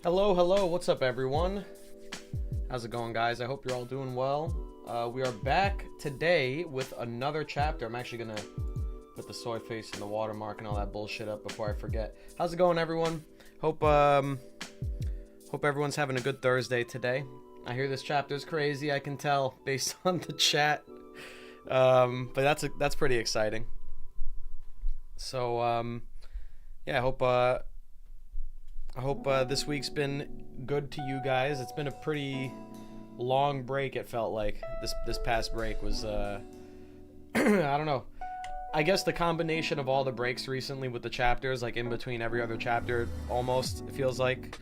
Hello, hello, what's up everyone? How's it going, guys? I hope you're all doing well. We are back today with another chapter. I'm actually gonna put the soy face and the watermark and all that bullshit up before I forget. How's it going, everyone? Hope everyone's having a good Thursday today. I hear this chapter's crazy, I can tell based on the chat. But that's pretty exciting. So yeah, I hope this week's been good to you guys. It's been a pretty long break. It felt like this past break was I don't know. I guess the combination of all the breaks recently with the chapters, like in between every other chapter, almost it feels like,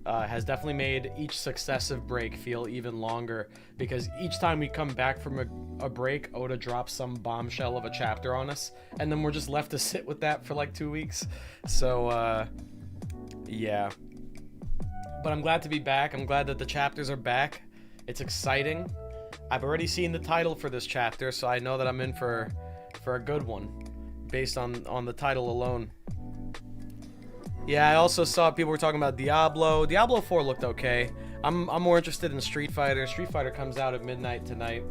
has definitely made each successive break feel even longer, because each time we come back from a break, Oda drops some bombshell of a chapter on us, and then we're just left to sit with that for like 2 weeks. So yeah, but I'm glad to be back. I'm glad that the chapters are back. It's exciting. I've already seen the title for this chapter, so I know that I'm in for a good one based on the title alone. Yeah, I also saw people were talking about Diablo. Diablo 4 looked okay. I'm more interested in Street Fighter. Street Fighter comes out at midnight tonight.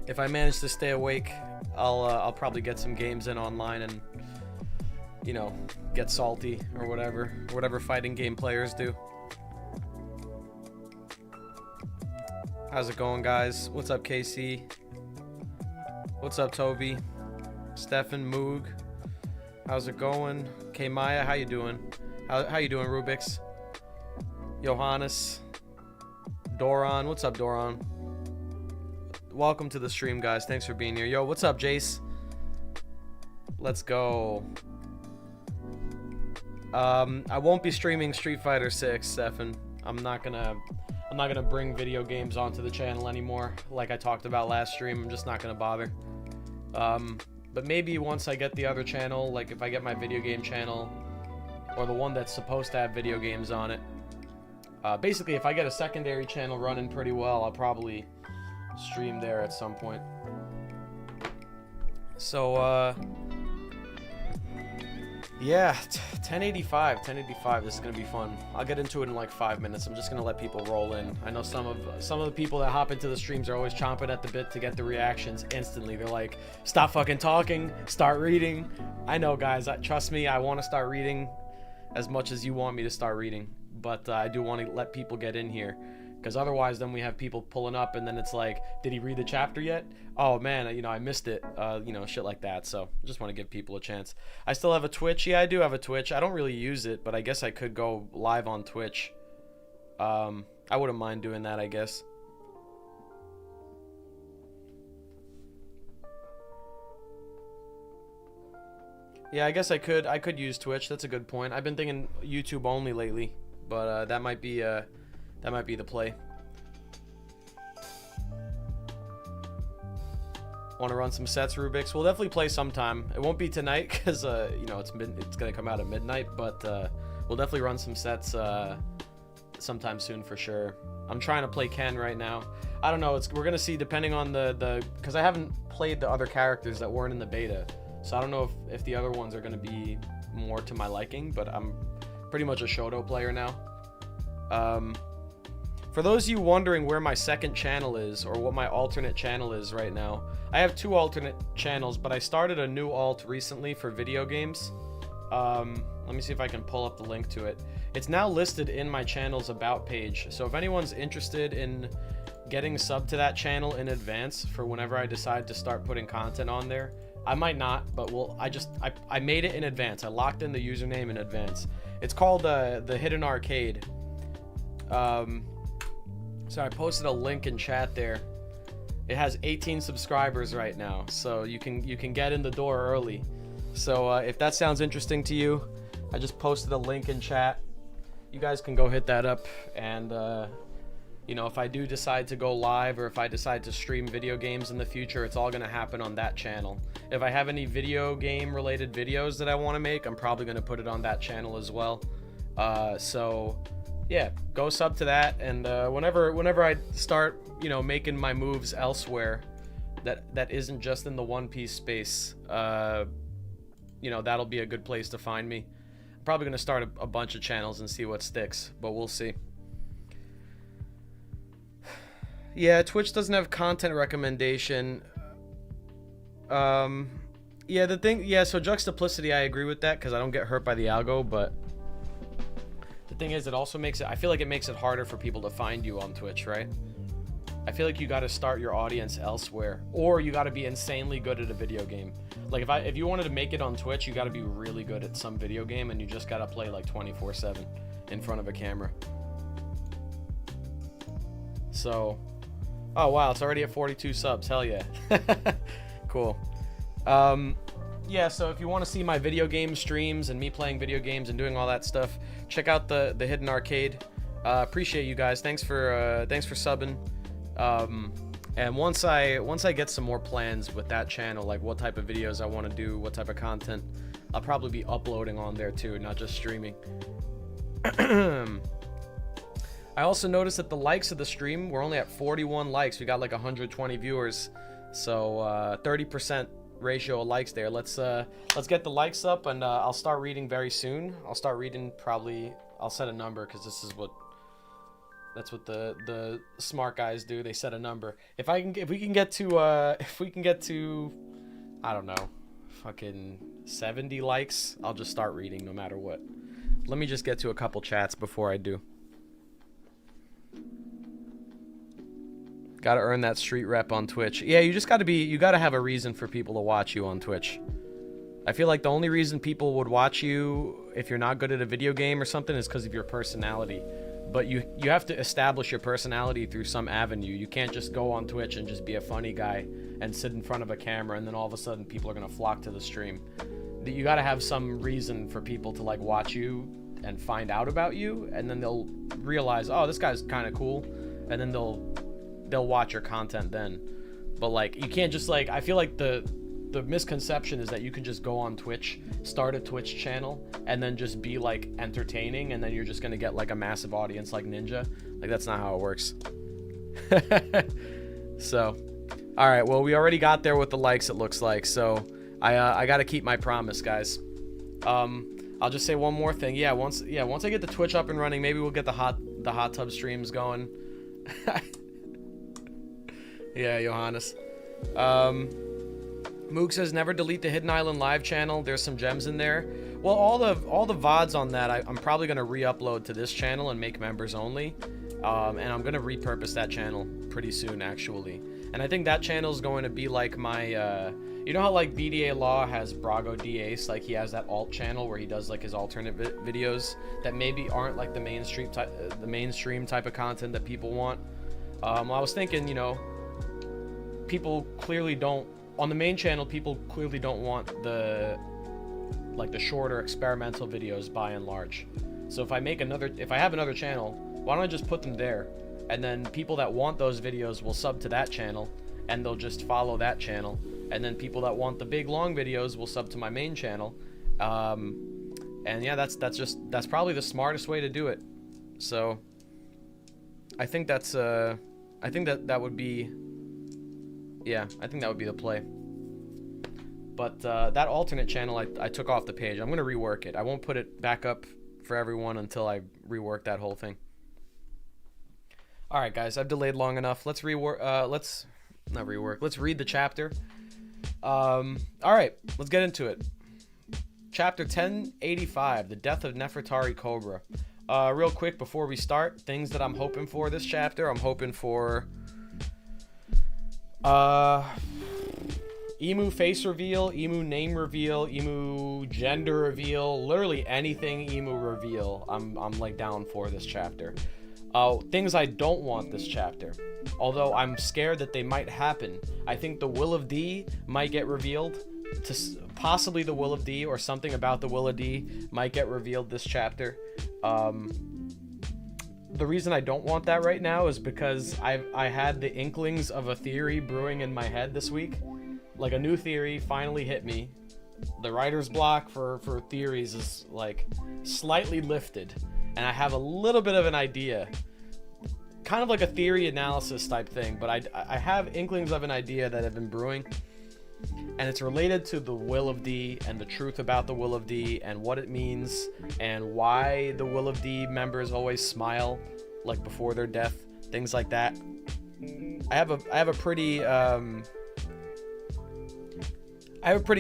If I manage to stay awake, I'll probably get some games in online and, you know, get salty or whatever fighting game players do. How's it going, guys? What's up, KC? What's up, Toby? Stefan, Moog? How's it going? K Maya, how you doing? How you doing, Rubix? Johannes? Doron, what's up, Doron? Welcome to the stream, guys. Thanks for being here. Yo, what's up, Jace? Let's go. I won't be streaming Street Fighter 6, Stefan. I'm not gonna bring video games onto the channel anymore, like I talked about last stream. I'm just not gonna bother. But maybe once I get the other channel, like if I get my video game channel, or the one that's supposed to have video games on it. Basically, if I get a secondary channel running pretty well, I'll probably stream there at some point. So, yeah, 1085, this is gonna be fun. I'll get into it in like 5 minutes. I'm just gonna let people roll in. I know some of the people that hop into the streams are always chomping at the bit to get the reactions instantly. They're like, stop fucking talking, start reading. I know, guys, trust me, I want to start reading as much as you want me to start reading, but I do want to let people get in here, because otherwise then we have people pulling up and then it's like, did he read the chapter yet? Oh man, you know, I missed it, you know, shit like that. So I just want to give people a chance. I still have a Twitch. Yeah, I do have a Twitch. I don't really use it, but I guess I could go live on Twitch. I wouldn't mind doing that, I guess. Yeah, I guess I could use Twitch. That's a good point. I've been thinking YouTube only lately, but that might be the play. Want to run some sets, Rubix? We'll definitely play sometime. It won't be tonight because you know, it's gonna come out at midnight, but we'll definitely run some sets sometime soon for sure. I'm trying to play Ken right now. I don't know. We're gonna see depending on the because I haven't played the other characters that weren't in the beta, so I don't know if the other ones are gonna be more to my liking. But I'm pretty much a Shoto player now. For those of you wondering where my second channel is, or what my alternate channel is right now, I have 2 alternate channels, but I started a new alt recently for video games. Let me see if I can pull up the link to it. It's now listed in my channel's about page, so if anyone's interested in getting sub to that channel in advance for whenever I decide to start putting content on there, I might not, but I made it in advance. I locked in the username in advance. It's called the Hidden Arcade. So I posted a link in chat there. It has 18 subscribers right now, so you can get in the door early. So if that sounds interesting to you, I just posted a link in chat. You guys can go hit that up, and you know, if I do decide to go live or if I decide to stream video games in the future, it's all gonna happen on that channel. If I have any video game related videos that I want to make, I'm probably gonna put it on that channel as well. So yeah, go sub to that, and whenever I start, you know, making my moves elsewhere that isn't just in the One Piece space, you know, that'll be a good place to find me. I'm probably gonna start a bunch of channels and see what sticks, but we'll see. Yeah, Twitch doesn't have content recommendation. Yeah, the thing, yeah, so Juxtaplicity, I agree with that because I don't get hurt by the algo, but the thing is, it also makes it, I feel like it makes it harder for people to find you on Twitch, right? I feel like you got to start your audience elsewhere, or you got to be insanely good at a video game. Like if you wanted to make it on Twitch, you got to be really good at some video game, and you just got to play like 24/7 in front of a camera. So, oh wow, it's already at 42 subs. Hell yeah. Cool. Yeah, so if you want to see my video game streams and me playing video games and doing all that stuff, check out the Hidden Arcade. Appreciate you guys. Thanks for subbing. And once I get some more plans with that channel, like what type of videos I want to do, what type of content, I'll probably be uploading on there too, not just streaming. I also noticed that the likes of the stream were only at 41 likes. We got like 120 viewers, so 30% ratio of likes there. Let's get the likes up, and I'll start reading very soon. I'll start reading probably. I'll set a number because that's what the smart guys do. They set a number. If we can get to I don't know, fucking 70 likes, I'll just start reading no matter what. Let me just get to a couple chats before I do. Gotta earn that street rep on Twitch. Yeah, you gotta have a reason for people to watch you on Twitch. I feel like the only reason people would watch you if you're not good at a video game or something is because of your personality. But you have to establish your personality through some avenue. You can't just go on Twitch and just be a funny guy and sit in front of a camera and then all of a sudden people are gonna flock to the stream. You gotta have some reason for people to like watch you and find out about you, and then they'll realize, oh, this guy's kind of cool, and then they'll watch your content then. But like, you can't just like, I feel like the misconception is that you can just go on Twitch, start a Twitch channel, and then just be like entertaining, and then you're just gonna get like a massive audience like Ninja. Like, that's not how it works. So, all right, well, we already got there with the likes, it looks like. So I gotta keep my promise, guys. I'll just say one more thing. Yeah, once I get the Twitch up and running, maybe we'll get the hot tub streams going. Yeah, Johannes. Moog says never delete the Hidden Island live channel. There's some gems in there. Well, all the VODs on that, I'm probably gonna re-upload to this channel and make members only. And I'm gonna repurpose that channel pretty soon, actually. And I think that channel is going to be like my, you know how like BDA Law has Brago D-Ace, like he has that alt channel where he does like his alternate videos that maybe aren't like the mainstream type of content that people want. I was thinking, you know, people clearly don't, on the main channel, people clearly don't want the shorter experimental videos by and large. So if I have another channel, why don't I just put them there? And then people that want those videos will sub to that channel, and they'll just follow that channel. And then people that want the big long videos will sub to my main channel. And yeah, that's probably the smartest way to do it. So I think that would be, yeah, I think that would be the play. But that alternate channel I took off the page. I'm gonna rework it. I won't put it back up for everyone until I rework that whole thing. All right, guys, I've delayed long enough. Let's rework. Let's read the chapter. All right, let's get into it. Chapter 1085, The Death of Nefertari Cobra. Real quick before we start, things that I'm hoping for this chapter. I'm hoping for emu face reveal, emu name reveal, emu gender reveal, literally anything emu reveal. I'm like down for this chapter. Things I don't want this chapter, although I'm scared that they might happen. I think the Will of D might get revealed, possibly the Will of D or something about the Will of D might get revealed this chapter. The reason I don't want that right now is because I had the inklings of a theory brewing in my head this week. Like, a new theory finally hit me. The writer's block for theories is like slightly lifted, and I have a little bit of an idea, kind of like a theory analysis type thing, but I have inklings of an idea that have been brewing, and it's related to the Will of D and the truth about the Will of D and what it means and why the Will of D members always smile like before their death, things like that. I have a pretty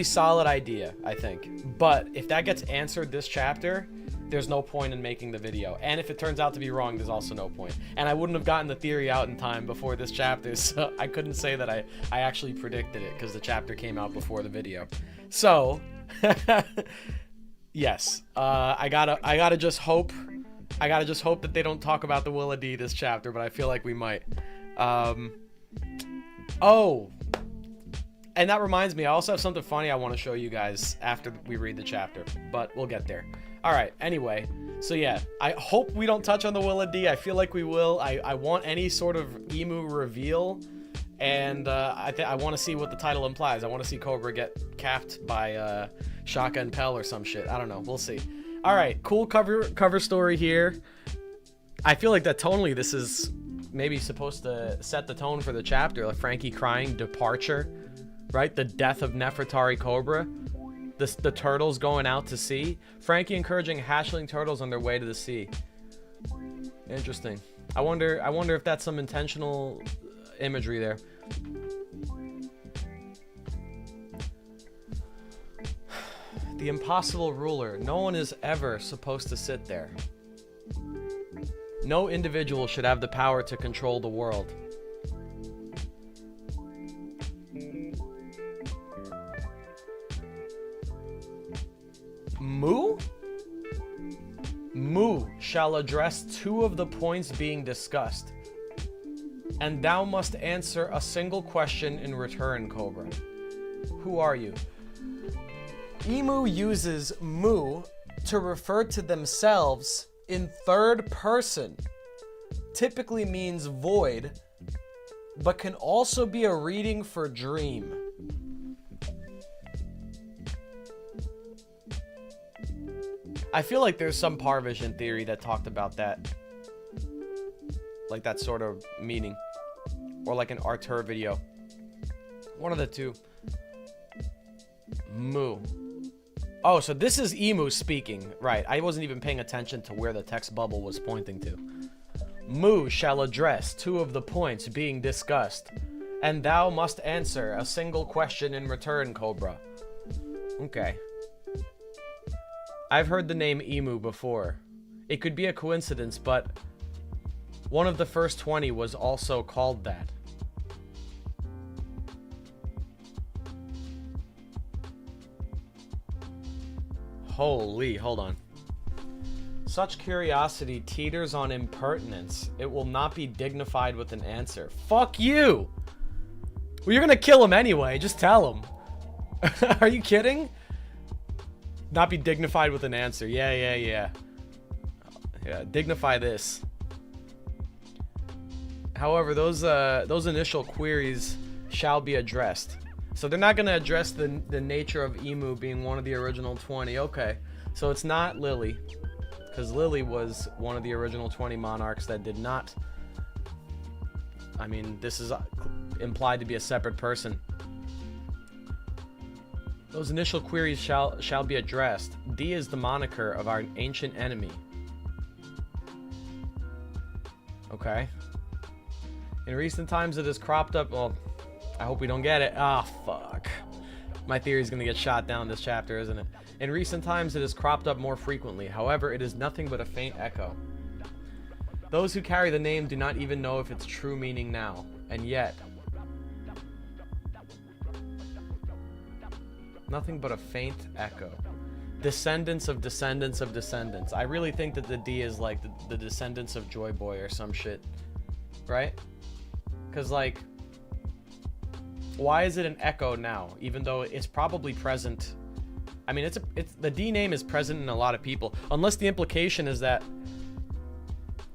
solid idea, I think. But if that gets answered this chapter, there's no point in making the video. And if it turns out to be wrong, there's also no point. And I wouldn't have gotten the theory out in time before this chapter, so I couldn't say that I actually predicted it because the chapter came out before the video. So, yes, I gotta just hope that they don't talk about the Willa D this chapter, but I feel like we might. Oh, and that reminds me, I also have something funny I want to show you guys after we read the chapter, but we'll get there. All right, anyway, so yeah, I hope we don't touch on the Willa D. I feel like we will. I want any sort of emu reveal, and I want to see what the title implies. I want to see Cobra get capped by Shaka and Pell or some shit. I don't know. We'll see. All right, cool cover story here. I feel like that tonally this is maybe supposed to set the tone for the chapter, like Frankie crying, departure, right? The death of Nefertari Cobra. The turtles going out to sea. Frankie encouraging hatchling turtles on their way to the sea. Interesting. I wonder if that's some intentional imagery there. The impossible ruler. No one is ever supposed to sit there. No individual should have the power to control the world. Mu? Mu shall address two of the points being discussed, and thou must answer a single question in return, Cobra. Who are you? Emu uses mu to refer to themselves in third person. Typically means void, but can also be a reading for dream. I feel like there's some Parvision theory that talked about that. Like that sort of meaning. Or like an Artur video. One of the two. Mu. Oh, so this is Emu speaking. Right, I wasn't even paying attention to where the text bubble was pointing to. Mu shall address two of the points being discussed, and thou must answer a single question in return, Cobra. Okay. I've heard the name Emu before. It could be a coincidence, but one of the first 20 was also called that. Holy, hold on. Such curiosity teeters on impertinence. It will not be dignified with an answer. Fuck you! Well, you're gonna kill him anyway. Just tell him. Are you kidding? Not be dignified with an answer. Yeah, dignify this. However, those initial queries shall be addressed. So they're not going to address the nature of Emu being one of the original 20. Okay, so it's not Lily, because Lily was one of the original 20 monarchs that did not. I mean, this is implied to be a separate person. Those initial queries shall be addressed. D is the moniker of our ancient enemy. Okay. In recent times it has cropped up. Well, I hope we don't get it. Ah, fuck. My theory is going to get shot down this chapter, isn't it? In recent times it has cropped up more frequently. However, it is nothing but a faint echo. Those who carry the name do not even know if its true meaning now. And yet, nothing but a faint echo. Descendants of descendants of descendants. I really think that the D is like the descendants of Joy Boy or some shit. Right? Because, like, why is it an echo now? Even though it's probably present. I mean, it's the D name is present in a lot of people. Unless the implication is that,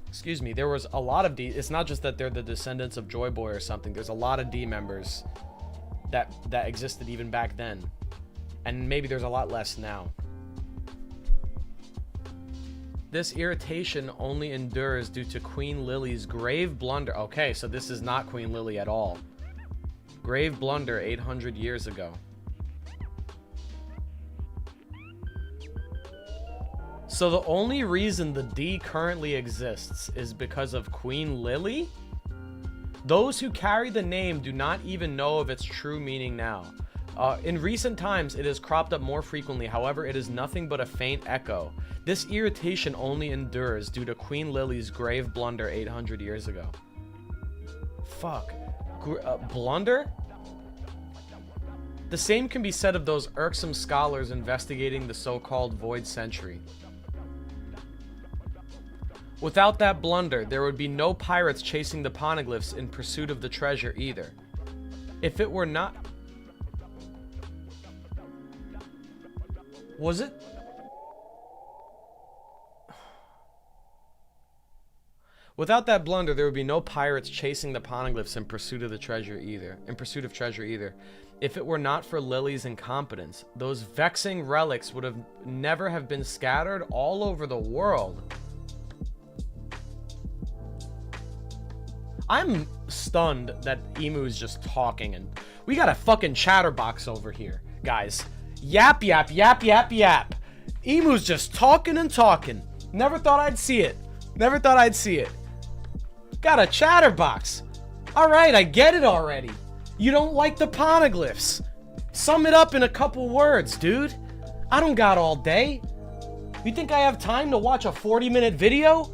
excuse me, there was a lot of D. It's not just that they're the descendants of Joy Boy or something. There's a lot of D members that existed even back then. And maybe there's a lot less now. This irritation only endures due to Queen Lily's grave blunder. Okay, so this is not Queen Lily at all. Grave blunder 800 years ago. So the only reason the D currently exists is because of Queen Lily? Those who carry the name do not even know of its true meaning now. In recent times, it has cropped up more frequently. However, it is nothing but a faint echo. This irritation only endures due to Queen Lily's grave blunder 800 years ago. Fuck. Blunder? The same can be said of those irksome scholars investigating the so-called Void Century. Without that blunder, there would be no pirates chasing the poneglyphs in pursuit of the treasure either. If it were not... Was it? Without that blunder, there would be no pirates chasing the poneglyphs in pursuit of the treasure either. If it were not for Lily's incompetence, those vexing relics would have never have been scattered all over the world. I'm stunned that Emu's just talking, and we got a fucking chatterbox over here, guys. Yap, yap, yap, yap, yap. Emu's just talking and talking. Never thought I'd see it. Never thought I'd see it. Got a chatterbox. Alright, I get it already. You don't like the poneglyphs. Sum it up in a couple words, dude. I don't got all day. You think I have time to watch a 40-minute video?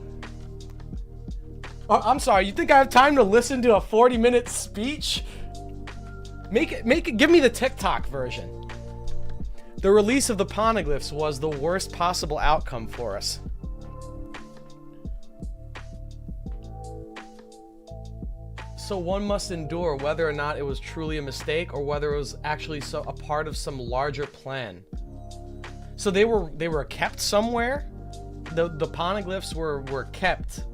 I'm sorry, you think I have time to listen to a 40-minute speech? Give me the TikTok version. The release of the poneglyphs was the worst possible outcome for us. So one must endure whether or not it was truly a mistake or whether it was actually a part of some larger plan. So they were kept somewhere? The poneglyphs were kept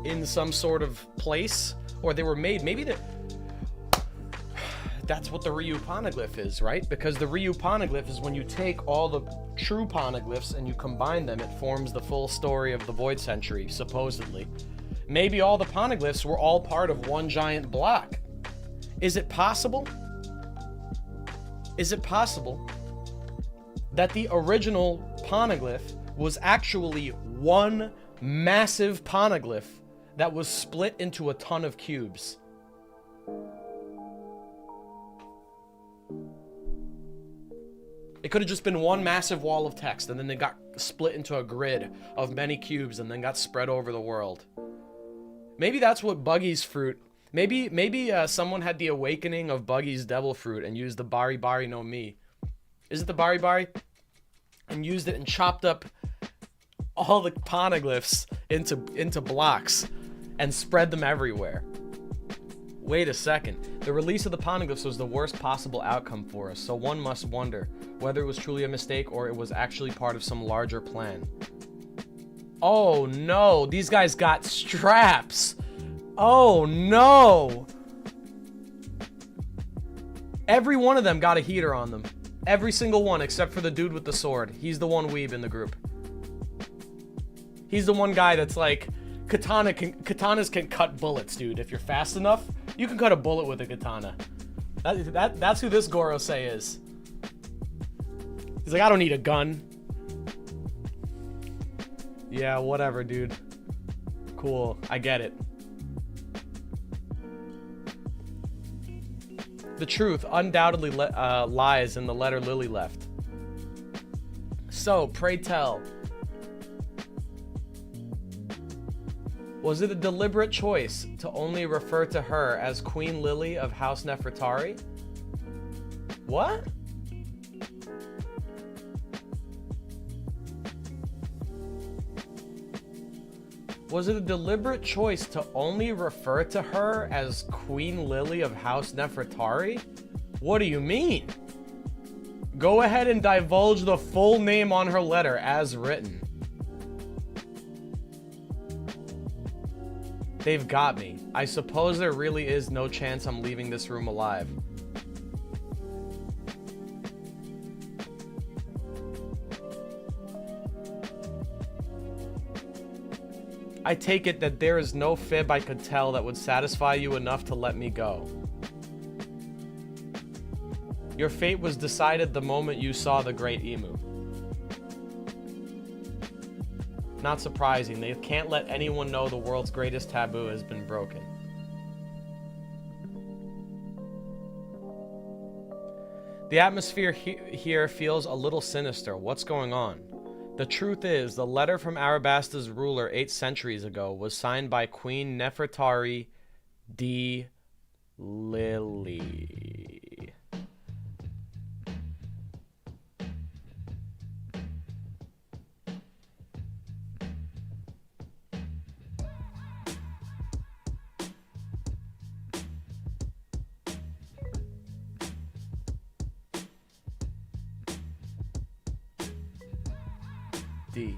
in some sort of place? Or they were made, maybe that's what the Ryu poneglyph is, right? Because the Ryu poneglyph is when you take all the true poneglyphs and you combine them, it forms the full story of the Void Century, supposedly. Maybe all the poneglyphs were all part of one giant block. Is it possible? Is it possible that the original poneglyph was actually one massive poneglyph that was split into a ton of cubes? It could have just been one massive wall of text, and then they got split into a grid of many cubes and then got spread over the world. Maybe that's what Buggy's fruit... Maybe someone had the awakening of Buggy's devil fruit and used the Bari Bari no Mi. Is it the Bari Bari? And used it and chopped up all the poneglyphs into blocks and spread them everywhere. Wait a second. The release of the poneglyphs was the worst possible outcome for us, so one must wonder whether it was truly a mistake or it was actually part of some larger plan. Oh no, these guys got straps. Oh no. Every one of them got a heater on them. Every single one except for the dude with the sword. He's the one weeb in the group. He's the one guy that's like, katanas can cut bullets, dude. If you're fast enough, you can cut a bullet with a katana. That's who this Gorosei is. He's like, I don't need a gun. Yeah, whatever, dude. Cool, I get it. The truth undoubtedly lies in the letter Lily left. So, pray tell. Was it a deliberate choice to only refer to her as Queen Lily of House Nefertari? What? Was it a deliberate choice to only refer to her as Queen Lily of House Nefertari? What do you mean? Go ahead and divulge the full name on her letter as written. They've got me. I suppose there really is no chance I'm leaving this room alive. I take it that there is no fib I could tell that would satisfy you enough to let me go. Your fate was decided the moment you saw the Great Emu. Not surprising, they can't let anyone know the world's greatest taboo has been broken. The atmosphere here feels a little sinister. What's going on? The truth is, the letter from Arabasta's ruler 8 centuries ago was signed by Queen Nefertari D. Lily. D.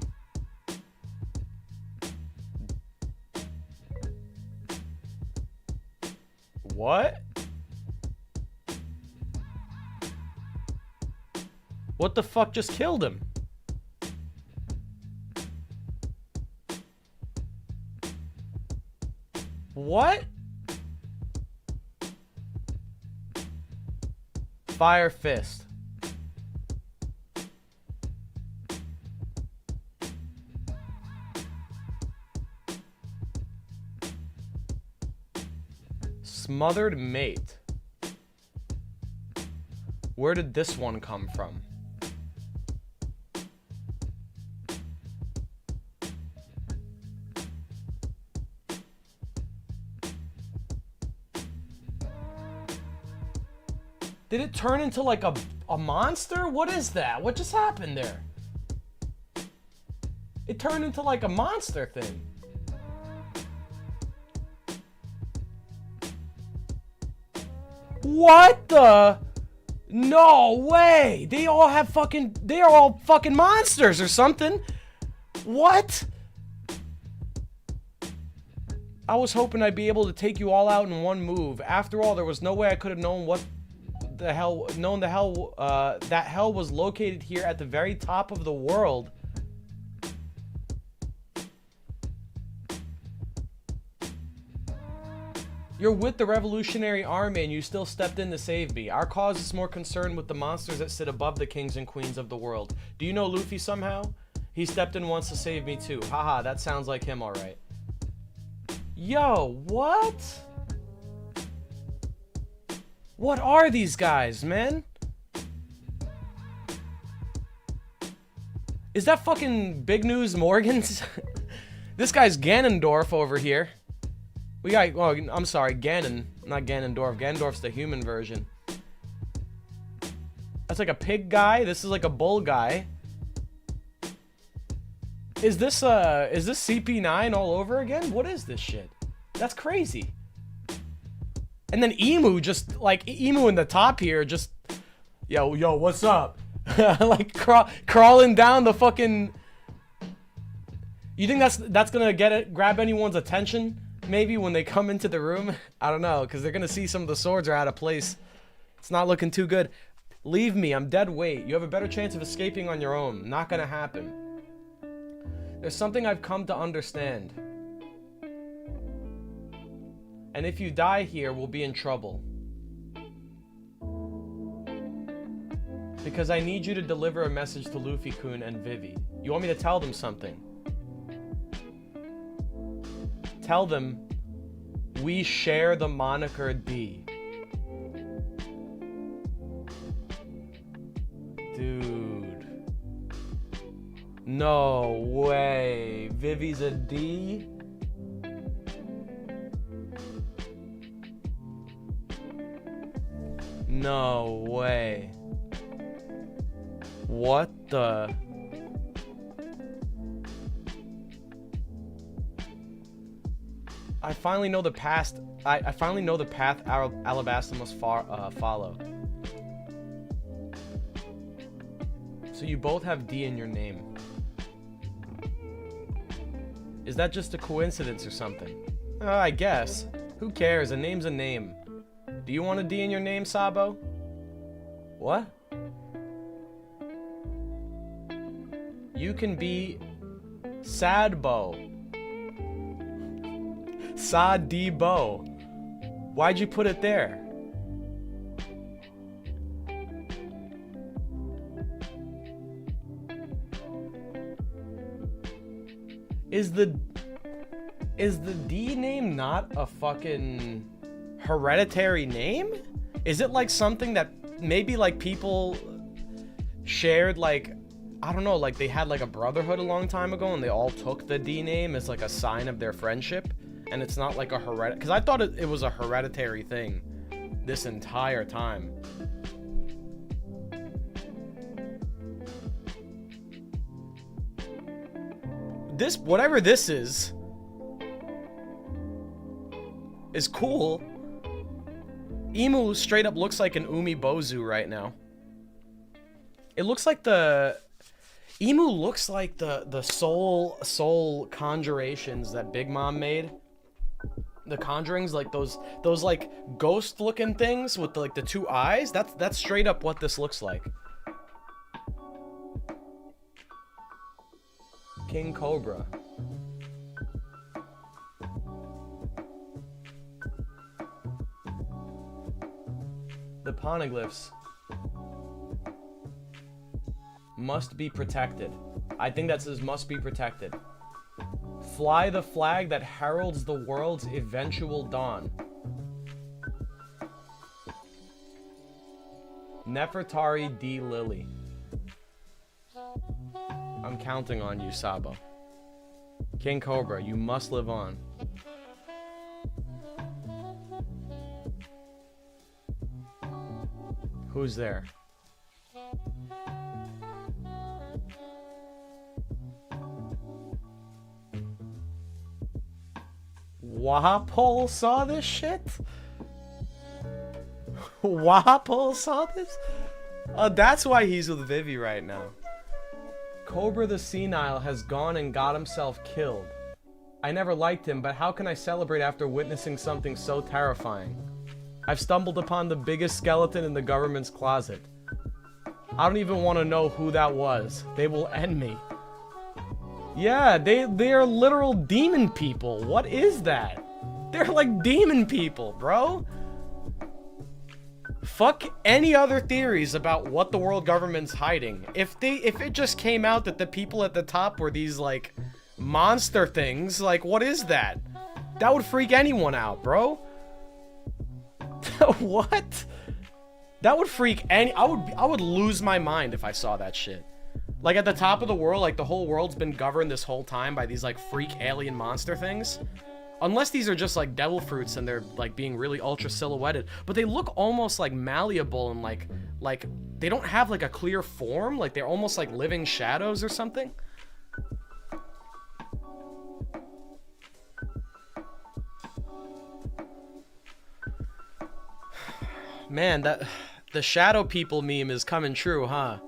What? What the fuck just killed him? What? Fire Fist. Smothered Mate. Where did this one come from? Did it turn into like a monster? What is that? What just happened there? It turned into like a monster thing. What the? No way! They are all fucking monsters or something. What? I was hoping I'd be able to take you all out in one move. After all, there was no way I could have known that hell was located here at the very top of the world. You're with the Revolutionary Army and you still stepped in to save me. Our cause is more concerned with the monsters that sit above the kings and queens of the world. Do you know Luffy somehow? He stepped in once to save me too. Haha, that sounds like him alright. Yo, what? What are these guys, man? Is that fucking Big News Morgans? This guy's Ganondorf over here. We got, oh, I'm sorry, Ganon, not Ganondorf. Ganondorf's the human version. That's like a pig guy. This is like a bull guy. Is this CP9 all over again? What is this shit? That's crazy. And then Emu just, like, Emu in the top here just, yo, what's up? Like, crawling down the fucking... You think that's gonna grab anyone's attention? Maybe when they come into the room? I don't know, because they're gonna see some of the swords are out of place. It's not looking too good. Leave me, I'm dead weight. You have a better chance of escaping on your own. Not gonna happen. There's something I've come to understand. And if you die here, we'll be in trouble. Because I need you to deliver a message to Luffy-kun and Vivi. You want me to tell them something? Tell them we share the moniker D. Dude. No way. Vivi's a D? No way. What the... I finally know the path. I finally know the path Alabasta must follow. So you both have D in your name. Is that just a coincidence or something? I guess. Who cares? A name's a name. Do you want a D in your name, Sabo? What? You can be Sadbo. Sadibo. Why'd you put it there? Is the D name not a fucking hereditary name? Is it like something that maybe like people shared like, I don't know, like they had like a brotherhood a long time ago and they all took the D name as like a sign of their friendship, and it's not like a because I thought it was a hereditary thing this entire time. This, whatever this is cool. Emu straight up looks like an Umibozu right now. It looks like Emu looks like the soul conjurations that Big Mom made. The conjurings, like those like ghost looking things with like the two eyes. That's straight up what this looks like. King Cobra. The poneglyphs must be protected. I think that says must be protected. Fly the flag that heralds the world's eventual dawn. Nefertari D. Lily. I'm counting on you, Sabo. King Cobra, you must live on. Who's there? Wapol saw this shit? Wapol saw this? That's why he's with Vivi right now. Cobra the Senile has gone and got himself killed. I never liked him, but how can I celebrate after witnessing something so terrifying? I've stumbled upon the biggest skeleton in the government's closet. I don't even want to know who that was. They will end me. Yeah, they're literal demon people. What is that? They're like demon people, bro. Fuck any other theories about what the world government's hiding. If it just came out that the people at the top were these like monster things, like what is that? That would freak anyone out, bro. What? That would freak any. I would lose my mind if I saw that shit. Like at the top of the world, like the whole world's been governed this whole time by these like freak alien monster things. Unless these are just like devil fruits and they're like being really ultra silhouetted, but they look almost like malleable and like they don't have like a clear form, like they're almost like living shadows or something. Man, the shadow people meme is coming true, huh?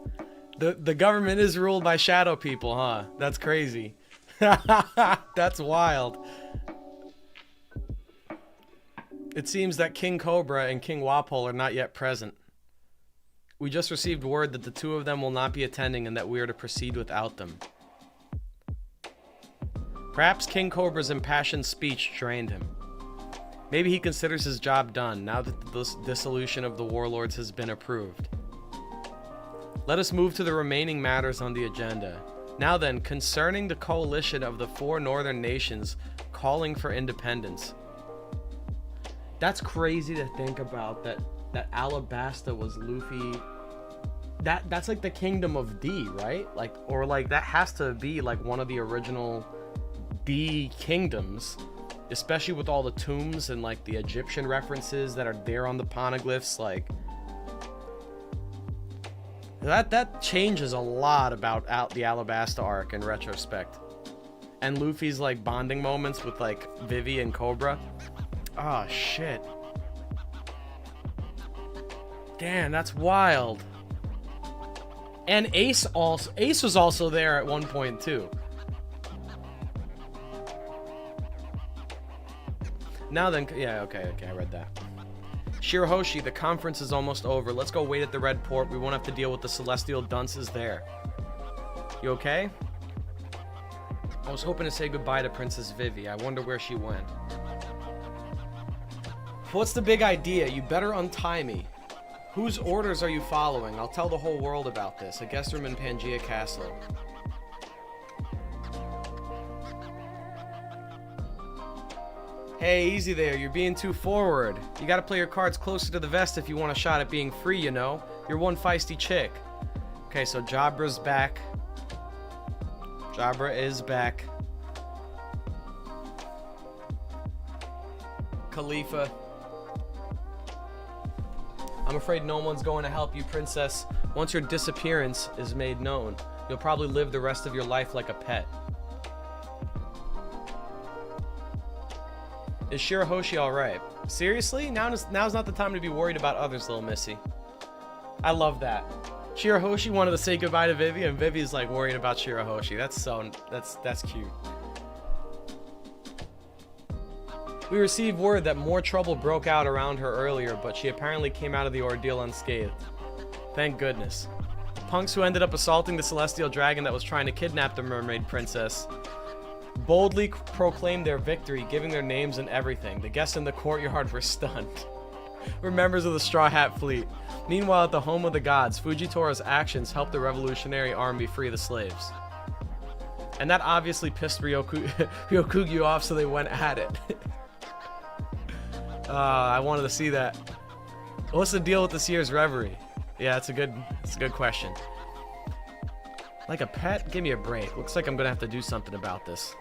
The government is ruled by shadow people, huh? That's crazy. That's wild. It seems that King Cobra and King Wapol are not yet present. We just received word that the two of them will not be attending and that we are to proceed without them. Perhaps King Cobra's impassioned speech drained him. Maybe he considers his job done now that the dissolution of the warlords has been approved. Let us move to the remaining matters on the agenda. Now then, concerning the coalition of the 4 northern nations calling for independence. That's crazy to think about, that Alabasta was Luffy. That's like the kingdom of D, right? Like, or like that has to be like one of the original D kingdoms, especially with all the tombs and like the Egyptian references that are there on the poneglyphs. Like that changes a lot about the Alabasta arc in retrospect, and Luffy's like bonding moments with like Vivi and Cobra. Oh shit. Damn, that's wild. And Ace was also there at one point too. Now then, yeah, okay, I read that. Shirahoshi, the conference is almost over. Let's go wait at the Red Port. We won't have to deal with the celestial dunces there. You okay? I was hoping to say goodbye to Princess Vivi. I wonder where she went. What's the big idea? You better untie me. Whose orders are you following? I'll tell the whole world about this. A guest room in Pangaea Castle. Hey, easy there. You're being too forward. You gotta play your cards closer to the vest if you want a shot at being free, you know? You're one feisty chick. Okay, so Jobra's back. Jobra is back. Khalifa. I'm afraid no one's going to help you, princess. Once your disappearance is made known, you'll probably live the rest of your life like a pet. Is Shirahoshi alright? Seriously? Now's not the time to be worried about others, little missy. I love that. Shirahoshi wanted to say goodbye to Vivi, and Vivi's like worried about Shirahoshi. That's cute. We received word that more trouble broke out around her earlier, but she apparently came out of the ordeal unscathed. Thank goodness. Punks who ended up assaulting the celestial dragon that was trying to kidnap the mermaid princess boldly proclaimed their victory, giving their names and everything. The guests in the courtyard were stunned. We're members of the Straw Hat Fleet. Meanwhile, at the home of the gods, Fujitori's actions helped the revolutionary army free the slaves. And that obviously pissed Ryokugi off, so they went at it. I wanted to see that. What's the deal with this year's reverie? Yeah, it's a good question. Like a pet? Give me a break. Looks like I'm gonna have to do something about this.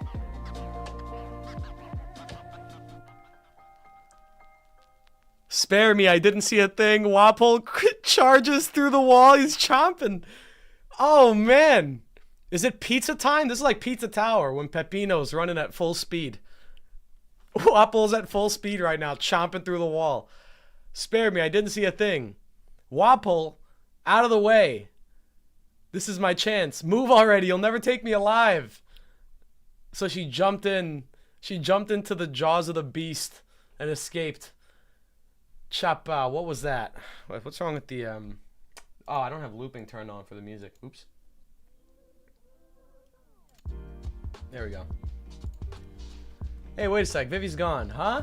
Spare me, I didn't see a thing. Wapol charges through the wall. He's chomping. Oh, man. Is it pizza time? This is like Pizza Tower when Peppino's running at full speed. Wapol's at full speed right now, chomping through the wall. Spare me, I didn't see a thing. Wapol, out of the way. This is my chance. Move already. You'll never take me alive. So she jumped in. She jumped into the jaws of the beast and escaped. Chapa, what was that? What's wrong with the, Oh, I don't have looping turned on for the music. Oops. There we go. Hey, wait a sec. Vivi's gone, huh?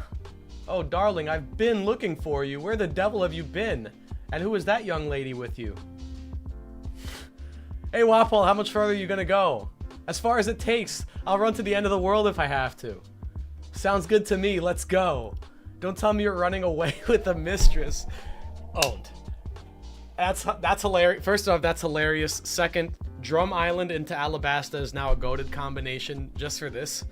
Oh, darling, I've been looking for you. Where the devil have you been? And who is that young lady with you? Hey, Wapol, how much further are you gonna go? As far as it takes. I'll run to the end of the world if I have to. Sounds good to me. Let's go. Don't tell me you're running away with a mistress. Owned. That's hilarious. First off, that's hilarious. Second, Drum Island into Alabasta is now a goated combination just for this.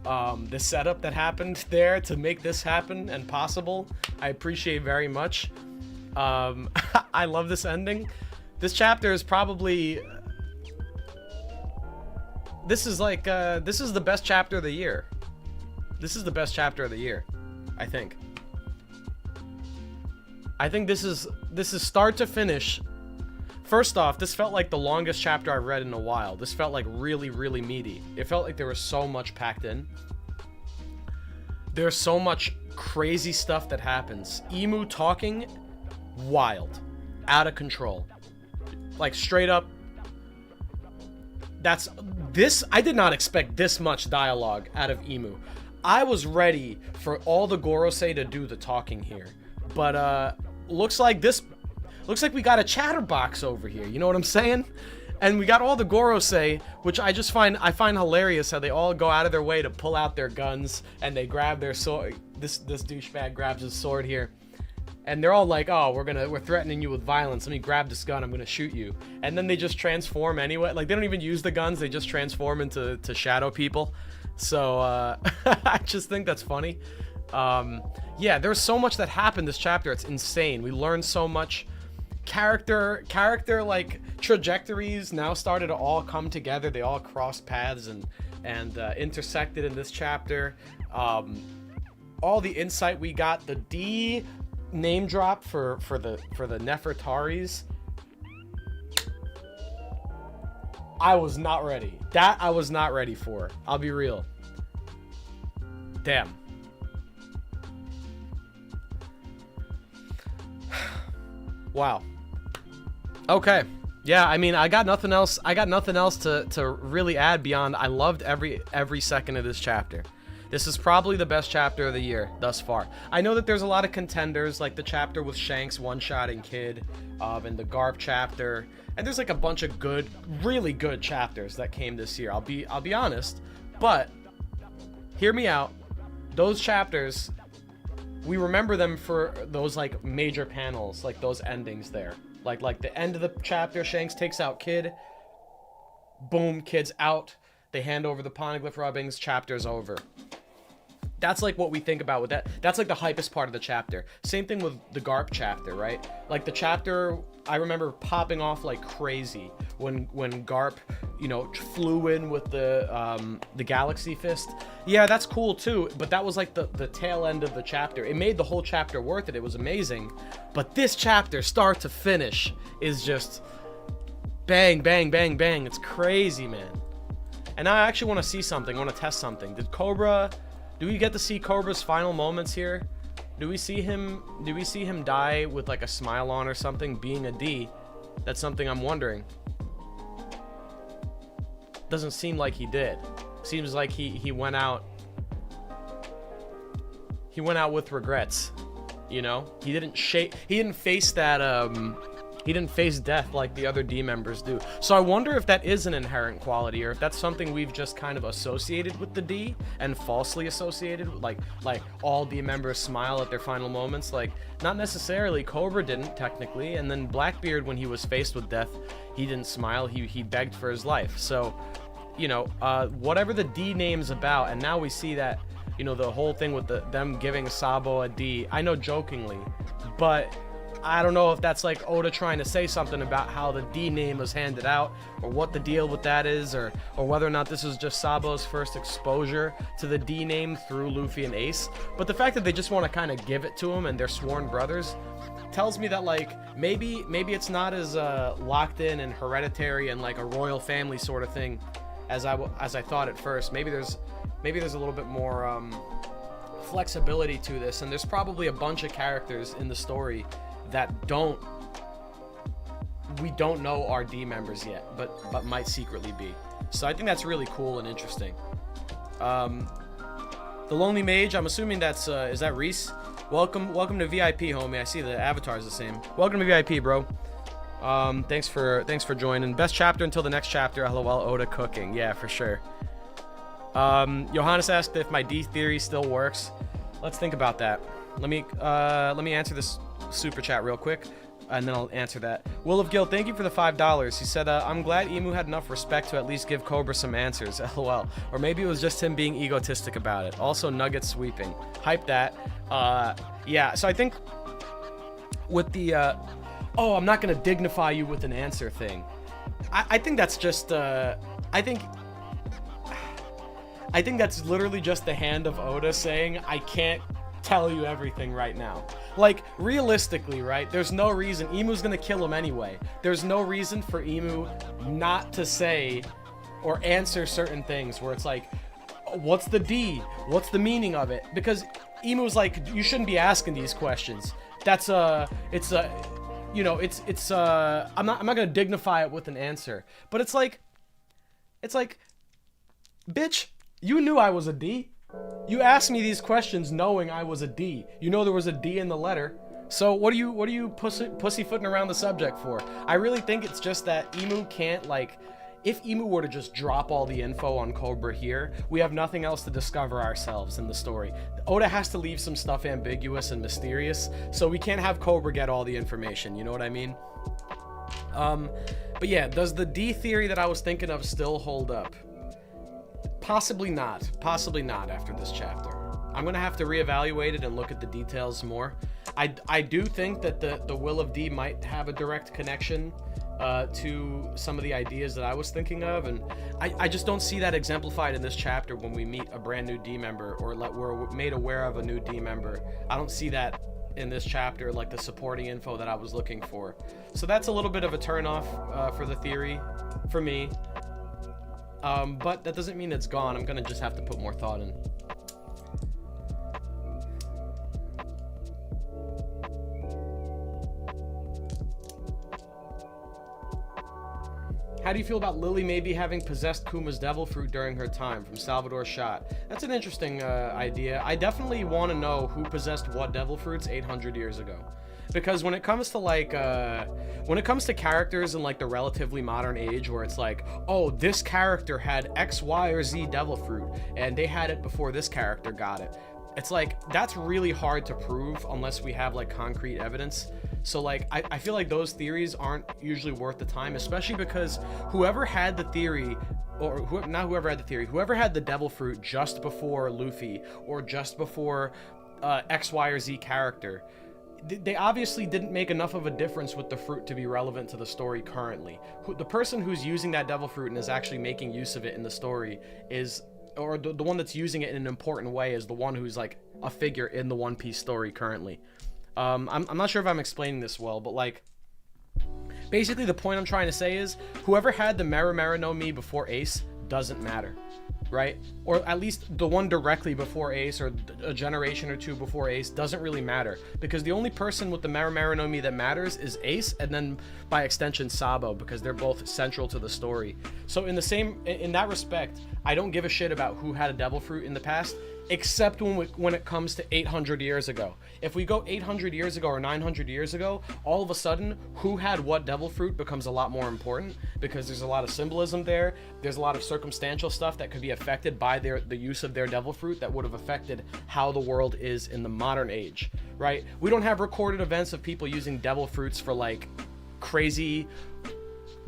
The setup that happened there to make this happen and possible, I appreciate very much. I love this ending. This chapter is probably... This is like, this is the best chapter of the year. This is the best chapter of the year, I think. I think this is start to finish. First off, this felt like the longest chapter I've read in a while. This felt like really, really meaty. It felt like there was so much packed in. There's so much crazy stuff that happens. Emu talking, wild. Out of control. Like, straight up. I did not expect this much dialogue out of Emu. I was ready for all the Gorosei to do the talking here. But, looks like we got a chatterbox over here, you know what I'm saying? And we got all the Gorosei, which I find hilarious how they all go out of their way to pull out their guns and they grab their sword. This douchebag grabs his sword here. And they're all like, oh, we're threatening you with violence. Let me grab this gun. I'm gonna shoot you. And then they just transform anyway. Like, they don't even use the guns. They just transform into shadow people. So, I just think that's funny. Yeah, there's so much that happened this chapter. It's insane. We learned so much. Character like trajectories now started to all come together. They all crossed paths and intersected in this chapter. All the insight we got, the D name drop for the Nefertaris. I was not ready. That I was not ready for. I'll be real. Damn. Wow. Okay. Yeah, I mean, I got nothing else to really add beyond I loved every second of this chapter. This is probably the best chapter of the year thus far. I know that there's a lot of contenders, like the chapter with Shanks one-shotting Kid, and the Garp chapter, and there's like a bunch of good, really good chapters that came this year. I'll be honest, but hear me out. those chapters, we remember them for those like major panels, like those endings there. Like the end of the chapter, Shanks takes out Kid. Boom, Kid's out. They hand over the poneglyph rubbings, chapter's over. That's like what we think about with that. That's like the hypest part of the chapter. Same thing with the Garp chapter, right? Like the chapter, I remember popping off like crazy when Garp, you know, flew in with the Galaxy Fist. Yeah, that's cool too, but that was like the tail end of the chapter. It made the whole chapter worth it. It was amazing. But this chapter, start to finish, is just bang, bang, bang, bang. It's crazy, man. And I actually want to see something. I want to test something. Do we get to see Cobra's final moments here? Do we see him die with like a smile on or something, being a D? That's something I'm wondering. Doesn't seem like he did. Seems like he went out. He went out with regrets. You know? He didn't face that he didn't face death like the other D members do. So I wonder if that is an inherent quality, or if that's something we've just kind of associated with the D and falsely associated, like all D members smile at their final moments. Like, not necessarily. Cobra didn't, technically, and then Blackbeard, when he was faced with death, he didn't smile. He begged for his life. So, you know, whatever the D name's about, and now we see that, you know, the whole thing with them giving Sabo a D. I know jokingly, but I don't know if that's like Oda trying to say something about how the D name was handed out, or what the deal with that is, or whether or not this is just Sabo's first exposure to the D name through Luffy and Ace. But the fact that they just want to kind of give it to him and they're sworn brothers tells me that like maybe it's not as locked in and hereditary and like a royal family sort of thing as I thought at first. Maybe there's a little bit more flexibility to this, and there's probably a bunch of characters in the story that we don't know are D members yet, but might secretly be. So I think that's really cool and interesting. The Lonely Mage, I'm assuming that's is that Reese? Welcome to VIP, homie. I see the avatar's the same. Welcome to VIP, bro. Thanks for joining. Best chapter until the next chapter. LOL. Oda cooking. Yeah, for sure. Johannes asked if my D theory still works. Let's think about that. Let me answer this super chat real quick, and then I'll answer that. Will of Guild, thank you for the $5. He said, I'm glad Emu had enough respect to at least give Cobra some answers. LOL. Or maybe it was just him being egotistic about it. Also, Nugget sweeping. Hype that. Yeah, so I think with the oh, I'm not gonna dignify you with an answer thing. I think that's just I think that's literally just the hand of Oda saying, I can't tell you everything right now. Like, realistically, right, there's no reason. Emu's gonna kill him anyway. There's no reason for Emu not to say or answer certain things where it's like, what's the D? What's the meaning of it? Because Emu's like, you shouldn't be asking these questions. That's you know, I'm not gonna dignify it with an answer. But it's like, bitch, you knew I was a D. You asked me these questions knowing I was a D. You know there was a D in the letter. So what are you pussyfooting around the subject for? I really think it's just that Emu can't, like, if Emu were to just drop all the info on Cobra here, we have nothing else to discover ourselves in the story. Oda has to leave some stuff ambiguous and mysterious, so we can't have Cobra get all the information, you know what I mean? But yeah, does the D theory that I was thinking of still hold up? Possibly not. Possibly not after this chapter. I'm gonna have to reevaluate it and look at the details more. I do think that the Will of D might have a direct connection to some of the ideas that I was thinking of, and I just don't see that exemplified in this chapter when we meet a brand new D member, or we're made aware of a new D member. I don't see that in this chapter, like the supporting info that I was looking for. So that's a little bit of a turnoff for the theory for me. But that doesn't mean it's gone. I'm gonna just have to put more thought in. How do you feel about Lily maybe having possessed Kuma's devil fruit during her time? From Salvador Shot. That's an interesting idea. I definitely want to know who possessed what devil fruits 800 years ago. Because when it comes to like, when it comes to characters in like the relatively modern age where it's like, oh, this character had X, Y, or Z devil fruit, and they had it before this character got it. It's like, that's really hard to prove unless we have like concrete evidence. So like, I feel like those theories aren't usually worth the time, especially because whoever had the theory, or not whoever had the theory, whoever had the devil fruit just before Luffy or just before X, Y, or Z character, they obviously didn't make enough of a difference with the fruit to be relevant to the story currently. The person who's using that devil fruit and is actually making use of it in the story is, or the one that's using it in an important way is the one who's like a figure in the One Piece story currently. I'm not sure if I'm explaining this well, but like, basically the point I'm trying to say is whoever had the Mera Mera no Mi before Ace doesn't matter, right? Or at least the one directly before Ace or a generation or two before Ace doesn't really matter, because the only person with the Mera Mera no Mi that matters is Ace, and then by extension Sabo, because they're both central to the story. So in that respect, I don't give a shit about who had a devil fruit in the past, except when it comes to 800 years ago. If we go 800 years ago or 900 years ago, all of a sudden, who had what devil fruit becomes a lot more important, because there's a lot of symbolism there. There's a lot of circumstantial stuff that could be affected by the use of their devil fruit that would have affected how the world is in the modern age, right? We don't have recorded events of people using devil fruits for like crazy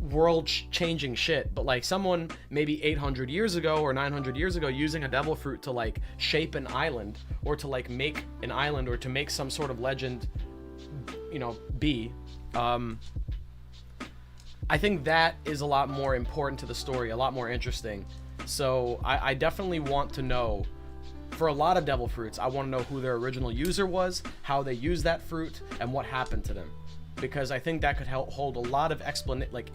world-changing shit, but like someone maybe 800 years ago or 900 years ago using a devil fruit to like shape an island, or to like make an island, or to make some sort of legend, you know, be, I think that is a lot more important to the story, a lot more interesting. So I definitely want to know, for a lot of devil fruits, I want to know who their original user was, how they used that fruit, and what happened to them. Because I think that could hold a lot of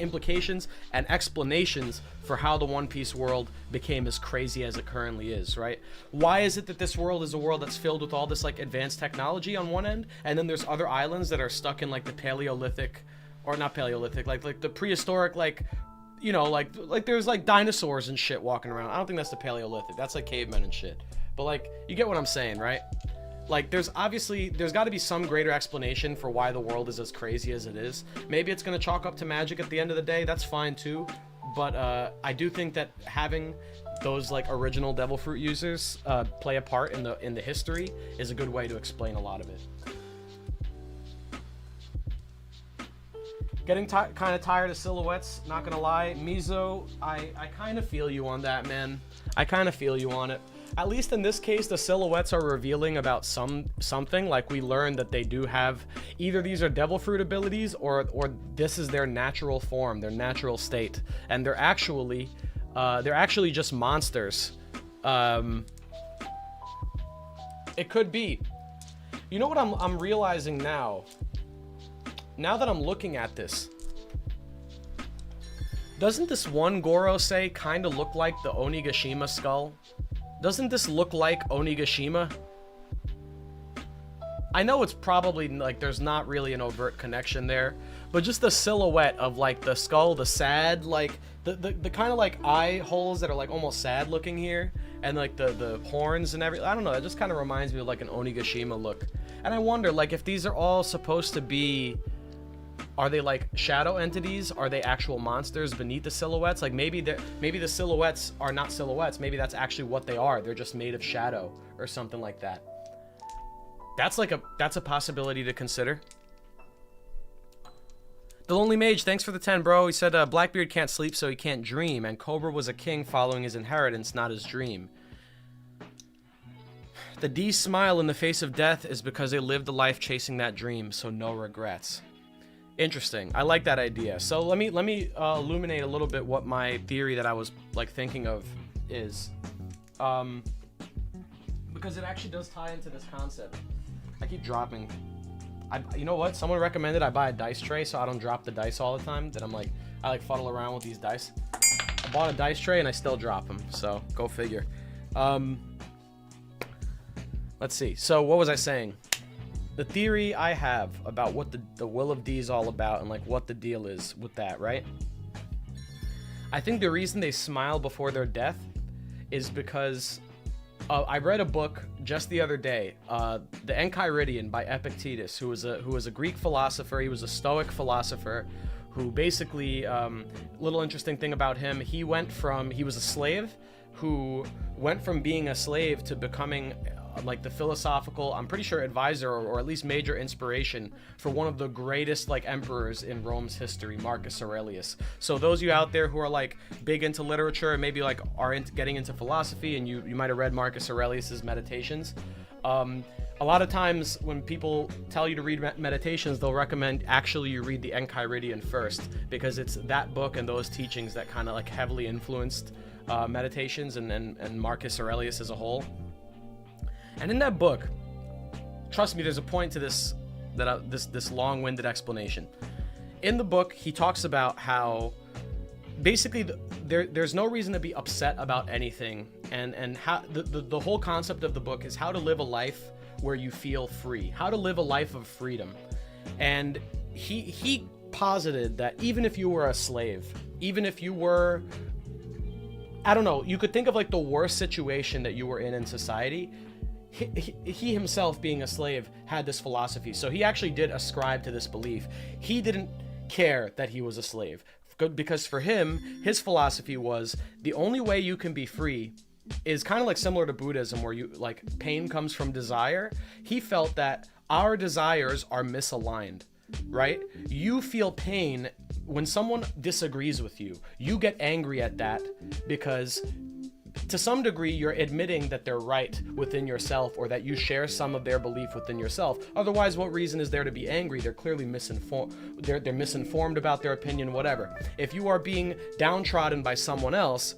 implications and explanations for how the One Piece world became as crazy as it currently is, right? Why is it that this world is a world that's filled with all this like advanced technology on one end, and then there's other islands that are stuck in like the Paleolithic, or not Paleolithic, like the prehistoric, like, you know, like there's like dinosaurs and shit walking around. I don't think that's the Paleolithic. That's like cavemen and shit. But like, you get what I'm saying, right? Like, there's got to be some greater explanation for why the world is as crazy as it is. Maybe it's going to chalk up to magic at the end of the day. That's fine too. But I do think that having those like original devil fruit users play a part in the history is a good way to explain a lot of it. Getting kind of tired of silhouettes, not gonna lie. Mizo, I kind of feel you on that, man. I kind of feel you on it. At least in this case, the silhouettes are revealing about something. Like, we learned that they do have, either these are devil fruit abilities, or this is their natural form, their natural state, and they're actually just monsters. It could be. You know what I'm realizing now? Now that I'm looking at this, doesn't this one Gorosei kind of look like the Onigashima skull? Doesn't this look like Onigashima? I know it's probably like there's not really an overt connection there, but just the silhouette of like the skull, the sad, like the kind of like eye holes that are like almost sad looking here, and like the horns and everything. I don't know, it just kind of reminds me of like an Onigashima look. And I wonder, like, if these are all supposed to be, are they like shadow entities? Are they actual monsters beneath the silhouettes? Like, maybe the silhouettes are not silhouettes. Maybe that's actually what they are. They're just made of shadow or something like that. That's a possibility to consider. The Lonely Mage, thanks for the 10, bro. He said Blackbeard can't sleep, so he can't dream, and Cobra was a king following his inheritance, not his dream. The D's smile in the face of death is because they lived a life chasing that dream, so no regrets. Interesting. I like that idea. So let me illuminate a little bit what my theory that I was like thinking of is, because it actually does tie into this concept. I keep dropping. You know what? Someone recommended I buy a dice tray so I don't drop the dice all the time. That I like fuddle around with these dice. I bought a dice tray and I still drop them. So go figure. Let's see. So what was I saying? The theory I have about what the Will of D is all about, and like what the deal is with that, right? I think the reason they smile before their death is because I read a book just the other day, The Enchiridion by Epictetus, who was a Greek philosopher. He was a Stoic philosopher who basically, little interesting thing about him, he was a slave who went from being a slave to becoming like the philosophical, I'm pretty sure advisor or at least major inspiration for one of the greatest like emperors in Rome's history, Marcus Aurelius. So those of you out there who are like big into literature and maybe like are into getting into philosophy, and you might have read Marcus Aurelius's Meditations. A lot of times when people tell you to read Meditations, they'll recommend actually you read the Enchiridion first, because it's that book and those teachings that kind of like heavily influenced Meditations and Marcus Aurelius as a whole. And in that book, trust me, there's a point to this this long-winded explanation. In the book, he talks about how basically there's no reason to be upset about anything, and how the whole concept of the book is how to live a life where you feel free, how to live a life of freedom. And he posited that even if you were a slave, even if you were, I don't know, you could think of like the worst situation that you were in society. He himself, being a slave, had this philosophy. So he actually did ascribe to this belief. He didn't care that he was a slave, because for him, his philosophy was the only way you can be free is kind of like similar to Buddhism, where you like pain comes from desire. He felt that our desires are misaligned, right? You feel pain when someone disagrees with you. You get angry at that because to some degree you're admitting that they're right within yourself, or that you share some of their belief within yourself. Otherwise, what reason is there to be angry? They're clearly misinformed. They're misinformed about their opinion, whatever. If you are being downtrodden by someone else,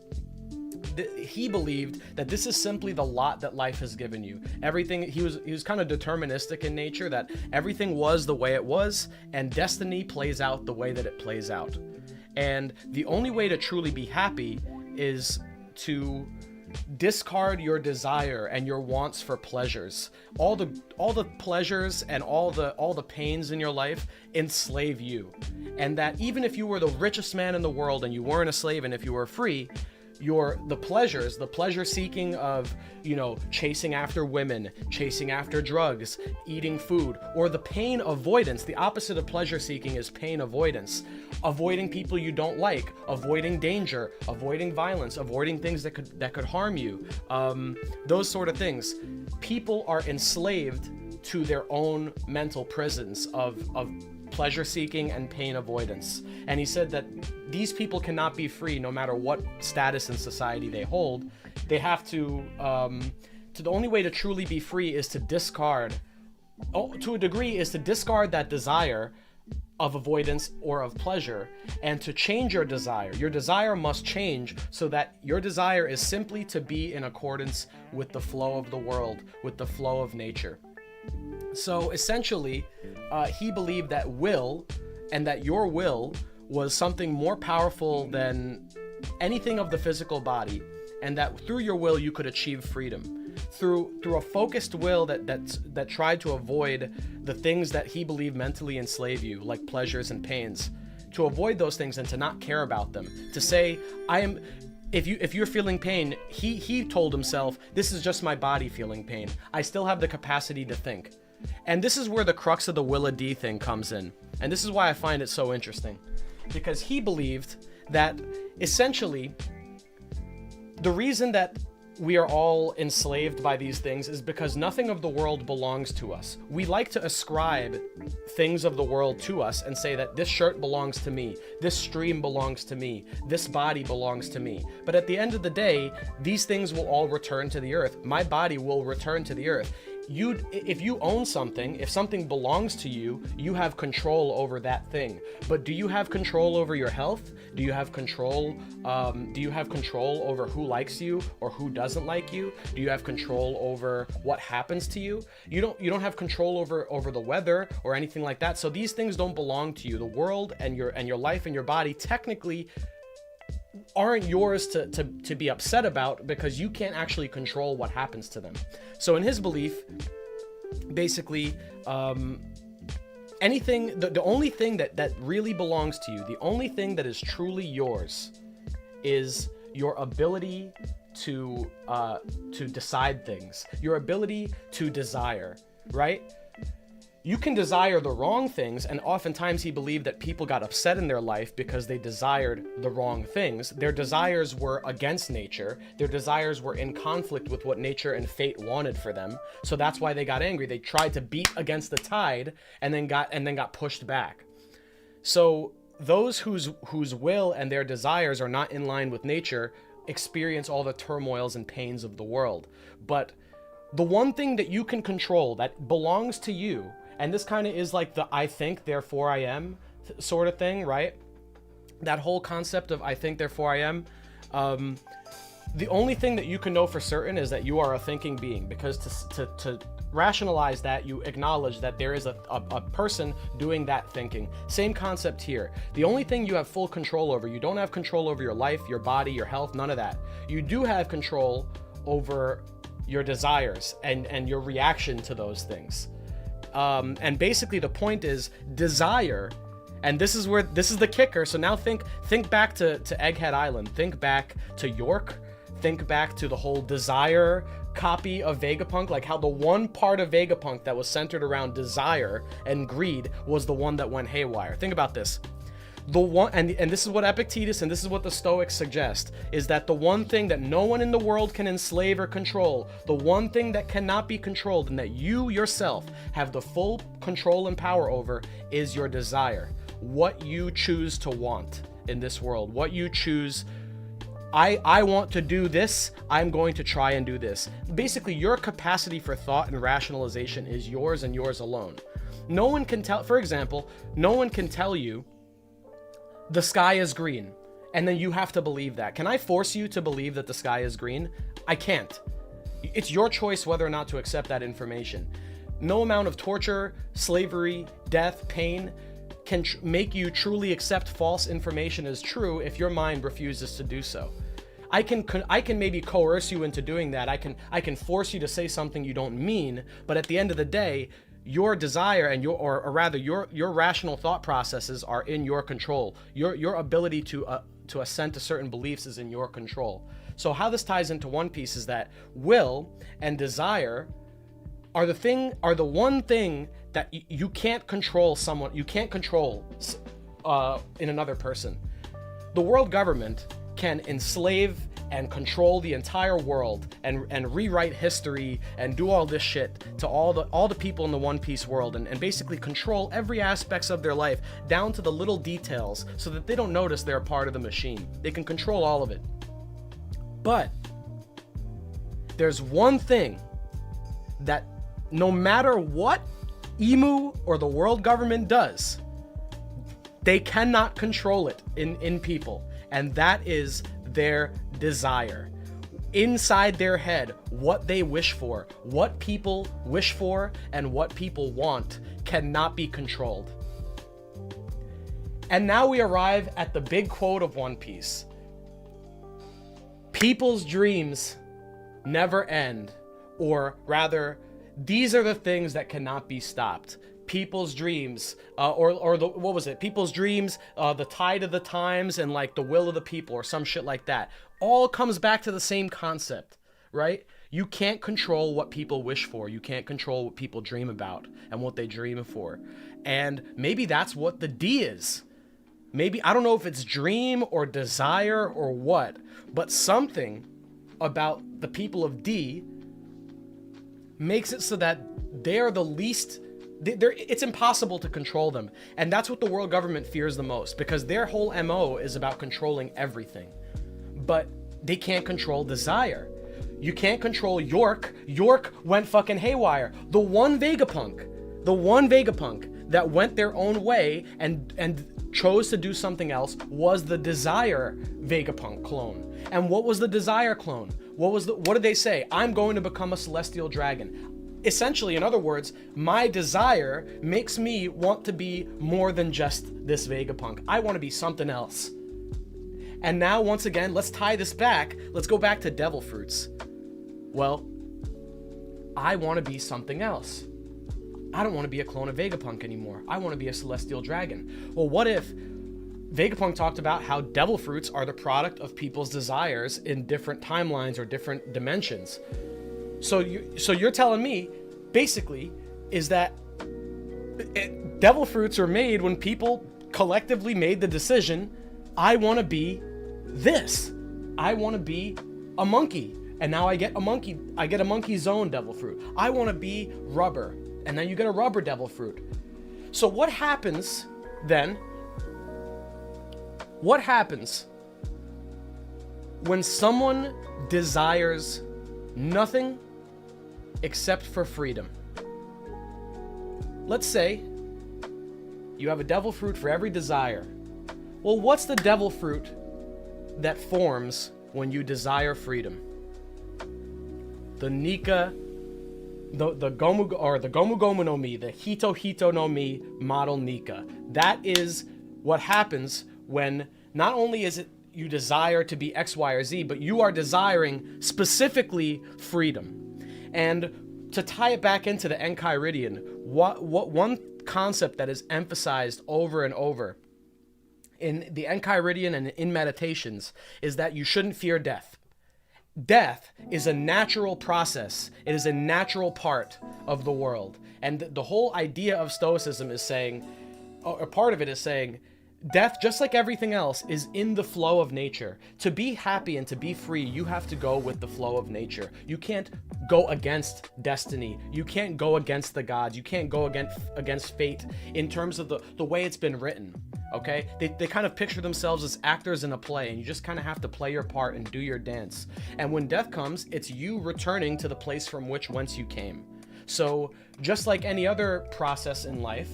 he believed that this is simply the lot that life has given you. Everything, he was kind of deterministic in nature, that everything was the way it was, and destiny plays out the way that it plays out. And the only way to truly be happy is to discard your desire and your wants for pleasures. All the pleasures and all the pains in your life enslave you. And that even if you were the richest man in the world and you weren't a slave, and if you were free, the pleasure seeking of, chasing after women, chasing after drugs, eating food, or the pain avoidance. The opposite of pleasure seeking is pain avoidance. Avoiding people you don't like, avoiding danger, avoiding violence, avoiding things that could harm you. Those sort of things. People are enslaved to their own mental prisons of pleasure seeking and pain avoidance. And he said that these people cannot be free no matter what status in society they hold. They have to the only way to truly be free is to discard, to a degree, is to discard that desire of avoidance or of pleasure, and to change your desire. Your desire must change so that your desire is simply to be in accordance with the flow of the world, with the flow of nature. So essentially, he believed that will, and that your will, was something more powerful than anything of the physical body, and that through your will you could achieve freedom. Through a focused will that tried to avoid the things that he believed mentally enslave you, like pleasures and pains, to avoid those things and to not care about them. To say, if you're feeling pain, he told himself, this is just my body feeling pain. I still have the capacity to think. And this is where the crux of the Willa D thing comes in. And this is why I find it so interesting. Because he believed that essentially the reason that we are all enslaved by these things is because nothing of the world belongs to us. We like to ascribe things of the world to us and say that this shirt belongs to me, this stream belongs to me, this body belongs to me. But at the end of the day, these things will all return to the earth. My body will return to the earth. If you own something, if something belongs to you, you have control over that thing. But do you have control over your health? Do you have control? Do you have control over who likes you or who doesn't like you? Do you have control over what happens to you? You don't have control over the weather or anything like that. So these things don't belong to you. The world and your life and your body technically aren't yours to be upset about, because you can't actually control what happens to them. So in his belief, basically, anything, the only thing that really belongs to you, the only thing that is truly yours, is your ability to decide things, your ability to desire, right? you can desire the wrong things, and oftentimes he believed that people got upset in their life because they desired the wrong things. Their desires were against nature. Their desires were in conflict with what nature and fate wanted for them. So that's why they got angry. They tried to beat against the tide and then got pushed back. So those whose will and their desires are not in line with nature experience all the turmoils and pains of the world. But the one thing that you can control that belongs to you, and this kind of is like the I think, therefore I am sort of thing, right? That whole concept of I think, therefore I am. The only thing that you can know for certain is that you are a thinking being, because to rationalize that, you acknowledge that there is a person doing that thinking. Same concept here. The only thing you have full control over, you don't have control over your life, your body, your health, none of that. You do have control over your desires and your reaction to those things. And basically the point is desire, and this is the kicker. So now think back to Egghead Island, think back to York, think back to the whole desire copy of Vegapunk, like how the one part of Vegapunk that was centered around desire and greed was the one that went haywire. Think about this. The one, and this is what Epictetus and this is what the Stoics suggest, is that the one thing that no one in the world can enslave or control, the one thing that cannot be controlled and that you yourself have the full control and power over, is your desire. What you choose to want in this world, what you choose. I want to do this, I'm going to try and do this. Basically, your capacity for thought and rationalization is yours and yours alone. No one can tell, for example, no one can tell you the sky is green, and then you have to believe that. Can I force you to believe that the sky is green? I can't. It's your choice whether or not to accept that information. No amount of torture, slavery, death, pain can make you truly accept false information as true if your mind refuses to do so. I can maybe coerce you into doing that. I can force you to say something you don't mean, but at the end of the day, your desire and your rational thought processes are in your control. Your ability to assent to certain beliefs is in your control. So how this ties into One Piece is that will and desire are the one thing that you can't control someone. You can't control in another person. The world government can enslave and control the entire world and rewrite history and do all this shit to all the people in the One Piece world and basically control every aspects of their life down to the little details so that they don't notice they're a part of the machine. They can control all of it. But there's one thing that no matter what Imu or the world government does, they cannot control it in people, and that is their desire. Inside their head, what they wish for, what people wish for, and what people want cannot be controlled. And now we arrive at the big quote of One Piece. People's dreams never end, or rather, these are the things that cannot be stopped. People's dreams, People's dreams, the tide of the times, and like the will of the people, or some shit like that. All comes back to the same concept, right? You can't control what people wish for. You can't control what people dream about and what they dream for. And maybe that's what the D is. Maybe, I don't know if it's dream or desire or what, but something about the people of D makes it so that they're the least, it's impossible to control them. And that's what the world government fears the most, because their whole MO is about controlling everything. But they can't control desire. You can't control York. York went fucking haywire. The one Vegapunk that went their own way and chose to do something else was the Desire Vegapunk clone. And what was the Desire clone? What did they say? I'm going to become a celestial dragon. Essentially, in other words, my desire makes me want to be more than just this Vegapunk. I want to be something else. And now, once again, let's tie this back. Let's go back to Devil Fruits. Well, I want to be something else. I don't want to be a clone of Vegapunk anymore. I want to be a celestial dragon. Well, what if Vegapunk talked about how Devil Fruits are the product of people's desires in different timelines or different dimensions? So you're telling me, basically, is that Devil fruits are made when people collectively made the decision, I want to be this. I want to be a monkey. And now I get a monkey zone devil fruit. I want to be rubber. And then you get a rubber devil fruit. So what happens then? What happens when someone desires nothing except for freedom? Let's say you have a devil fruit for every desire. Well, what's the devil fruit that forms when you desire freedom? The Nika, the Gomu, or the Gomu Gomu no Mi, the Hito Hito no Mi model Nika. That is what happens when not only is it you desire to be X, Y, or Z, but you are desiring specifically freedom. And to tie it back into the Enchiridion, what one concept that is emphasized over and over in the Enchiridion and in meditations is that you shouldn't fear death. Death is a natural process. It is a natural part of the world. And the whole idea of Stoicism is saying, or part of it is saying, death, just like everything else, is in the flow of nature. To be happy and to be free, you have to go with the flow of nature. You can't go against destiny. You can't go against the gods. You can't go against fate in terms of the way it's been written. Okay? They kind of picture themselves as actors in a play, and you just kind of have to play your part and do your dance. And when death comes, it's you returning to the place from whence you came. So just like any other process in life,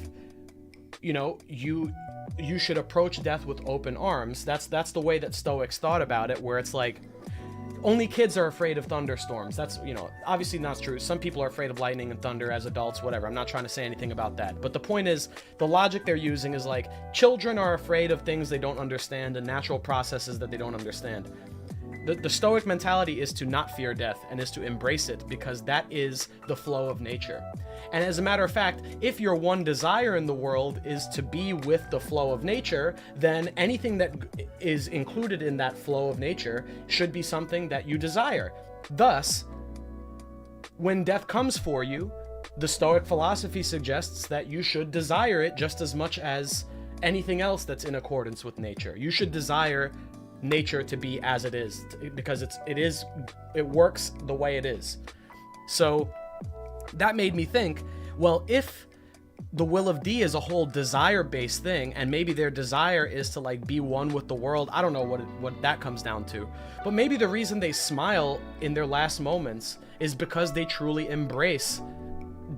you know, you should approach death with open arms. That's the way that Stoics thought about it, where it's like, only kids are afraid of thunderstorms. That's, you know, obviously not true. Some people are afraid of lightning and thunder as adults, whatever. I'm not trying to say anything about that. But the point is, the logic they're using is like, children are afraid of things they don't understand and natural processes that they don't understand. The Stoic mentality is to not fear death and is to embrace it, because that is the flow of nature. And as a matter of fact, if your one desire in the world is to be with the flow of nature, then anything that is included in that flow of nature should be something that you desire. Thus, when death comes for you, the Stoic philosophy suggests that you should desire it just as much as anything else that's in accordance with nature. You should desire nature to be as it is, because it works the way it is. So that made me think, well, if the will of D is a whole desire-based thing, and maybe their desire is to like be one with the world, I don't know what that comes down to, but maybe the reason they smile in their last moments is because they truly embrace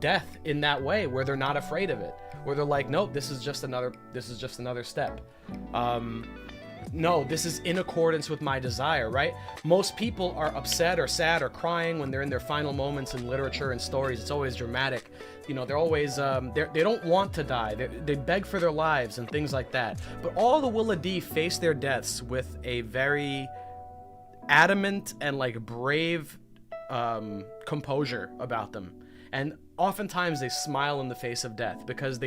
death in that way, where they're not afraid of it, where they're like, nope, this is just another step. No, this is in accordance with my desire, right? Most people are upset or sad or crying when they're in their final moments in literature and stories. It's always dramatic. You know, they're always, they don't want to die. They beg for their lives and things like that. But all the Will of D face their deaths with a very adamant and like brave composure about them. And oftentimes they smile in the face of death, because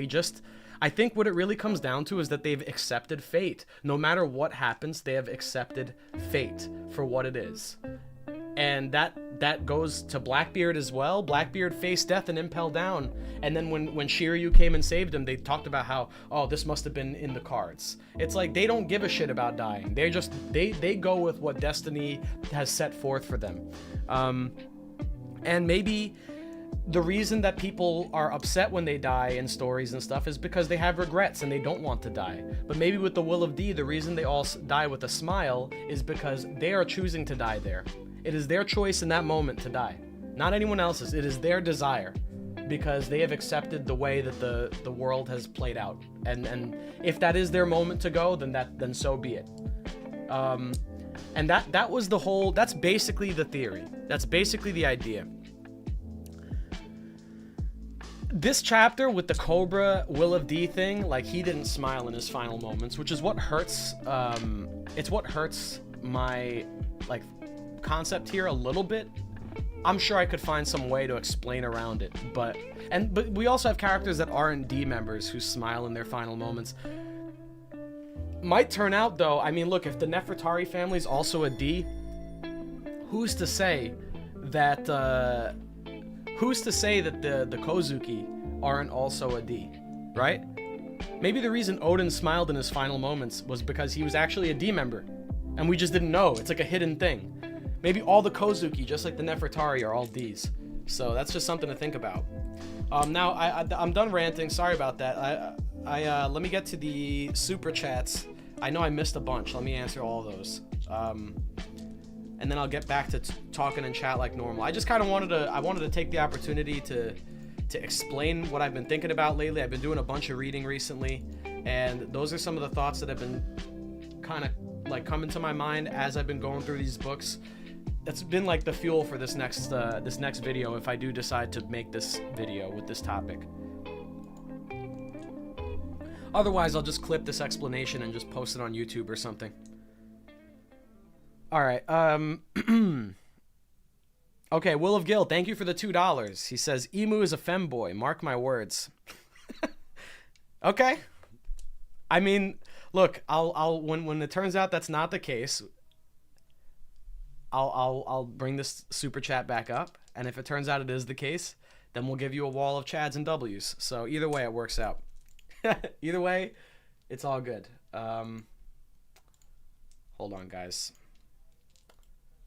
I think what it really comes down to is that they've accepted fate. No matter what happens, they have accepted fate for what it is. And that goes to Blackbeard as well. Blackbeard faced death and impelled down. And then when Shiryu came and saved him, they talked about how, oh, this must have been in the cards. It's like they don't give a shit about dying. They go with what destiny has set forth for them. And maybe the reason that people are upset when they die in stories and stuff is because they have regrets and they don't want to die. But maybe with the Will of D, the reason they all die with a smile is because they are choosing to die there. It is their choice in that moment to die, not anyone else's. It is their desire, because they have accepted the way that the world has played out. And if that is their moment to go, then so be it. And that's basically the theory. That's basically the idea. This chapter with the Cobra Will of D thing, like, he didn't smile in his final moments, which is what hurts. It's what hurts my like concept here a little bit. I'm sure I could find some way to explain around it, but we also have characters that aren't D members who smile in their final moments. Might turn out though, I mean, look, if the Nefertari family is also a D, who's to say that the Kozuki aren't also a D? right? Maybe the reason Odin smiled in his final moments was because he was actually a D member, and we just didn't know. It's like a hidden thing. Maybe all the Kozuki, just like the Nefertari, are all Ds. So that's just something to think about. Now I'm done ranting. Sorry about that. Let me get to the super chats. I know I missed a bunch. Let me answer all of those. And then I'll get back to talking in chat like normal. I just kind of wanted to take the opportunity to explain what I've been thinking about lately. I've been doing a bunch of reading recently, and those are some of the thoughts that have been kind of like coming to my mind as I've been going through these books. That's been like the fuel for this next video, if I do decide to make this video with this topic. Otherwise, I'll just clip this explanation and just post it on YouTube or something. All right. Okay, Will of Gil, thank you for the $2. He says, Emu is a femboy. Mark my words. Okay. I mean, look, I'll when it turns out that's not the case, I'll bring this super chat back up, and if it turns out it is the case, then we'll give you a wall of Chads and W's. So either way, it works out. Either way, it's all good. Hold on, guys.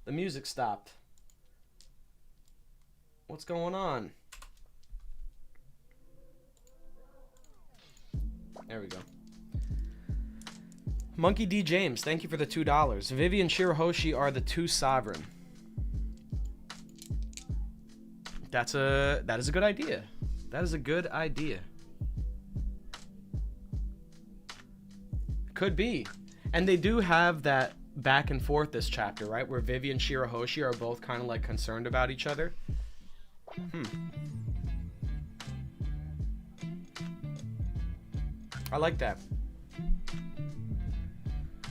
The music stopped. What's going on? There we go. Monkey D. James, thank you for the $2. Vivi and Shirahoshi are the two sovereign. That is a good idea. That is a good idea. Could be. And they do have that back and forth this chapter, right? Where Vivi and Shirahoshi are both kind of like concerned about each other. I like that.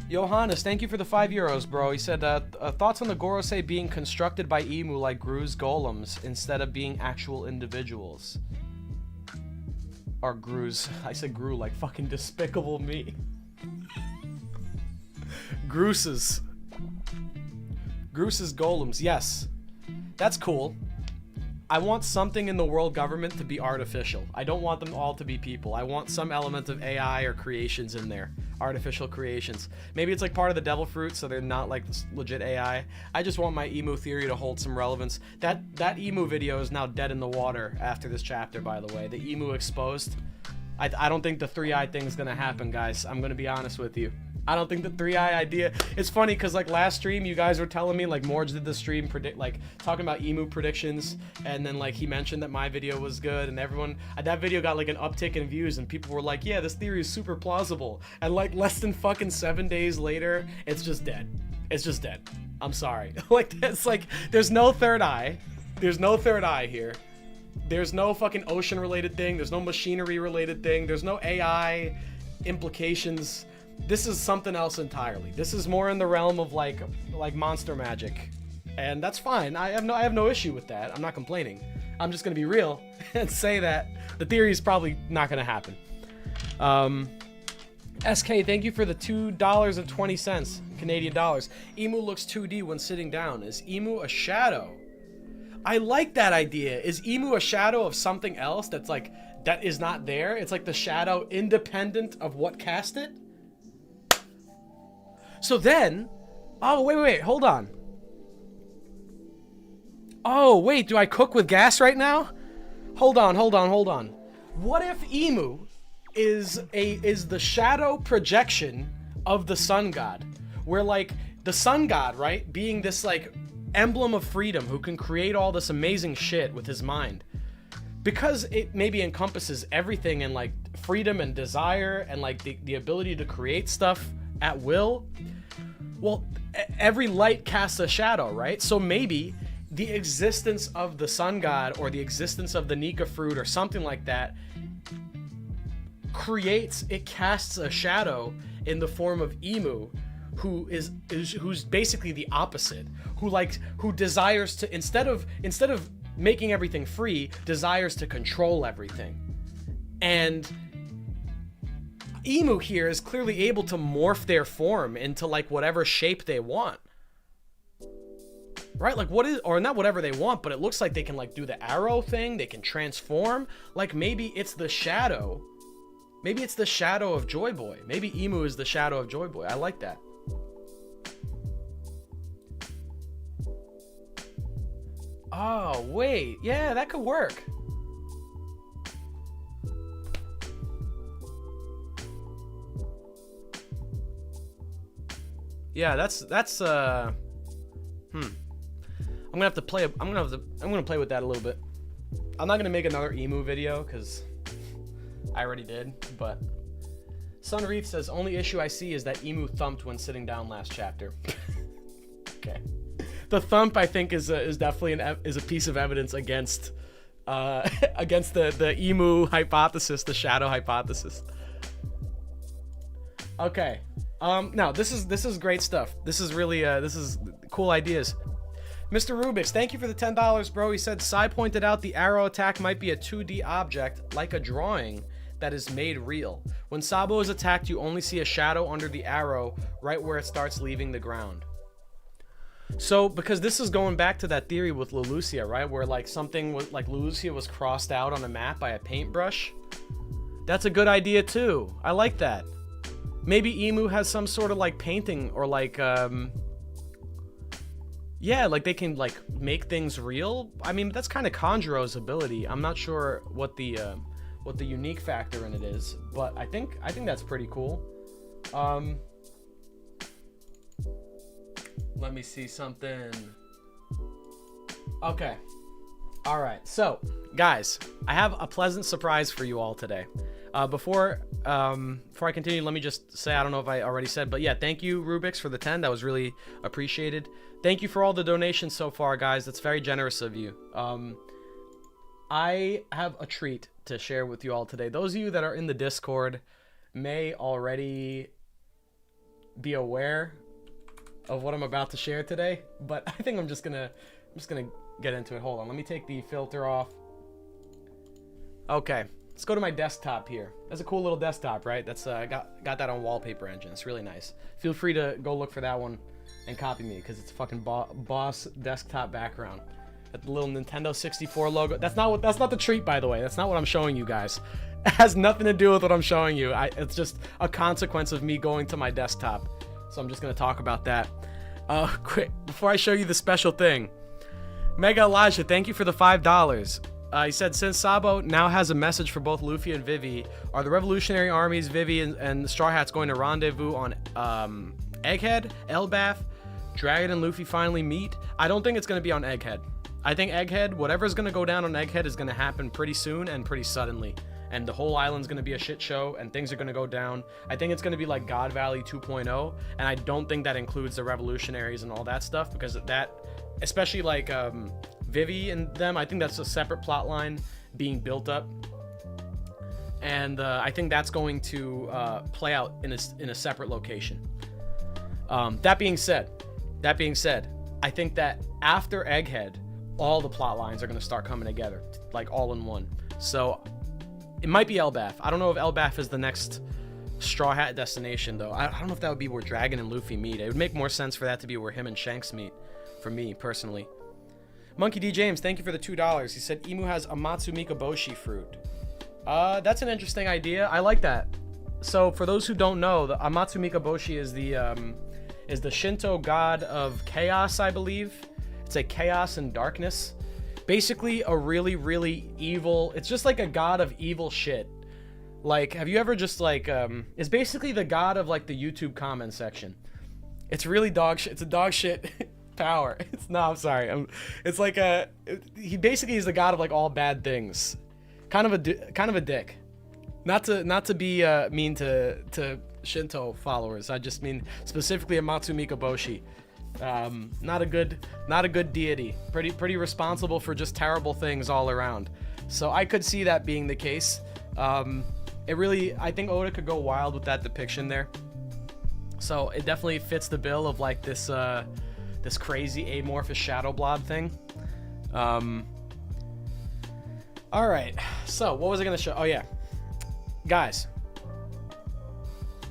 Johannes, thank you for the €5, bro. He said, thoughts on the Gorosei being constructed by Emu like Gru's golems instead of being actual individuals. Or Gru's. I said Gru like fucking Despicable Me. Gru's golems, yes. That's cool. I want something in the world government to be artificial. I don't want them all to be people. I want some element of AI or creations in there. Artificial creations. Maybe it's like part of the devil fruit, so they're not like legit AI. I just want my emu theory to hold some relevance. That emu video is now dead in the water after this chapter, by the way. The emu exposed. I don't think the 3-eye thing is gonna happen, guys. I'm gonna be honest with you. I don't think the 3-eye idea. It's funny because like last stream, you guys were telling me, like Morge did the stream talking about emu predictions, and then like he mentioned that my video was good, and everyone that video got like an uptick in views, and people were like, yeah, this theory is super plausible. And like less than fucking 7 days later, it's just dead. It's just dead. I'm sorry. Like it's like there's no third eye. There's no third eye here. There's no fucking ocean related thing. There's no machinery related thing. There's no AI implications. This is something else entirely. This is more in the realm of like monster magic, and that's fine. I have no issue with that. I'm not complaining. I'm just gonna be real and say that the theory is probably not gonna happen. SK, thank you for the $2.20 Canadian dollars. Emu looks 2D when sitting down. Is Emu a shadow? I like that idea. Is Emu a shadow of something else that's like that is not there? It's like the shadow independent of what cast it. So then, oh, wait, hold on. Oh, wait, do I cook with gas right now? Hold on. What if Emu is the shadow projection of the sun god? Where like the sun god, right, being this like emblem of freedom who can create all this amazing shit with his mind. Because it maybe encompasses everything and like freedom and desire and like the ability to create stuff at will. Well, every light casts a shadow, right? So maybe the existence of the sun god or the existence of the Nika fruit or something like that casts a shadow in the form of Emu, who's basically the opposite, who desires to instead of making everything free, desires to control everything. And Emu here is clearly able to morph their form into like whatever shape they want. Right? Like or not whatever they want, but it looks like they can like do the arrow thing, they can transform. Like maybe it's the shadow Maybe it's the shadow of Joy Boy. Maybe Emu is the shadow of Joy Boy. I like that. Oh, wait. Yeah, that could work. Yeah, that's I'm gonna have to play. I'm gonna play with that a little bit. I'm not gonna make another Emu video because I already did. But Sunreef says only issue I see is that Emu thumped when sitting down last chapter. Okay, the thump I think is definitely a piece of evidence against against the Emu hypothesis, the shadow hypothesis. Okay. Now this is great stuff. This is really this is cool ideas. Mr. Rubix, thank you for the $10, bro. He said Sai pointed out the arrow attack might be a 2D object, like a drawing that is made real. When Sabo is attacked, you only see a shadow under the arrow right where it starts leaving the ground. So, because this is going back to that theory with Leloucia, right? Where like something was like Leloucia was crossed out on a map by a paintbrush. That's a good idea too. I like that. Maybe Emu has some sort of like painting or like yeah, like they can like make things real. I mean, that's kind of Conjuro's ability. I'm not sure what the unique factor in it is, but I think that's pretty cool. Let me see something. Okay. All right. So, guys, I have a pleasant surprise for you all today. Before I continue, let me just say, I don't know if I already said, but yeah, thank you, Rubix, for the 10. That was really appreciated. Thank you for all the donations so far, guys. That's very generous of you. I have a treat to share with you all today. Those of you that are in the Discord may already be aware of what I'm about to share today, but I think I'm just gonna get into it. Hold on, let me take the filter off. Okay. Let's go to my desktop here. That's a cool little desktop, right? That's got that on Wallpaper Engine. It's really nice. Feel free to go look for that one and copy me because it's a fucking boss desktop background. That little Nintendo 64 logo. That's not the treat, by the way. That's not what I'm showing you guys. It has nothing to do with what I'm showing you. It's just a consequence of me going to my desktop. So I'm just gonna talk about that. Quick before I show you the special thing. Mega Elijah, thank you for the $5. He said, since Sabo now has a message for both Luffy and Vivi, are the Revolutionary Armies, Vivi, and the Straw Hats going to rendezvous on Egghead, Elbaf, Dragon and Luffy finally meet? I don't think it's going to be on Egghead. I think Egghead, whatever's going to go down on Egghead is going to happen pretty soon and pretty suddenly. And the whole island's going to be a shit show, and things are going to go down. I think it's going to be like God Valley 2.0, and I don't think that includes the Revolutionaries and all that stuff, because that, especially like Vivi and them, I think that's a separate plot line being built up, and I think that's going to play out in a separate location. That being said, I think that after Egghead, all the plot lines are going to start coming together, like all in one. So it might be Elbaf. I don't know if Elbaf is the next Straw Hat destination, though. I don't know if that would be where Dragon and Luffy meet. It would make more sense for that to be where him and Shanks meet, for me personally. Monkey D. James, thank you for the $2. He said Emu has a Matsumika Boshi fruit. That's an interesting idea. I like that. So for those who don't know, the Matsumika Boshi is the Shinto god of chaos, I believe. It's a chaos and darkness. Basically a really, really evil, it's just like a god of evil shit. Like, have you ever just like, it's basically the god of like the YouTube comment section. It's really dog shit. It's a dog shit power. I'm sorry. It's like he basically is the god of like all bad things. Kind of a dick. Not to be mean to Shinto followers. I just mean specifically a Matsumika Boshi. Not a good deity. Pretty responsible for just terrible things all around. So I could see that being the case. I think Oda could go wild with that depiction there. So it definitely fits the bill of like this crazy amorphous shadow blob thing. All right. So what was I gonna show? Oh yeah, guys,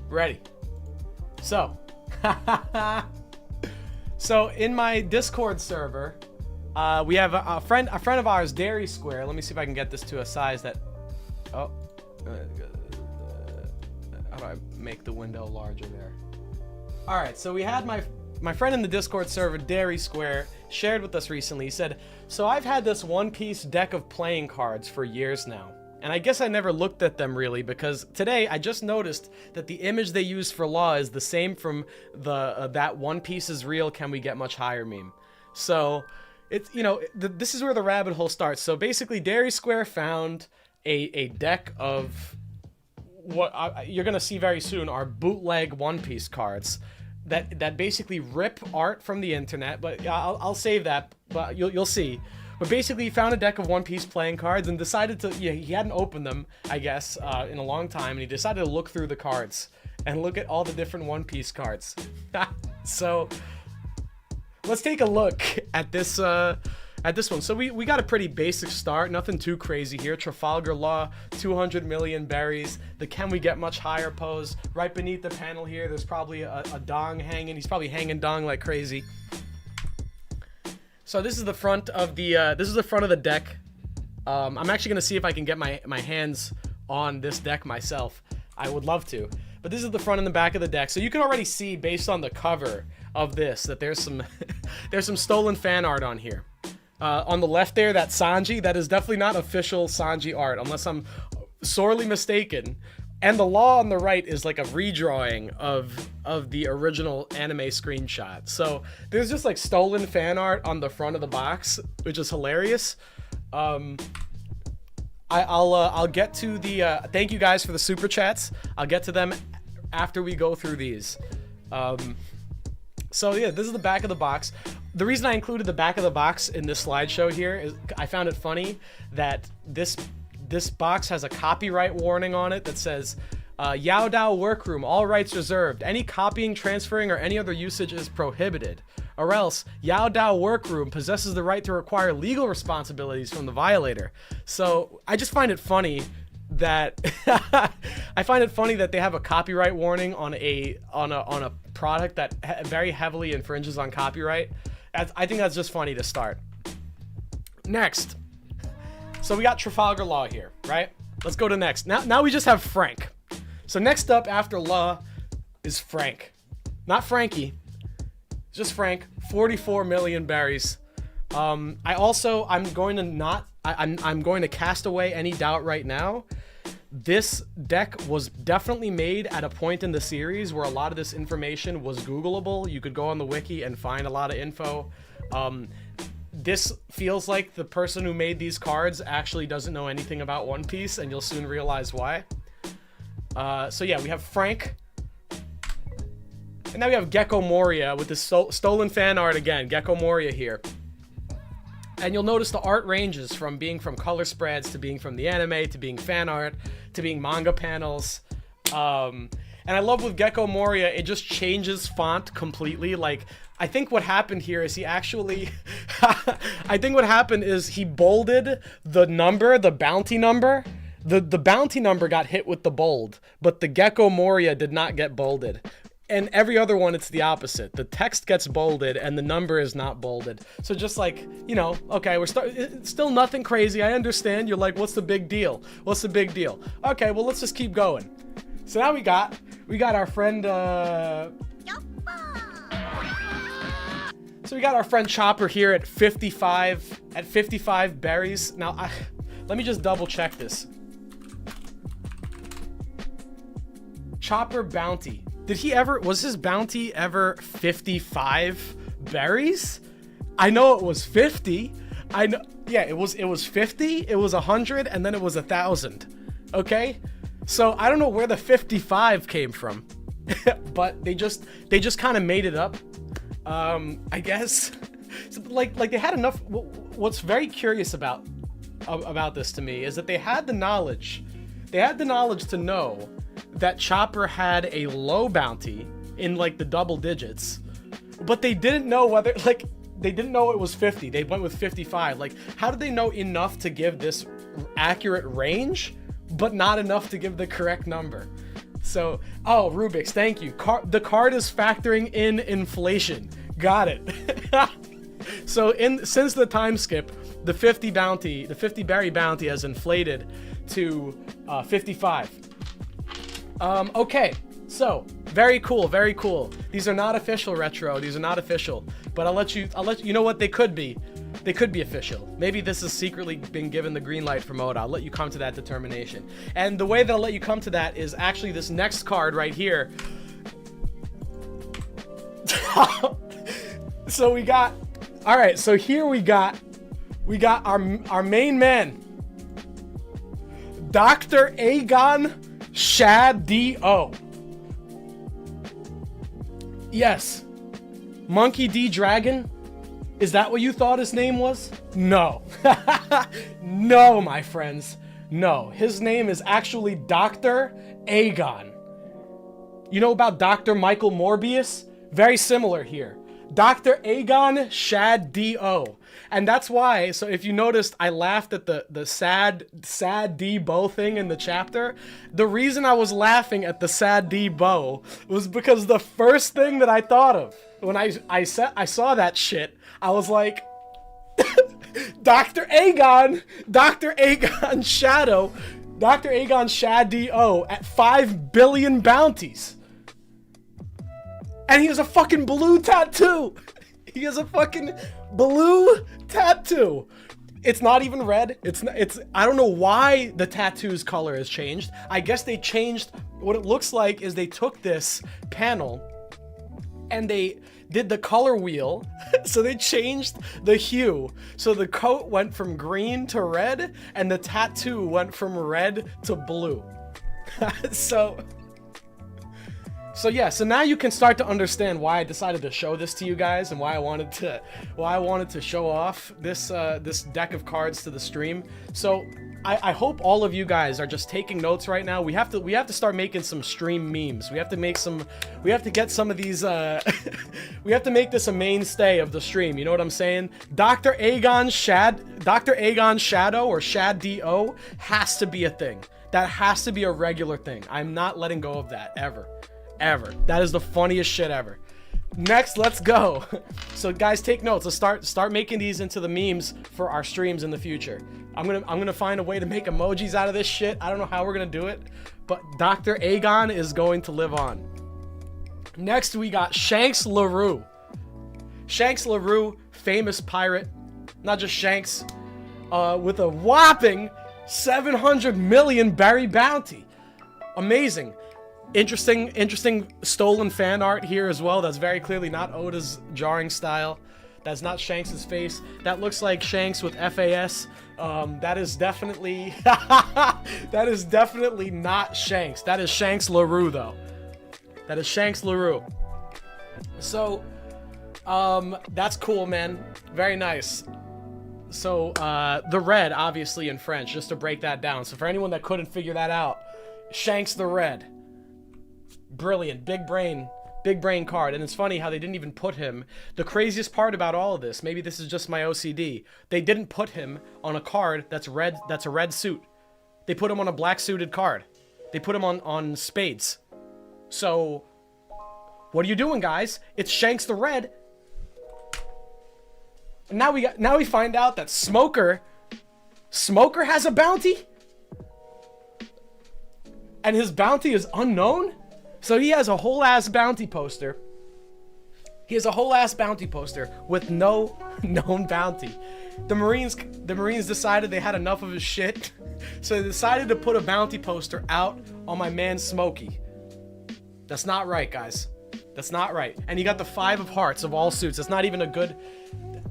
ready? So, so in my Discord server, we have a friend of ours, Dairy Square. Let me see if I can get this to a size that. Oh. make the window larger there. All right, so we had my friend in the Discord server, Dairy Square, shared with us recently. He said, so I've had this One Piece deck of playing cards for years now. And I guess I never looked at them really, because today I just noticed that the image they use for Law is the same from the that One Piece is real, can we get much higher meme. So it's, you know, this is where the rabbit hole starts. So basically Dairy Square found a deck of what you're gonna see very soon are bootleg One Piece cards that basically rip art from the internet. But I'll save that, but you'll see. But basically, he found a deck of One Piece playing cards and decided to, yeah, he hadn't opened them, I guess, in a long time, and he decided to look through the cards and look at all the different One Piece cards. So let's take a look at this one. So we got a pretty basic start, nothing too crazy here. Trafalgar Law, 200 million berries, the can we get much higher pose. Right beneath the panel here, there's probably a dong hanging. He's probably hanging dong like crazy. So this is the front of the deck. I'm actually gonna see if I can get my hands on this deck myself. I would love to, but this is the front and the back of the deck. So you can already see based on the cover of this that there's some there's some stolen fan art on here. On the left there, that Sanji, that is definitely not official Sanji art, unless I'm sorely mistaken. And the Law on the right is like a redrawing of the original anime screenshot. So there's just like stolen fan art on the front of the box, which is hilarious. I'll get to the thank you guys for the super chats. I'll get to them after we go through these. So yeah, this is the back of the box. The reason I included the back of the box in this slideshow here is I found it funny that this box has a copyright warning on it that says, Yao Dao Workroom, all rights reserved. Any copying, transferring, or any other usage is prohibited. Or else, Yao Dao Workroom possesses the right to require legal responsibilities from the violator. So I just find it funny that they have a copyright warning on a product that very heavily infringes on copyright. I think that's just funny to start. Next. So we got Trafalgar Law here, right? Let's go to next. Now we just have Frank. So next up after Law is Frank. Not Frankie. Just Frank. 44 million berries. I'm going to cast away any doubt right now. This deck was definitely made at a point in the series where a lot of this information was Googleable. You could go on the wiki and find a lot of info. This feels like the person who made these cards actually doesn't know anything about One Piece, and you'll soon realize why. So yeah, we have Frank. And now we have Gecko Moria with this stolen fan art again. Gecko Moria here. And you'll notice the art ranges from being from color spreads to being from the anime to being fan art to being manga panels. And I love with Gecko Moria, it just changes font completely. Like, I think what happened here is he actually... I think what happened is he bolded the number, the bounty number. The bounty number got hit with the bold, but the Gecko Moria did not get bolded. And every other one, it's the opposite. The text gets bolded and the number is not bolded. So just like, you know, okay, it's still nothing crazy. I understand. You're like, what's the big deal? What's the big deal? Okay, well, let's just keep going. So now we got our friend, so we got our friend Chopper here at 55 berries. Now, let me just double check this. Chopper bounty. Was his bounty ever 55 berries? I know it was 50. I know, yeah, it was 50, it was 100, and then it was 1,000. Okay? So I don't know where the 55 came from, but they just kind of made it up. I guess. So, like they had enough. What's very curious about this to me is that they had the knowledge. They had the knowledge to know that Chopper had a low bounty in like the double digits, but they didn't know whether they didn't know it was 50. They went with 55. Like, how did they know enough to give this accurate range, but not enough to give the correct number? So, oh, Rubik's, thank you. The card is factoring in inflation. Got it. So since the time skip, the 50 berry bounty has inflated to 55. Okay, So, very cool, very cool. These are not official, Retro. These are not official. But I'll let you know what they could be. They could be official. Maybe this has secretly been given the green light from Oda. I'll let you come to that determination. And the way that I'll let you come to that is actually this next card right here. So we got, all right, so here we got our main man, Dr. Aegon Shadio. Yes, Monkey D. Dragon. Is that what you thought his name was? No. No, my friends. No, his name is actually Dr. Aegon. You know about Dr. Michael Morbius? Very similar here. Dr. Aegon Shadio. And that's why, so if you noticed, I laughed at the sad Debo thing in the chapter. The reason I was laughing at the sad Debo was because the first thing that I thought of when I saw that shit, I was like, Dr. Aegon Shadow, Dr. Aegon Shadio at 5 billion bounties. And he has a fucking blue tattoo. He has a fucking blue tattoo. It's not even red. It's I don't know why the tattoo's color has changed. I guess they changed what it looks like is they took this panel and they did the color wheel. So they changed the hue. So the coat went from green to red and the tattoo went from red to blue. So yeah, so now you can start to understand why I decided to show this to you guys and why I wanted to show off this this deck of cards to the stream. So I hope all of you guys are just taking notes right now. We have to start making some stream memes. We have to get some of these we have to make this a mainstay of the stream. You know what I'm saying? Dr. Aegon Shadow or Shadio has to be a thing. That has to be a regular thing. I'm not letting go of that ever. That is the funniest shit ever. Next, let's go. So guys, take notes. Let's start making these into the memes for our streams in the future. I'm gonna find a way to make emojis out of this shit. I don't know how we're gonna do it, but Dr. Aegon is going to live on. Next, we got Shanks LaRue. Shanks LaRue, famous pirate, not just Shanks, with a whopping 700 million berry bounty. Amazing. Interesting stolen fan art here as well. That's very clearly not Oda's drawing style. That's not Shanks' face. That looks like Shanks with FAS. That is definitely not Shanks. That is Shanks LaRue though. That is Shanks LaRue. So that's cool, man. Very nice. So the red, obviously in French, just to break that down. So for anyone that couldn't figure that out, Shanks the Red. Brilliant. Big brain card. And it's funny how they didn't even put him. The craziest part about all of this, maybe this is just my OCD, they didn't put him on a card that's red, that's a red suit. They put him on a black suited card. They put him on spades. So what are you doing, guys? It's Shanks the Red. And now we find out that Smoker has a bounty? And his bounty is unknown? So he has a whole ass bounty poster. He has a whole ass bounty poster with no known bounty. The Marines decided they had enough of his shit. So they decided to put a bounty poster out on my man Smokey. That's not right, guys. That's not right. And you got the 5 of hearts of all suits. That's not even a good...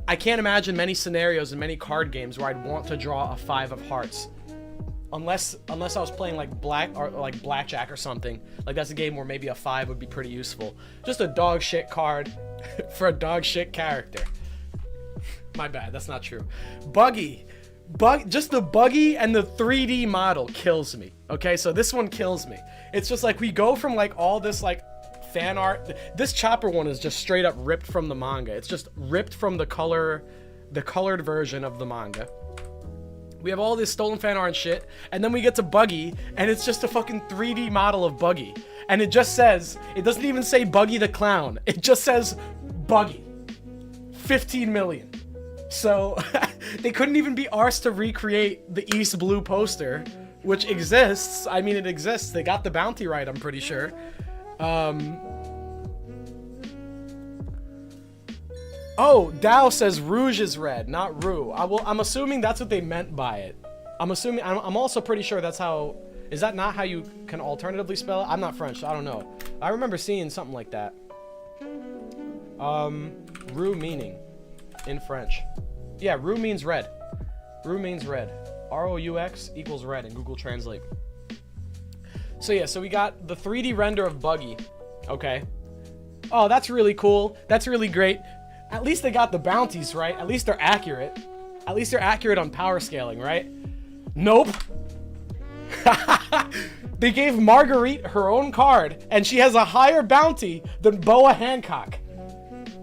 I can't imagine many scenarios in many card games where I'd want to draw a 5 of hearts. Unless I was playing like blackjack or something. Like that's a game where maybe a 5 would be pretty useful. Just a dog shit card for a dog shit character. My bad, that's not true. Just the buggy and the 3D model kills me. Okay, so this one kills me. It's just like we go from like all this like fan art. This Chopper one is just straight up ripped from the manga. It's just ripped from the colored version of the manga. We have all this stolen fan art and shit, and then we get to Buggy, and it's just a fucking 3D model of Buggy. And it just says, it doesn't even say Buggy the Clown. It just says Buggy. 15 million. So, they couldn't even be arsed to recreate the East Blue poster, which exists. I mean, it exists. They got the bounty right, I'm pretty sure. Oh, Dow says rouge is red, not roux. I'm assuming that's what they meant by it. I'm also pretty sure that's how. Is that not how you can alternatively spell it? I'm not French, so I don't know. I remember seeing something like that. Roux meaning in French. Yeah, roux means red. Roux means red. R-O-U-X equals red in Google Translate. So yeah, so we got the 3D render of Buggy. Okay. Oh, that's really cool. That's really great. At least they got the bounties right. At least they're accurate. At least they're accurate on power scaling, right? Nope. They gave Marguerite her own card, and she has a higher bounty than Boa Hancock.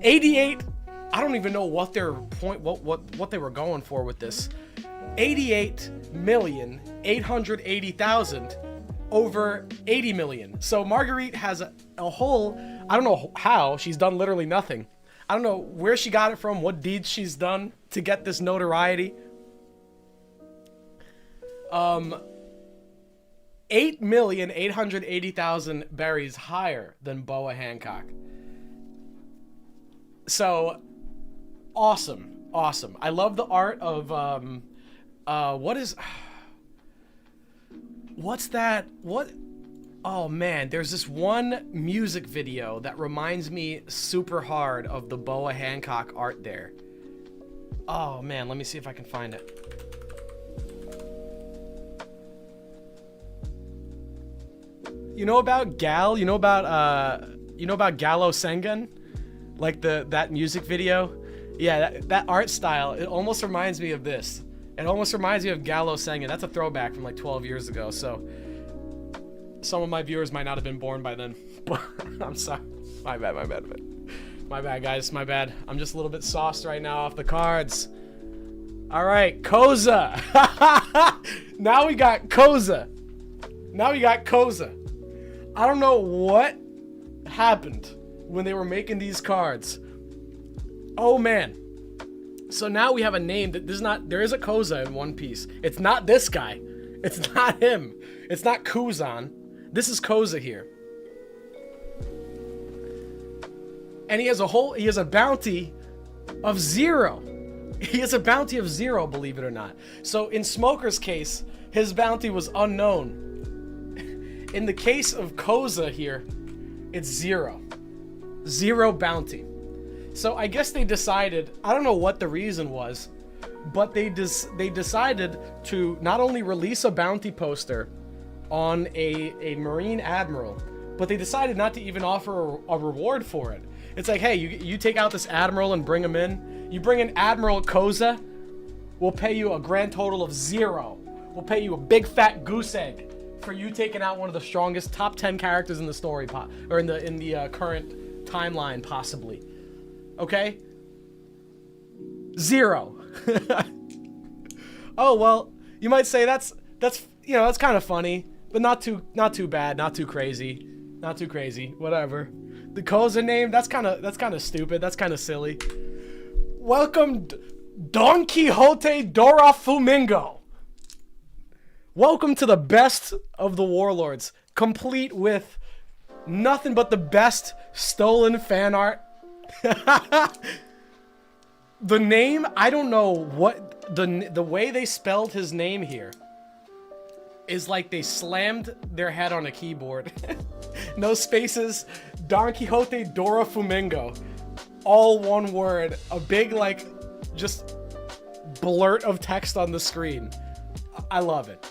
88. I don't even know what their point, what they were going for with this. 88,880,000 over 80 million. So Marguerite has a whole. I don't know how she's done literally nothing. I don't know where she got it from, what deeds she's done to get this notoriety. 8,880,000 berries higher than Boa Hancock. So awesome. I love the art of what's that? What? Oh man, there's this one music video that reminds me super hard of the Boa Hancock art there. Oh man, let me see if I can find it. You know about Gal? You know about Gallo Sengun? Like that music video? Yeah, that art style, it almost reminds me of this. It almost reminds me of Gallo Sengun. That's a throwback from like 12 years ago, so some of my viewers might not have been born by then. I'm sorry. My bad, guys. My bad. I'm just a little bit sauced right now off the cards. All right, Koza. Now we got Koza. I don't know what happened when they were making these cards. Oh man. So now we have a name that there is a Koza in One Piece. It's not this guy. It's not him. It's not Kuzan. This is Koza here. And he has a bounty of 0. He has a bounty of 0, believe it or not. So in Smoker's case, his bounty was unknown. In the case of Koza here, it's 0. 0 bounty. So I guess they decided, I don't know what the reason was, but they decided to not only release a bounty poster on a Marine Admiral, but they decided not to even offer a reward for it. It's like, hey, you take out this Admiral and bring him in. You bring in Admiral Koza, we'll pay you a grand total of 0. We'll pay you a big fat goose egg for you taking out one of the strongest top 10 characters in the story, or in the current timeline, possibly. Okay? 0. Oh well, you might say that's kind of funny, but not too bad, not too crazy, whatever. The Koza name, that's kind of stupid, that's kind of silly. Welcome, Don Quixote Doflamingo. Welcome to the best of the warlords, complete with nothing but the best stolen fan art. The name, I don't know what the way they spelled his name here is like they slammed their head on a keyboard. No spaces. Don Quixote Doflamingo, all one word, a big like just blurt of text on the screen. I love it.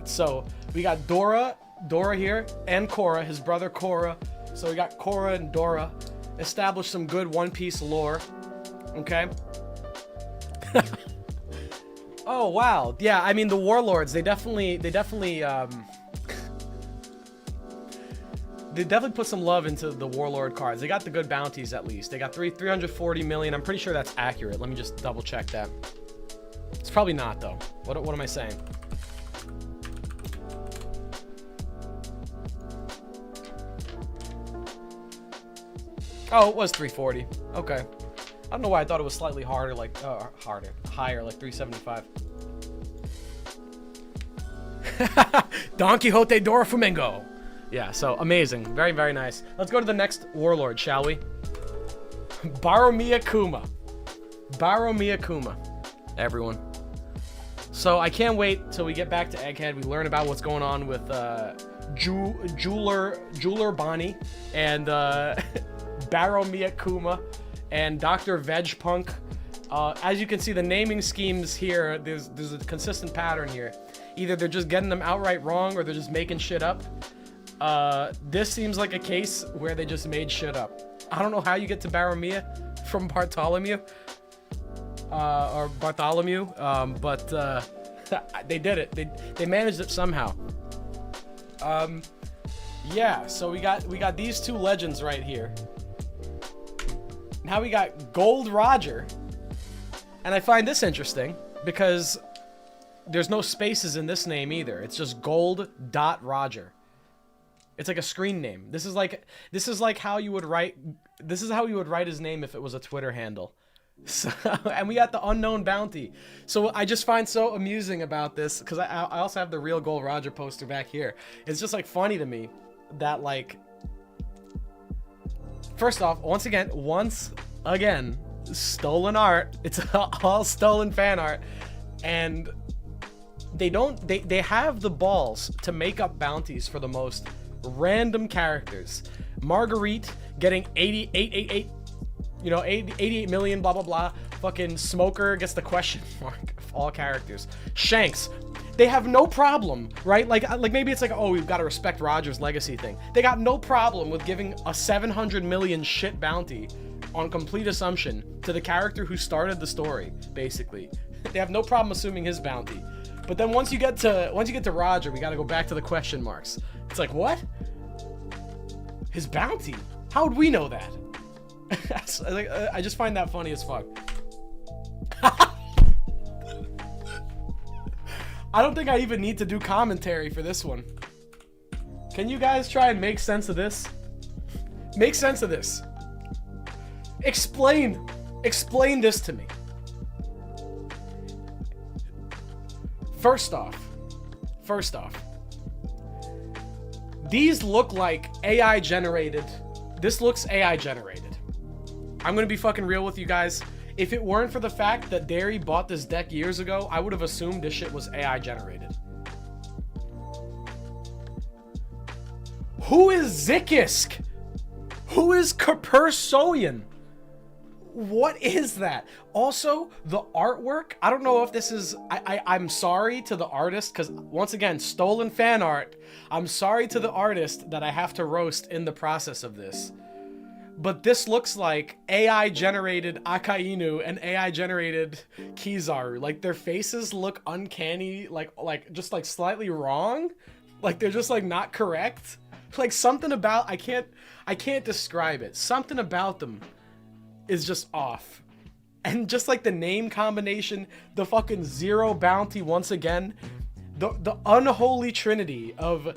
So we got Dora here, and Korra, his brother Korra. So we got Korra and Dora. Establish some good One Piece lore. Okay. Oh wow, yeah. I mean, the warlords. They definitely put some love into the warlord cards. They got the good bounties at least. They got 340 million. I'm pretty sure that's accurate. Let me just double check that. It's probably not though. What am I saying? Oh, it was 340. Okay. I don't know why I thought it was slightly harder, like higher, like 375. Don Quixote Doflamingo. Yeah, so amazing. Very, very nice. Let's go to the next warlord, shall we? Baromir Kuma. Baromir Kuma, everyone. So I can't wait till we get back to Egghead. We learn about what's going on with Jeweler Bonnie and Baromir Kuma and Dr. Vegpunk. As you can see, the naming schemes here, there's a consistent pattern here. Either they're just getting them outright wrong or they're just making shit up. This seems like a case where they just made shit up. I don't know how you get to Baromir from Bartholomew. But they did it. They managed it somehow. Yeah, so we got these two legends right here. Now we got Gold Roger. And I find this interesting because there's no spaces in this name either. It's just Gold.Roger. It's like a screen name. This is like how you would write his name if it was a Twitter handle. So, and we got the unknown bounty. So I just find so amusing about this because I also have the real Gold Roger poster back here. It's just like funny to me that like, first off, once again, stolen art. It's all stolen fan art, and they have the balls to make up bounties for the most random characters. Marguerite getting 88 million, blah blah blah. Fucking Smoker gets the question mark of all characters. Shanks, they have no problem, right? Like maybe it's like, oh, we've got to respect Roger's legacy thing. They got no problem with giving a 700 million shit bounty on complete assumption to the character who started the story, basically. They have no problem assuming his bounty. But then once you get to Roger, we got to go back to the question marks. It's like, what? His bounty? How would we know that? I just find that funny as fuck. I don't think I even need to do commentary for this one. Can you guys try and make sense of this? Make sense of this. Explain this to me. First off, these look like AI generated. This looks AI generated. I'm gonna be fucking real with you guys. If it weren't for the fact that Derry bought this deck years ago, I would have assumed this shit was AI generated. Who is Zikisk? Who is Kapersoyan? What is that? Also, the artwork, I don't know if this is, I'm sorry to the artist, because once again, stolen fan art. I'm sorry to the artist that I have to roast in the process of this. But this looks like AI generated Akainu and AI generated Kizaru. Like their faces look uncanny, like just like slightly wrong. Like they're just like not correct. Like something about, I can't describe it. Something about them is just off. And just like the name combination, the fucking zero bounty once again, the unholy trinity of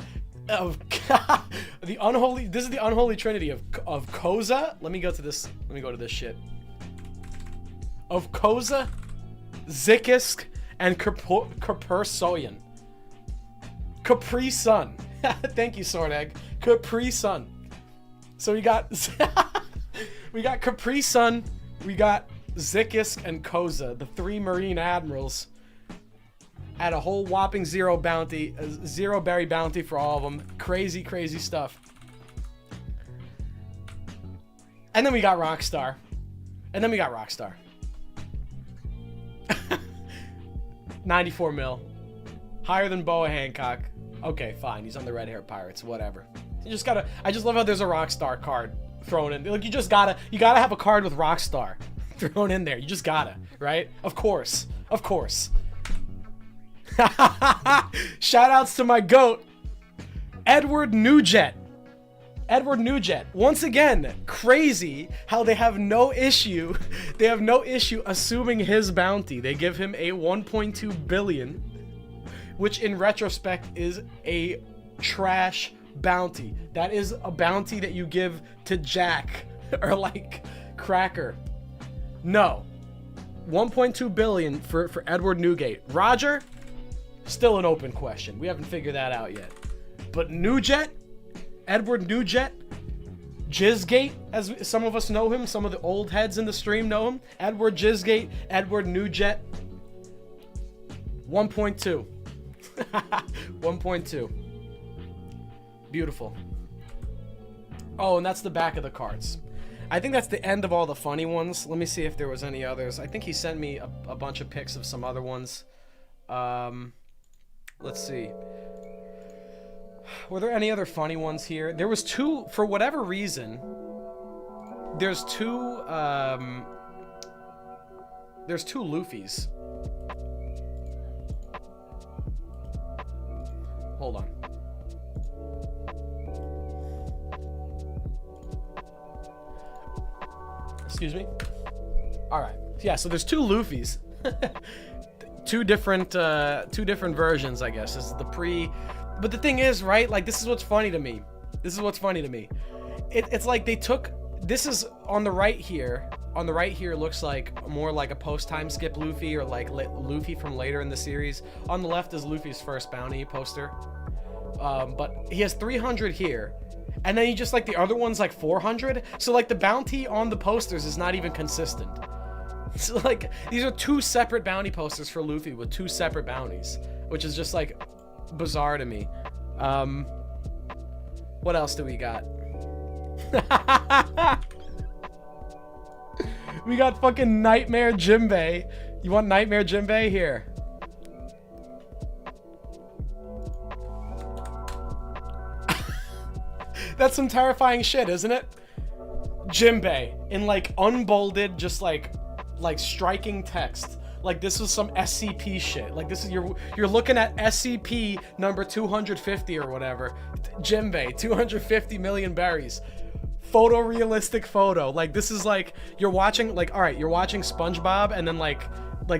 the unholy, this is the unholy trinity of Koza. Let me go to this shit. Of Koza, Zikisk, and Kapersoyan. Capri Sun. Thank you, Sword Egg. Capri Sun. So we got we got Capri Sun, we got Zikisk and Koza, the three Marine admirals, at a whole whopping zero bounty, zero berry bounty for all of them. Crazy, crazy stuff. And then we got Rockstar. And then we got Rockstar. 94 mil. Higher than Boa Hancock. Okay, fine. He's on the Red Hair Pirates. Whatever. You just gotta, I just love how there's a Rockstar card thrown in. Like, you gotta have a card with Rockstar thrown in there. You just gotta, right? Of course. Of course. Shout outs to my goat, Edward Nugent. Edward Nugent. Once again, crazy how they have no issue. They have no issue assuming his bounty. They give him a 1.2 billion, which in retrospect is a trash bounty. That is a bounty that you give to Jack or like Cracker. No. 1.2 billion for Edward Nugent. Roger, still an open question. We haven't figured that out yet. But Nugent, Edward Nugent, Jizzgate, as some of us know him. Some of the old heads in the stream know him. Edward Jizzgate, Edward Nugent. 1.2. 1.2. Beautiful. Oh, and that's the back of the cards. I think that's the end of all the funny ones. Let me see if there was any others. I think he sent me a bunch of pics of some other ones. Let's see. Were there any other funny ones here? There was two, for whatever reason. There's two Luffys. Hold on. Excuse me. All right. Yeah. So there's two Luffys. two different versions, I guess. This is the pre. But the thing is, right? Like, this is what's funny to me. It's like they took. This is on the right here. On the right here looks like more like a post-time skip Luffy, or like Luffy from later in the series. On the left is Luffy's first bounty poster. But he has 300 here. And then he just, like, the other one's like 400. So, like, the bounty on the posters is not even consistent. So, like, these are two separate bounty posters for Luffy with two separate bounties, which is just, like, bizarre to me. What else do we got? We got fucking Nightmare Jimbei. You want Nightmare Jimbei? Here. That's some terrifying shit, isn't it? Jimbei in like unbolded, just like striking text. Like this was some SCP shit. Like this is you're looking at SCP number 250 or whatever. Jimbei, 250 million berries. Photorealistic photo. Like this is like you're watching like, all right, you're watching SpongeBob and then like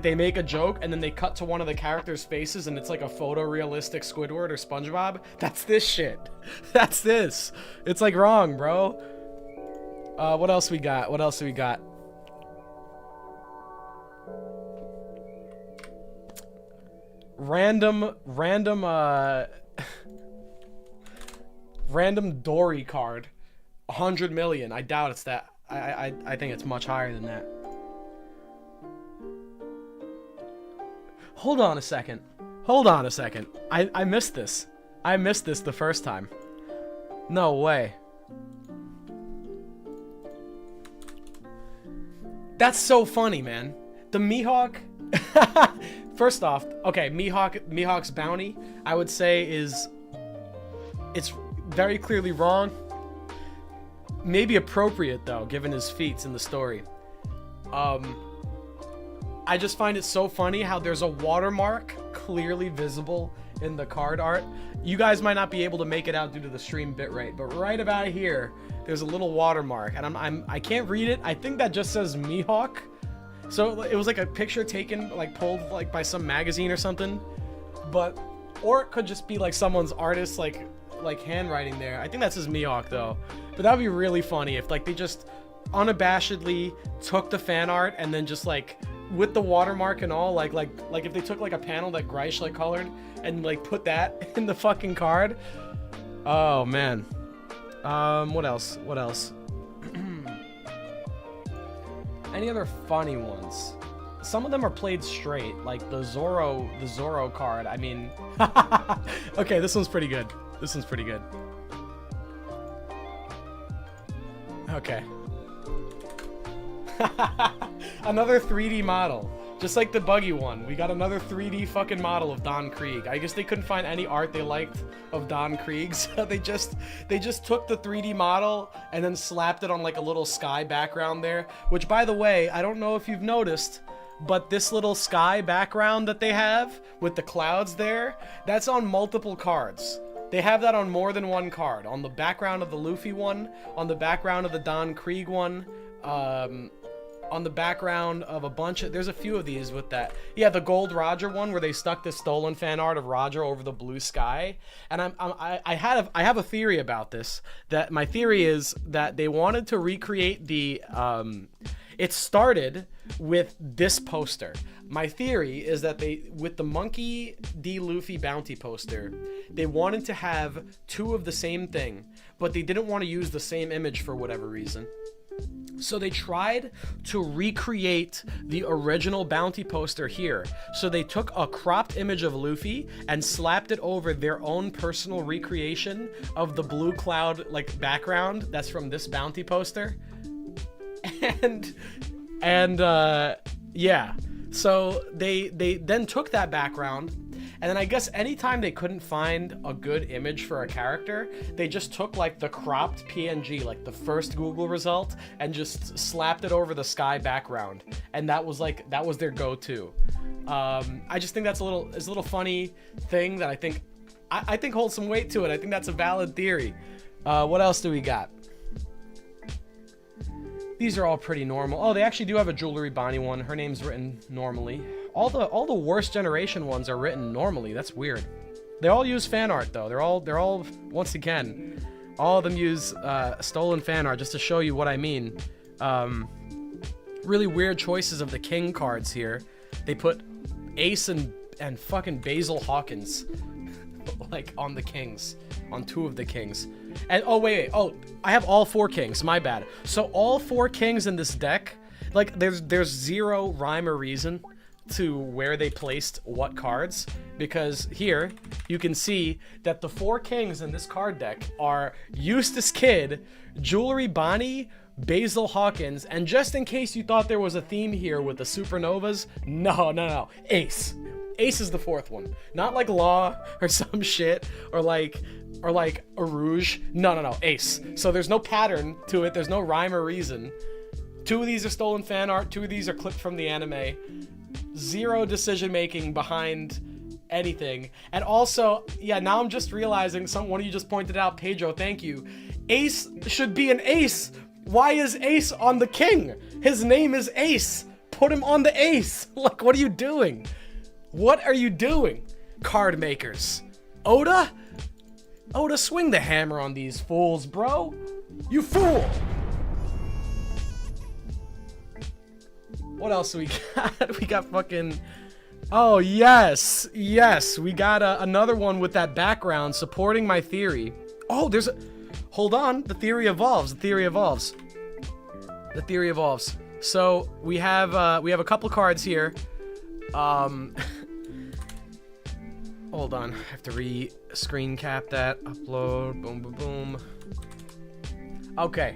they make a joke and then they cut to one of the characters' faces and it's like a photorealistic Squidward or SpongeBob. That's this shit. That's this. It's like wrong, bro. What else we got? What else do we got? Random Dory card. 100 million. I doubt it's that. I think it's much higher than that. Hold on a second. I missed this. I missed this the first time. No way. That's so funny, man. The Mihawk. First off, okay, Mihawk's bounty, I would say it's very clearly wrong. Maybe appropriate though, given his feats in the story. I just find it so funny how there's a watermark clearly visible in the card art. You guys might not be able to make it out due to the stream bitrate, but right about here, there's a little watermark, and I can't read it. I think that just says Mihawk. So it was like a picture taken, like pulled like by some magazine or something, or it could just be like someone's artist like handwriting there. I think that says Mihawk though. But that would be really funny if like they just unabashedly took the fan art and then just like with the watermark and all, like if they took like a panel that Greisch like colored and like put that in the fucking card. Oh man. What else? Any other funny ones? Some of them are played straight, like the Zoro card. I mean, okay, this one's pretty good. Okay. Another 3D model. Just like the buggy one. We got another 3D fucking model of Don Krieg. I guess they couldn't find any art they liked of Don Krieg, so they just took the 3D model and then slapped it on like a little sky background there. Which, by the way, I don't know if you've noticed, but this little sky background that they have with the clouds there, that's on multiple cards. They have that on more than one card. On the background of the Luffy one, on the background of the Don Krieg one, on the background of a bunch of, there's a few of these with that. Yeah, the Gold Roger one where they stuck this stolen fan art of Roger over the blue sky. And I have a theory about this. That my theory is that they wanted to recreate the It started with this poster. My theory is that with the Monkey D. Luffy bounty poster, they wanted to have two of the same thing, but they didn't want to use the same image for whatever reason. So they tried to recreate the original bounty poster here. So they took a cropped image of Luffy and slapped it over their own personal recreation of the blue cloud like background that's from this bounty poster. And yeah. So they then took that background, and then I guess anytime they couldn't find a good image for a character, they just took like the cropped PNG, like the first Google result, and just slapped it over the sky background, and that was their go-to. I just think it's a little funny thing that I think holds some weight to it. I think that's a valid theory. What else do we got? These are all pretty normal. Oh, they actually do have a Jewelry Bonnie one. Her name's written normally. All the worst generation ones are written normally. That's weird. They all use fan art though. They're all once again, all of them use stolen fan art, just to show you what I mean. Really weird choices of the king cards here. They put Ace and fucking Basil Hawkins like on the kings, on two of the kings. And oh wait, oh, I have all four kings, my bad. So all four kings in this deck, like there's zero rhyme or reason to where they placed what cards, because here you can see that the four kings in this card deck are Eustace Kid, Jewelry Bonnie, Basil Hawkins, and just in case you thought there was a theme here with the supernovas, no, Ace. Ace is the fourth one. Not like Law or some shit, or like Arouge. No, Ace. So there's no pattern to it. There's no rhyme or reason. Two of these are stolen fan art. Two of these are clipped from the anime. Zero decision making behind anything. And also, yeah, now I'm just realizing, one of you just pointed out, Pedro, thank you. Ace should be an ace. Why is Ace on the king? His name is Ace. Put him on the ace. Like, what are you doing? What are you doing? Card makers. Oda, swing the hammer on these fools, bro. You fool. What else do we got? We got fucking... Oh, yes. We got another one with that background supporting my theory. Oh, there's a... Hold on. The theory evolves. So we have a couple cards here. Hold on, I have to screen cap that, upload, boom. Okay.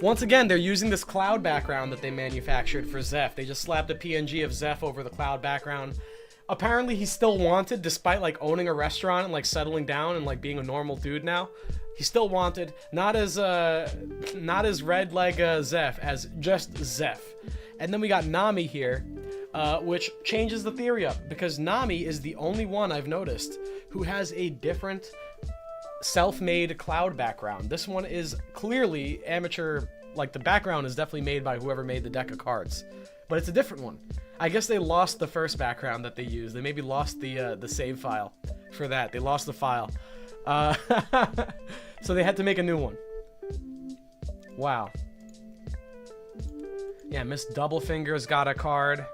Once again, they're using this cloud background that they manufactured for Zeph. They just slapped a PNG of Zeph over the cloud background. Apparently he's still wanted, despite like owning a restaurant and like settling down and like being a normal dude now. He's still wanted, not as red like Zeph, as just Zeph. And then we got Nami here. Which changes the theory up, because Nami is the only one I've noticed who has a different self-made cloud background. This one is clearly amateur, like the background is definitely made by whoever made the deck of cards, but it's a different one. I guess they lost the first background that they used. They maybe lost the save file for that. They lost the file. So they had to make a new one. Wow. Yeah, Miss Doublefinger's got a card.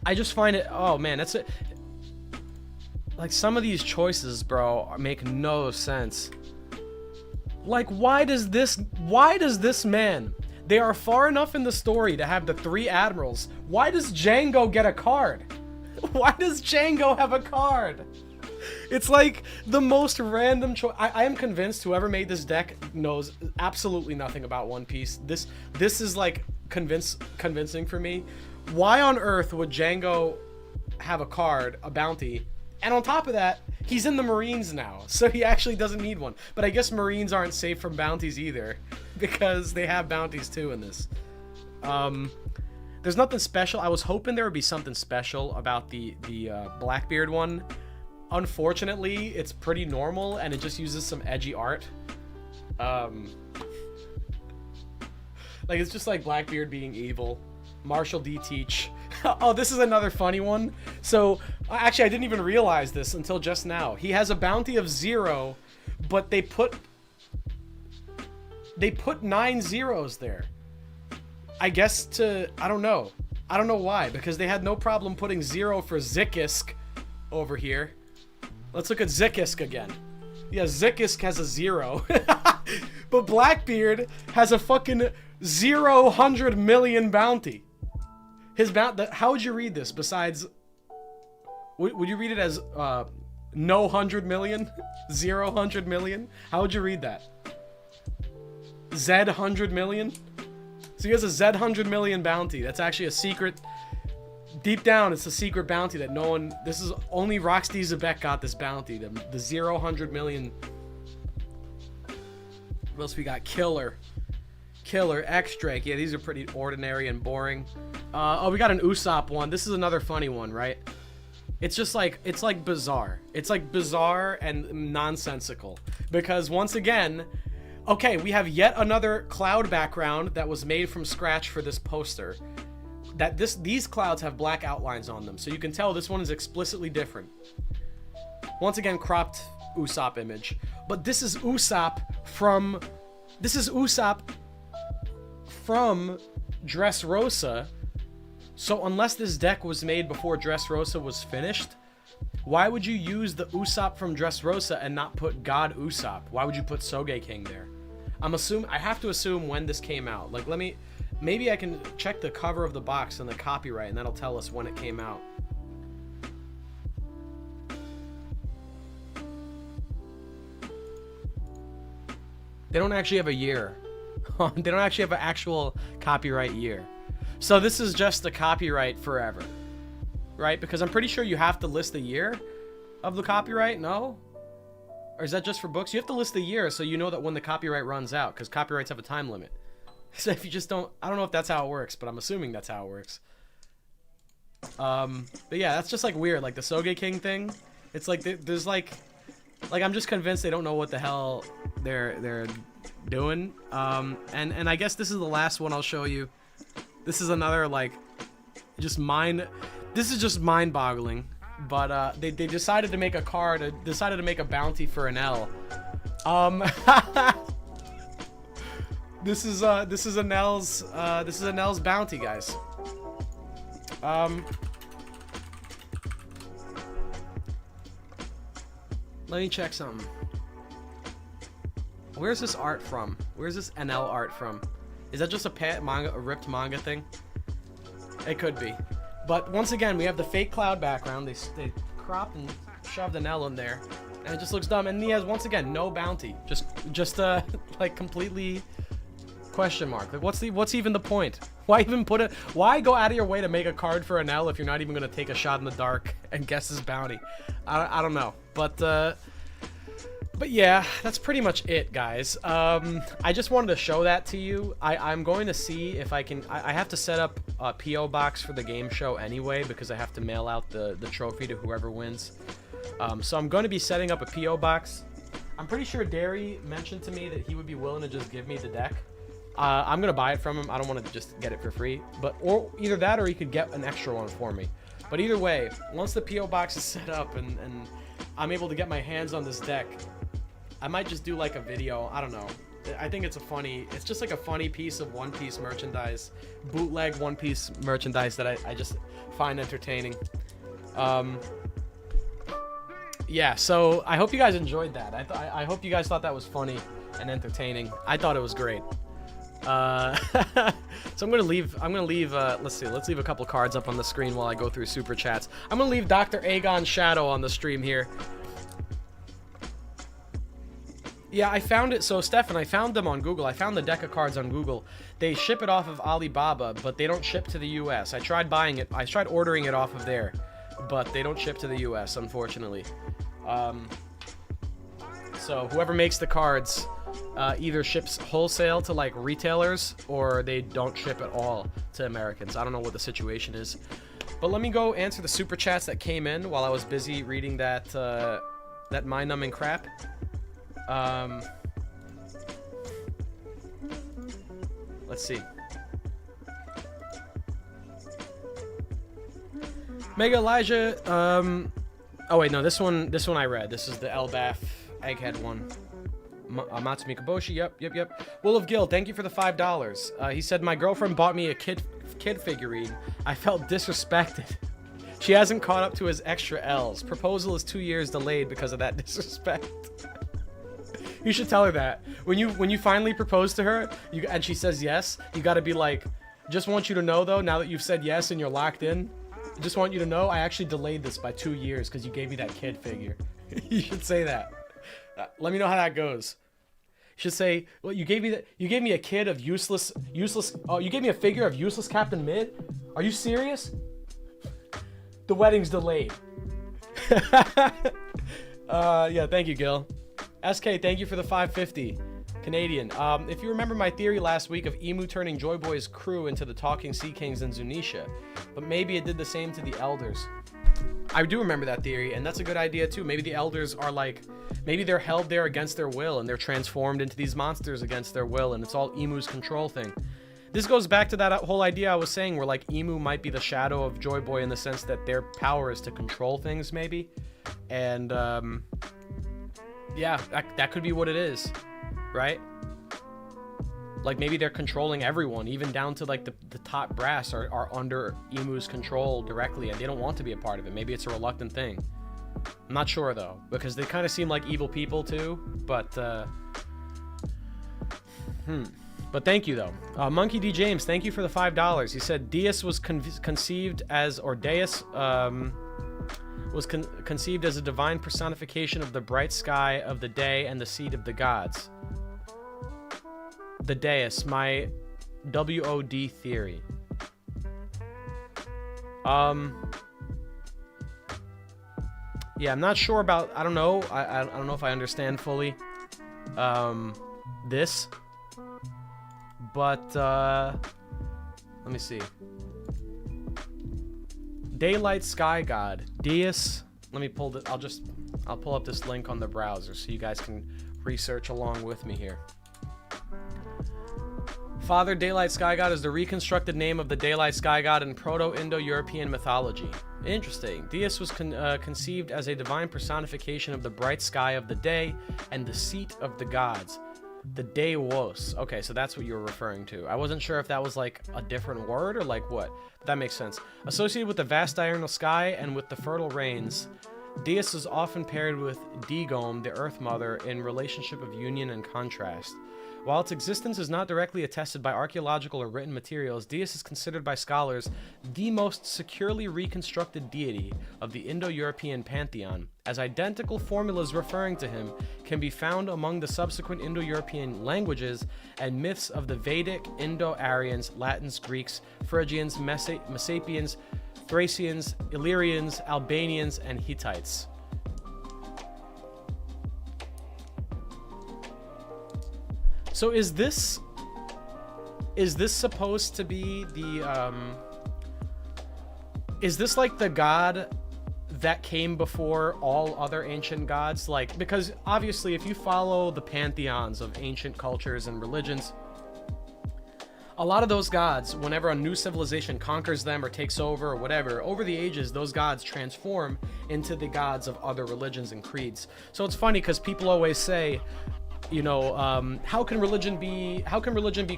I just find it, oh man, that's it. Like, some of these choices, bro, make no sense. Like, why does this man, they are far enough in the story to have the three admirals. Why does Django get a card? Why does Django have a card? It's like the most random choice. I am convinced whoever made this deck knows absolutely nothing about One Piece. This is like convincing for me. Why on earth would Django have a card, a bounty, and on top of that, he's in the Marines now, so he actually doesn't need one. But I guess Marines aren't safe from bounties either, because they have bounties too in this. There's nothing special. I was hoping there would be something special about the Blackbeard one. Unfortunately, it's pretty normal, and it just uses some edgy art. Like, it's just like Blackbeard being evil. Marshall D. Teach Oh, this is another funny one. So, actually, I didn't even realize this until just now. He has a bounty of 0, but they put 9 zeros there. I guess I don't know. I don't know why, because they had no problem putting 0 for Zikisk over here. Let's look at Zikisk again. Yeah, Zikisk has a 0. But Blackbeard has a fucking 0 million bounty. His how would you read this besides... Would you read it as no 100 million? 0 million? How would you read that? Z 100 million? So he has a Z 100 million bounty. That's actually a secret. Deep down, it's a secret bounty that no one... This is only Roxy Zebek got this bounty. The 0 million... What else we got? Killer, X-Drake. Yeah, these are pretty ordinary and boring. Oh, we got an Usopp one. This is another funny one, right? It's just like, it's like bizarre. It's like bizarre and nonsensical. Because once again, okay, we have yet another cloud background that was made from scratch for this poster. These clouds have black outlines on them, so you can tell this one is explicitly different. Once again, cropped Usopp image. But this is Usopp from Dressrosa. So unless this deck was made before Dressrosa was finished, why would you use the Usopp from Dressrosa and not put God Usopp? Why would you put Sogeking there? I have to assume when this came out. Like, maybe I can check the cover of the box and the copyright, and that'll tell us when it came out. They don't actually have a year. They don't actually have an actual copyright year. So this is just the copyright forever, right? Because I'm pretty sure you have to list the year of the copyright, no? Or is that just for books? You have to list the year so you know that when the copyright runs out, because copyrights have a time limit. So if you just don't... I don't know if that's how it works, but I'm assuming that's how it works. But yeah, that's just like weird. Like the Sogeking thing, it's like there's like I'm just convinced they don't know what the hell they're doing. And I guess this is the last one I'll show you. This is another like this is just mind-boggling. But they decided to make a card, decided to make a bounty for an L. This is an L's bounty, guys. Let me check something. Where's this art from? Where's this NL art from? Is that just a ripped manga thing? It could be. But once again, we have the fake cloud background. They cropped and shoved an L in there, and it just looks dumb. And he has, once again, no bounty. Just like completely question mark. Like what's even the point? Why even put it? Why go out of your way to make a card for an L if you're not even gonna take a shot in the dark and guess his bounty? I don't know. But yeah, that's pretty much it, guys. I just wanted to show that to you. I'm going to see if I can... I have to set up a P.O. box for the game show anyway, because I have to mail out the trophy to whoever wins. So I'm going to be setting up a P.O. box. I'm pretty sure Derry mentioned to me that he would be willing to just give me the deck. I'm going to buy it from him. I don't want to just get it for free. Or either that, or he could get an extra one for me. But either way, once the P.O. box is set up and I'm able to get my hands on this deck, I might just do like a video. I don't know. I think it's just like a funny piece of One Piece merchandise, bootleg One Piece merchandise that I just find entertaining. Yeah, so I hope you guys enjoyed that. I hope you guys thought that was funny and entertaining. I thought it was great. So I'm gonna leave. Let's leave a couple cards up on the screen while I go through super chats. I'm gonna leave Dr. Aegon Shadow on the stream here. Yeah, I found it. So, Stefan, I found them on Google. I found the deck of cards on Google. They ship it off of Alibaba, but they don't ship to the U.S. I tried buying it. I tried ordering it off of there, but they don't ship to the U.S., unfortunately. So, whoever makes the cards either ships wholesale to, like, retailers, or they don't ship at all to Americans. I don't know what the situation is. But let me go answer the super chats that came in while I was busy reading that mind-numbing crap. Let's see. Mega Elijah. Oh wait, no. This one I read. This is the Elbaf Egghead one. Matsumi Kaboshi. Yep. Will of Gil, thank you for the $5. He said my girlfriend bought me a kid figurine. I felt disrespected. She hasn't caught up to his extra L's. Proposal is 2 years delayed because of that disrespect. You should tell her that when you finally propose to her, and she says yes, you got to be like, just want you to know though, now that you've said yes and you're locked in, just want you to know I actually delayed this by 2 years because you gave me that kid figure. You should say that. Let me know how that goes. You should say, well, you gave me a kid of useless. Oh, you gave me a figure of useless Captain Mid. Are you serious? The wedding's delayed. Yeah, thank you, Gil. SK, thank you for the 550. Canadian. If you remember my theory last week of Emu turning Joy Boy's crew into the Talking Sea Kings in Zunisha, but maybe it did the same to the Elders. I do remember that theory, and that's a good idea too. Maybe the Elders are like, maybe they're held there against their will, and they're transformed into these monsters against their will, and it's all Emu's control thing. This goes back to that whole idea I was saying, where like Emu might be the shadow of Joy Boy in the sense that their power is to control things, maybe. And yeah, that could be what it is, right? Like maybe they're controlling everyone, even down to like the top brass are under Emu's control directly, and they don't want to be a part of it. Maybe it's a reluctant thing. I'm not sure though, because they kind of seem like evil people too. But But thank you though. Monkey D James, thank you for the $5. He said Deus was conceived as, or Deus was conceived as a divine personification of the bright sky of the day and the seed of the gods. The Deus, my WOD theory. Yeah, I'm not sure about, I don't know. I don't know if I understand fully this. But let me see. Daylight Sky God, Deus. Let me pull it. I'll pull up this link on the browser so you guys can research along with me here. Father Daylight Sky God is the reconstructed name of the Daylight Sky God in Proto-Indo-European mythology. Interesting. Deus was conceived as a divine personification of the bright sky of the day and the seat of the gods. The Deus. Okay, so that's what you were referring to. I wasn't sure if that was like a different word or like what. But that makes sense. Associated with the vast diurnal sky and with the fertile rains, Deus is often paired with Digom, the Earth Mother, in relationship of union and contrast. While its existence is not directly attested by archaeological or written materials, Deus is considered by scholars the most securely reconstructed deity of the Indo-European pantheon, as identical formulas referring to him can be found among the subsequent Indo-European languages and myths of the Vedic, Indo-Aryans, Latins, Greeks, Phrygians, Messapians, Thracians, Illyrians, Albanians, and Hittites. So is this supposed to be the is this like the god that came before all other ancient gods? Like, because obviously if you follow the pantheons of ancient cultures and religions, a lot of those gods, whenever a new civilization conquers them or takes over or whatever, over the ages, those gods transform into the gods of other religions and creeds. So it's funny because people always say, you know, how can religion be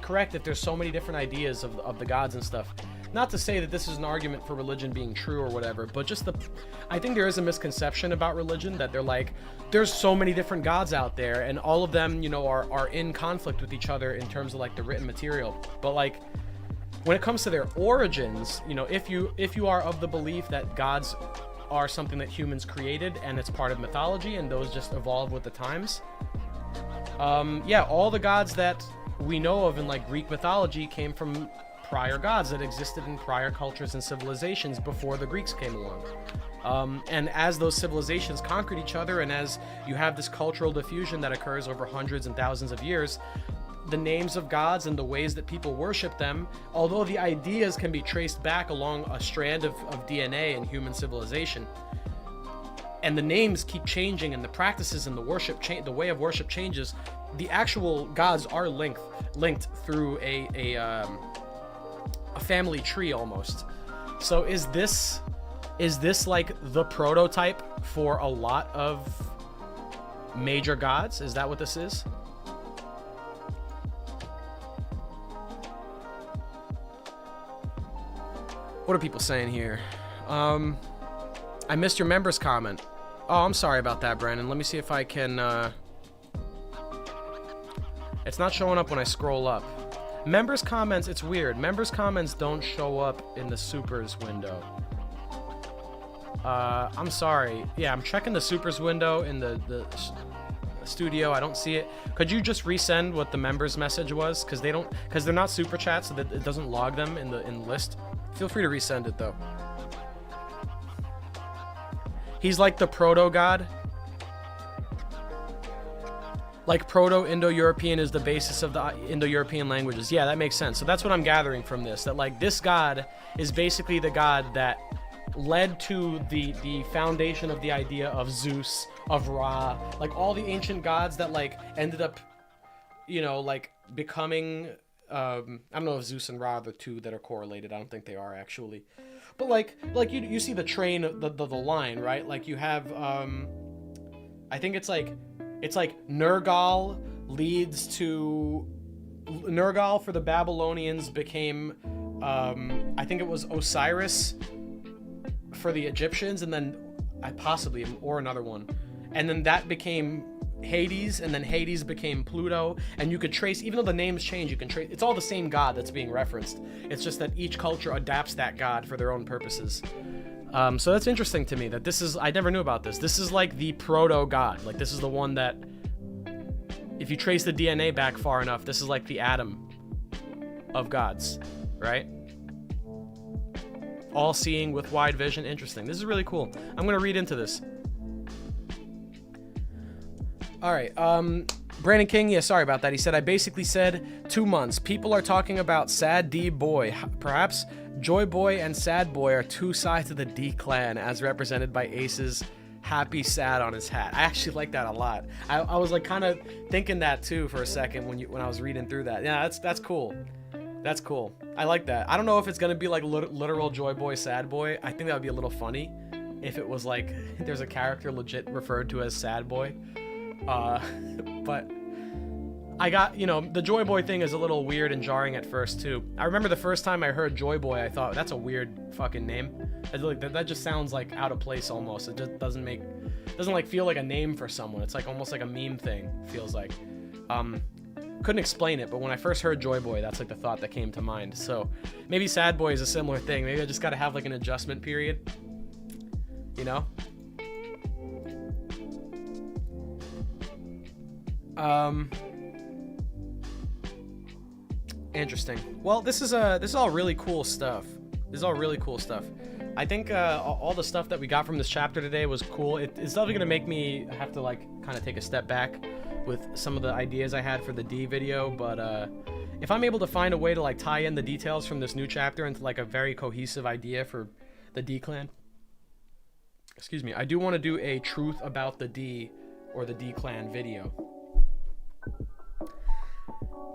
correct if there's so many different ideas of the gods and stuff? Not to say that this is an argument for religion being true or whatever, but just I think there is a misconception about religion that they're like, there's so many different gods out there and all of them, you know, are in conflict with each other in terms of like the written material. But like, when it comes to their origins, you know, if you are of the belief that gods are something that humans created and it's part of mythology and those just evolve with the times, yeah, all the gods that we know of in like Greek mythology came from prior gods that existed in prior cultures and civilizations before the Greeks came along. And as those civilizations conquered each other and as you have this cultural diffusion that occurs over hundreds and thousands of years, the names of gods and the ways that people worship them, although the ideas can be traced back along a strand of DNA in human civilization, and the names keep changing and the practices and the worship the way of worship changes, the actual gods are linked through a family tree almost. So is this Is this like the prototype for a lot of major gods? Is that what this is? What are people saying here? I missed your members comment. Oh, I'm sorry about that, Brandon. Let me see if I can, It's not showing up when I scroll up. Members comments, it's weird. Members comments don't show up in the supers window. I'm sorry. Yeah, I'm checking the supers window in the studio. I don't see it. Could you just resend what the members message was? Because they're not super chats, so that it doesn't log them in the list. Feel free to resend it though. He's like the proto-god. Like Proto-Indo-European is the basis of the Indo-European languages. Yeah, that makes sense. So that's what I'm gathering from this. That like this god is basically the god that led to the foundation of the idea of Zeus, of Ra, like all the ancient gods that like ended up, you know, like becoming, I don't know if Zeus and Ra are the two that are correlated. I don't think they are actually. But like you see the train, the line, right? Like you have, I think it's like Nergal leads to, Nergal for the Babylonians became, I think it was Osiris for the Egyptians, and then possibly, or another one. And then that became Hades, and then Hades became Pluto, and you could trace, even though the names change, you can trace, it's all the same god that's being referenced. It's just that each culture adapts that god for their own purposes. So that's interesting to me that this is, I never knew about this. This is like the proto-god. Like this is the one that, if you trace the DNA back far enough, this is like the Adam of gods, right? All seeing with wide vision. Interesting. This is really cool. I'm going to read into this. All right. Brandon King, yeah, sorry about that. He said, I basically said 2 months. People are talking about Sad D Boy. Perhaps Joy Boy and Sad Boy are two sides of the D clan as represented by Ace's happy sad on his hat. I actually like that a lot. I was like kind of thinking that too for a second when I was reading through that. Yeah, that's cool. That's cool. I like that. I don't know if it's going to be like literal Joy Boy, Sad Boy. I think that would be a little funny if it was like there's a character legit referred to as Sad Boy. But I got, you know, the Joy Boy thing is a little weird and jarring at first too. I remember the first time I heard Joy Boy, I thought that's a weird fucking name. That just sounds like out of place almost. It just doesn't like feel like a name for someone. It's like almost like a meme thing, feels like. Couldn't explain it, but when I first heard Joy Boy, that's like the thought that came to mind. So maybe Sad Boy is a similar thing. Maybe I just gotta have like an adjustment period, you know? Interesting. Well, this is all really cool stuff. This is all really cool stuff. I think all the stuff that we got from this chapter today was cool. It's definitely gonna make me have to like kind of take a step back with some of the ideas I had for the D video, but if I'm able to find a way to like tie in the details from this new chapter into like a very cohesive idea for the D clan, excuse me, I do want to do a truth about the D or the D clan video.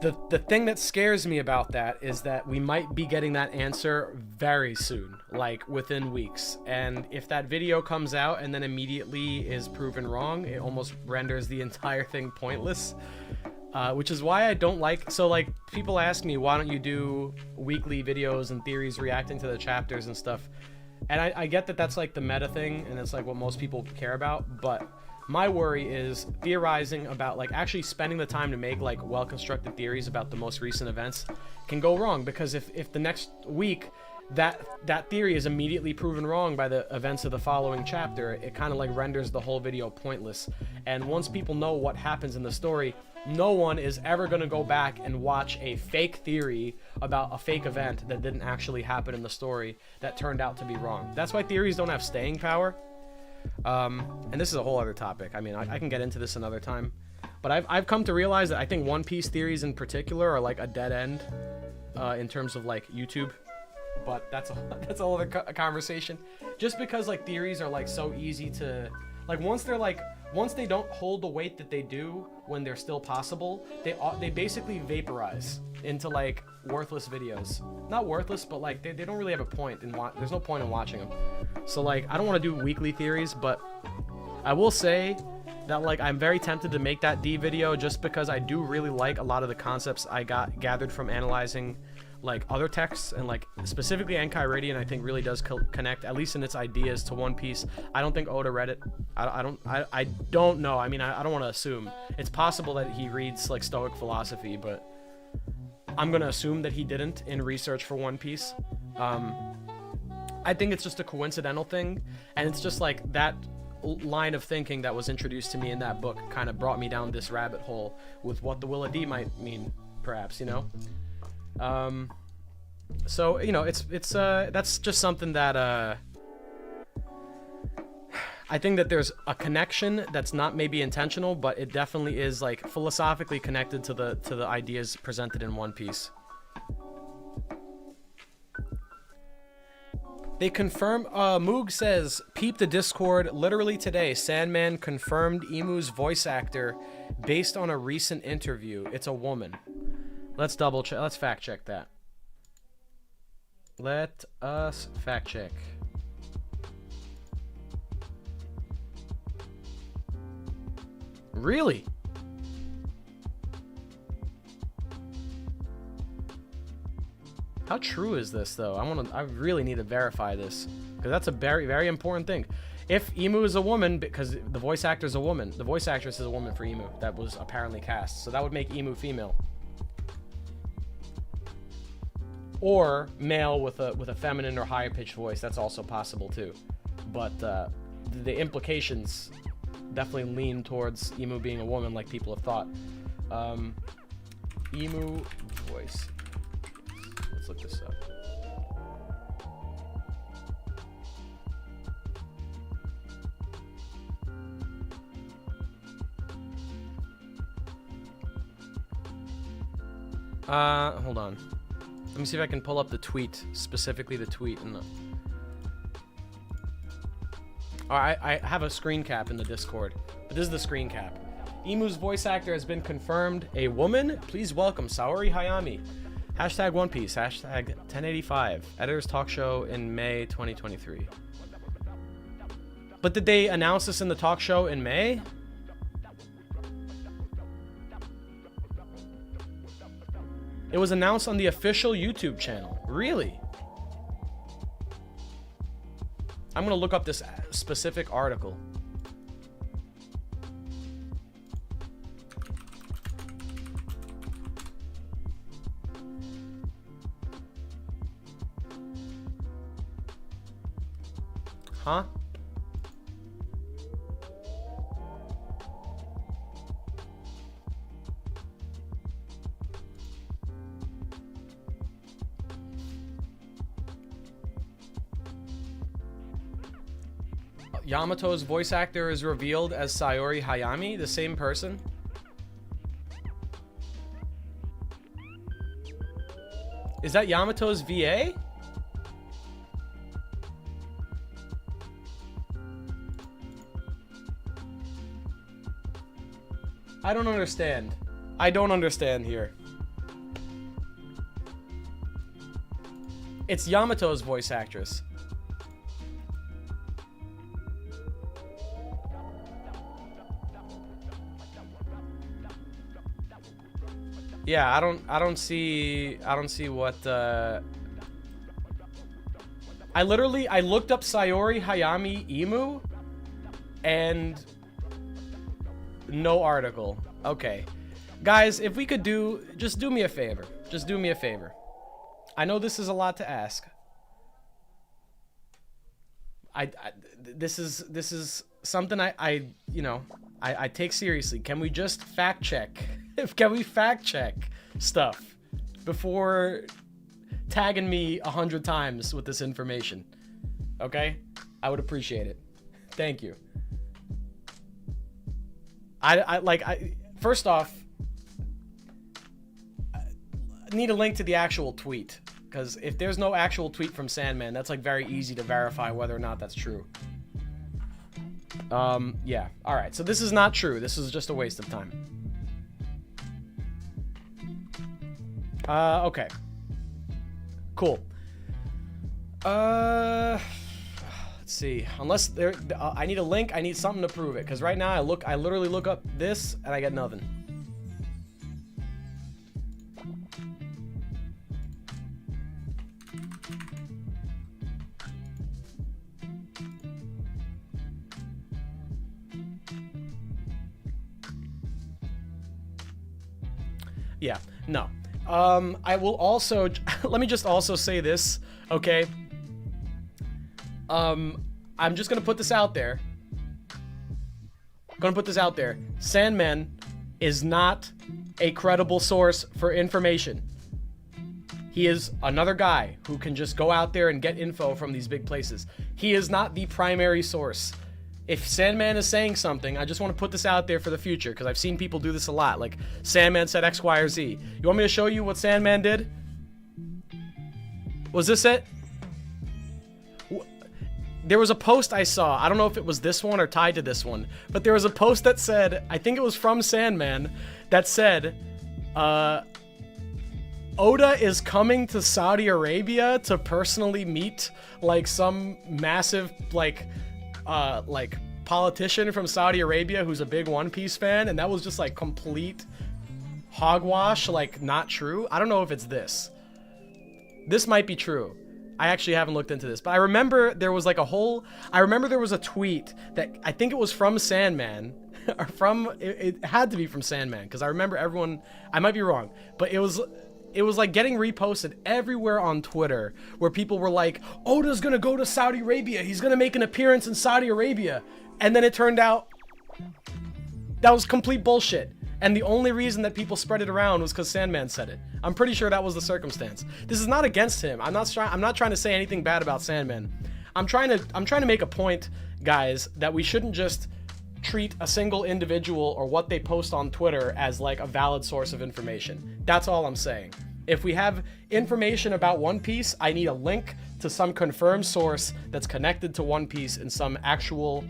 The thing that scares me about that is that we might be getting that answer very soon, like within weeks. And if that video comes out and then immediately is proven wrong, it almost renders the entire thing pointless. Which is why I don't like, so like people ask me, why don't you do weekly videos and theories reacting to the chapters and stuff? And I get that that's like the meta thing and it's like what most people care about, but my worry is theorizing about like actually spending the time to make like well-constructed theories about the most recent events can go wrong, because if the next week that theory is immediately proven wrong by the events of the following chapter, it kind of like renders the whole video pointless. And once people know what happens in the story, no one is ever going to go back and watch a fake theory about a fake event that didn't actually happen in the story that turned out to be wrong. That's why theories don't have staying power. And this is a whole other topic. I mean, I can get into this another time, but I've come to realize that I think One Piece theories in particular are like a dead end in terms of like YouTube, but that's a whole other conversation. Just because like theories are like so easy to like, once they're like once they don't hold the weight that they do when they're still possible, they basically vaporize into like worthless videos. Not worthless, but like they don't really have a point in there's no point in watching them. So like I don't want to do weekly theories, but I will say that like I'm very tempted to make that D video just because I do really like a lot of the concepts I gathered from analyzing like other texts, and like specifically Enkai Radiant I think really does connect, at least in its ideas, to One Piece. I don't think Oda read it. I don't know. I mean, I don't want to assume. It's possible that he reads like Stoic philosophy, but I'm gonna assume that he didn't in research for One Piece. I think it's just a coincidental thing, and it's just like that line of thinking that was introduced to me in that book kind of brought me down this rabbit hole with what the Will of D might mean, perhaps, you know. So you know, it's that's just something that I think that there's a connection that's not maybe intentional, but it definitely is like philosophically connected to the ideas presented in One Piece. They confirm, Moog says, peep the Discord. Literally today, Sandman confirmed Imu's voice actor based on a recent interview. It's a woman. Let's double check. Let's fact check that. Let us fact check. Really? How true is this, though? I really need to verify this, because that's a very, very important thing. If Imu is a woman, because the voice actor is a woman, the voice actress is a woman for Imu that was apparently cast, so that would make Imu female, or male with a feminine or higher pitched voice. That's also possible too, but the implications definitely lean towards Imu being a woman, like people have thought. Imu voice. Let's look this up. Hold on. Let me see if I can pull up the tweet, specifically the tweet. I have a screen cap in the Discord, but this is the screen cap. Imu's voice actor has been confirmed a woman. Please welcome Saori Hayami. Hashtag One Piece. Hashtag 1085. Editor's Talk Show in May 2023. But did they announce this in the talk show in May? It was announced on the official YouTube channel. Really? I'm gonna look up this specific article. Huh? Yamato's voice actor is revealed as Saori Hayami, the same person. Is that Yamato's VA? I don't understand. I don't understand here. It's Yamato's voice actress. Yeah, I don't see what I looked up Saori Hayami Imu and no article. Okay. Guys, if we could just do me a favor. Just do me a favor. I know this is a lot to ask. This is something I take seriously. Can we just fact check? Can we fact check stuff before tagging me 100 times with this information? Okay? I would appreciate it. Thank you. First off, I need a link to the actual tweet, because if there's no actual tweet from Sandman, that's like very easy to verify whether or not that's true. Yeah. All right. So this is not true. This is just a waste of time. Okay. Cool. Let's see. Unless there, I need a link. I need something to prove it. Because right now I literally look up this and I get nothing. Yeah, no. I will also, let me just also say this, okay? I'm just gonna put this out there. Sandman is not a credible source for information. He is another guy who can just go out there and get info from these big places. He is not the primary source. If Sandman is saying something, I just want to put this out there for the future, because I've seen people do this a lot. Like, Sandman said X, Y, or Z. You want me to show you what Sandman did? Was this it? There was a post I saw. I don't know if it was this one or tied to this one, but there was a post that said, I think it was from Sandman, that said, Oda is coming to Saudi Arabia to personally meet, like, some massive, like politician from Saudi Arabia who's a big One Piece fan, and that was just like complete hogwash, like not true. I don't know if it's this. This might be true. I actually haven't looked into this, but I remember there was like I remember there was a tweet that I think it was from Sandman, or it had to be from Sandman, because I remember everyone, I might be wrong, but it was like getting reposted everywhere on Twitter, where people were like, Oda's gonna go to Saudi Arabia. He's gonna make an appearance in Saudi Arabia. And then it turned out that was complete bullshit. And the only reason that people spread it around was because Sandman said it. I'm pretty sure that was the circumstance. This is not against him. I'm not trying to say anything bad about Sandman. I'm trying to make a point, guys, that we shouldn't just treat a single individual or what they post on Twitter as like a valid source of information. That's all I'm saying. If we have information about One Piece, I need a link to some confirmed source that's connected to One Piece in some actual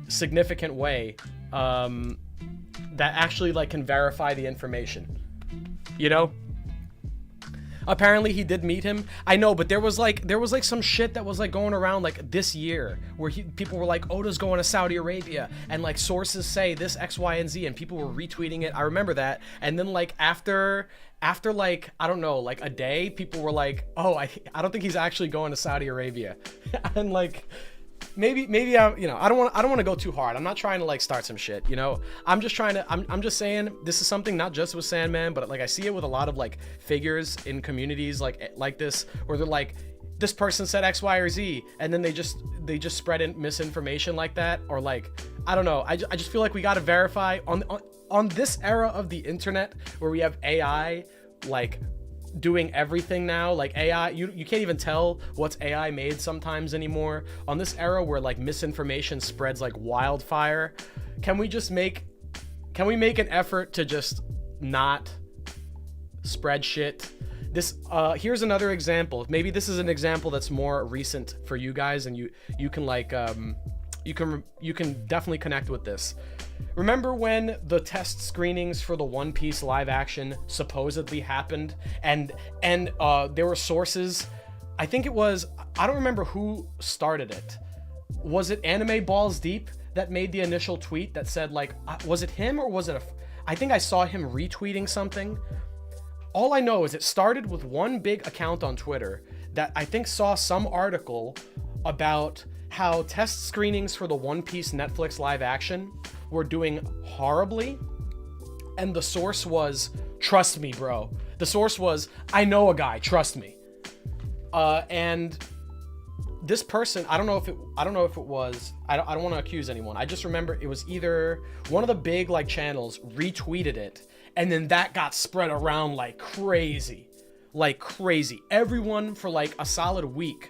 significant way, that actually like can verify the information. You know? Apparently he did meet him. I know, but there was like some shit that was like going around like this year where people were like, Oda's going to Saudi Arabia, and like sources say this X, Y, and Z, and people were retweeting it. I remember that. And then like after like, I don't know, like a day, people were like, oh, I don't think he's actually going to Saudi Arabia. And like maybe I, you know, I don't want to go too hard. I'm not trying to like start some shit, you know. I'm just saying this is something not just with Sandman, but like I see it with a lot of like figures in communities like this, where they're like, this person said X, Y, or Z, and then they just spread in misinformation like that, or like, I don't know. I just feel like we got to verify on this era of the internet where we have AI like doing everything now, like AI, you can't even tell what's AI made sometimes anymore. On this era where like misinformation spreads like wildfire, can we make an effort to just not spread shit? This here's another example. Maybe this is an example that's more recent for you guys, and you can like you can definitely connect with this. Remember when the test screenings for the One Piece live action supposedly happened, and there were sources, I think it was, I don't remember who started it. Was it Anime Balls Deep that made the initial tweet that said like, was it him or was it I think I saw him retweeting something. All I know is it started with one big account on Twitter that I think saw some article about how test screenings for the One Piece Netflix live action were doing horribly, and the source was, trust me, bro. The source was, I know a guy, trust me. And this person, I don't know if it was, I don't want to accuse anyone. I just remember it was either one of the big like channels retweeted it, and then that got spread around like crazy. Everyone for like a solid week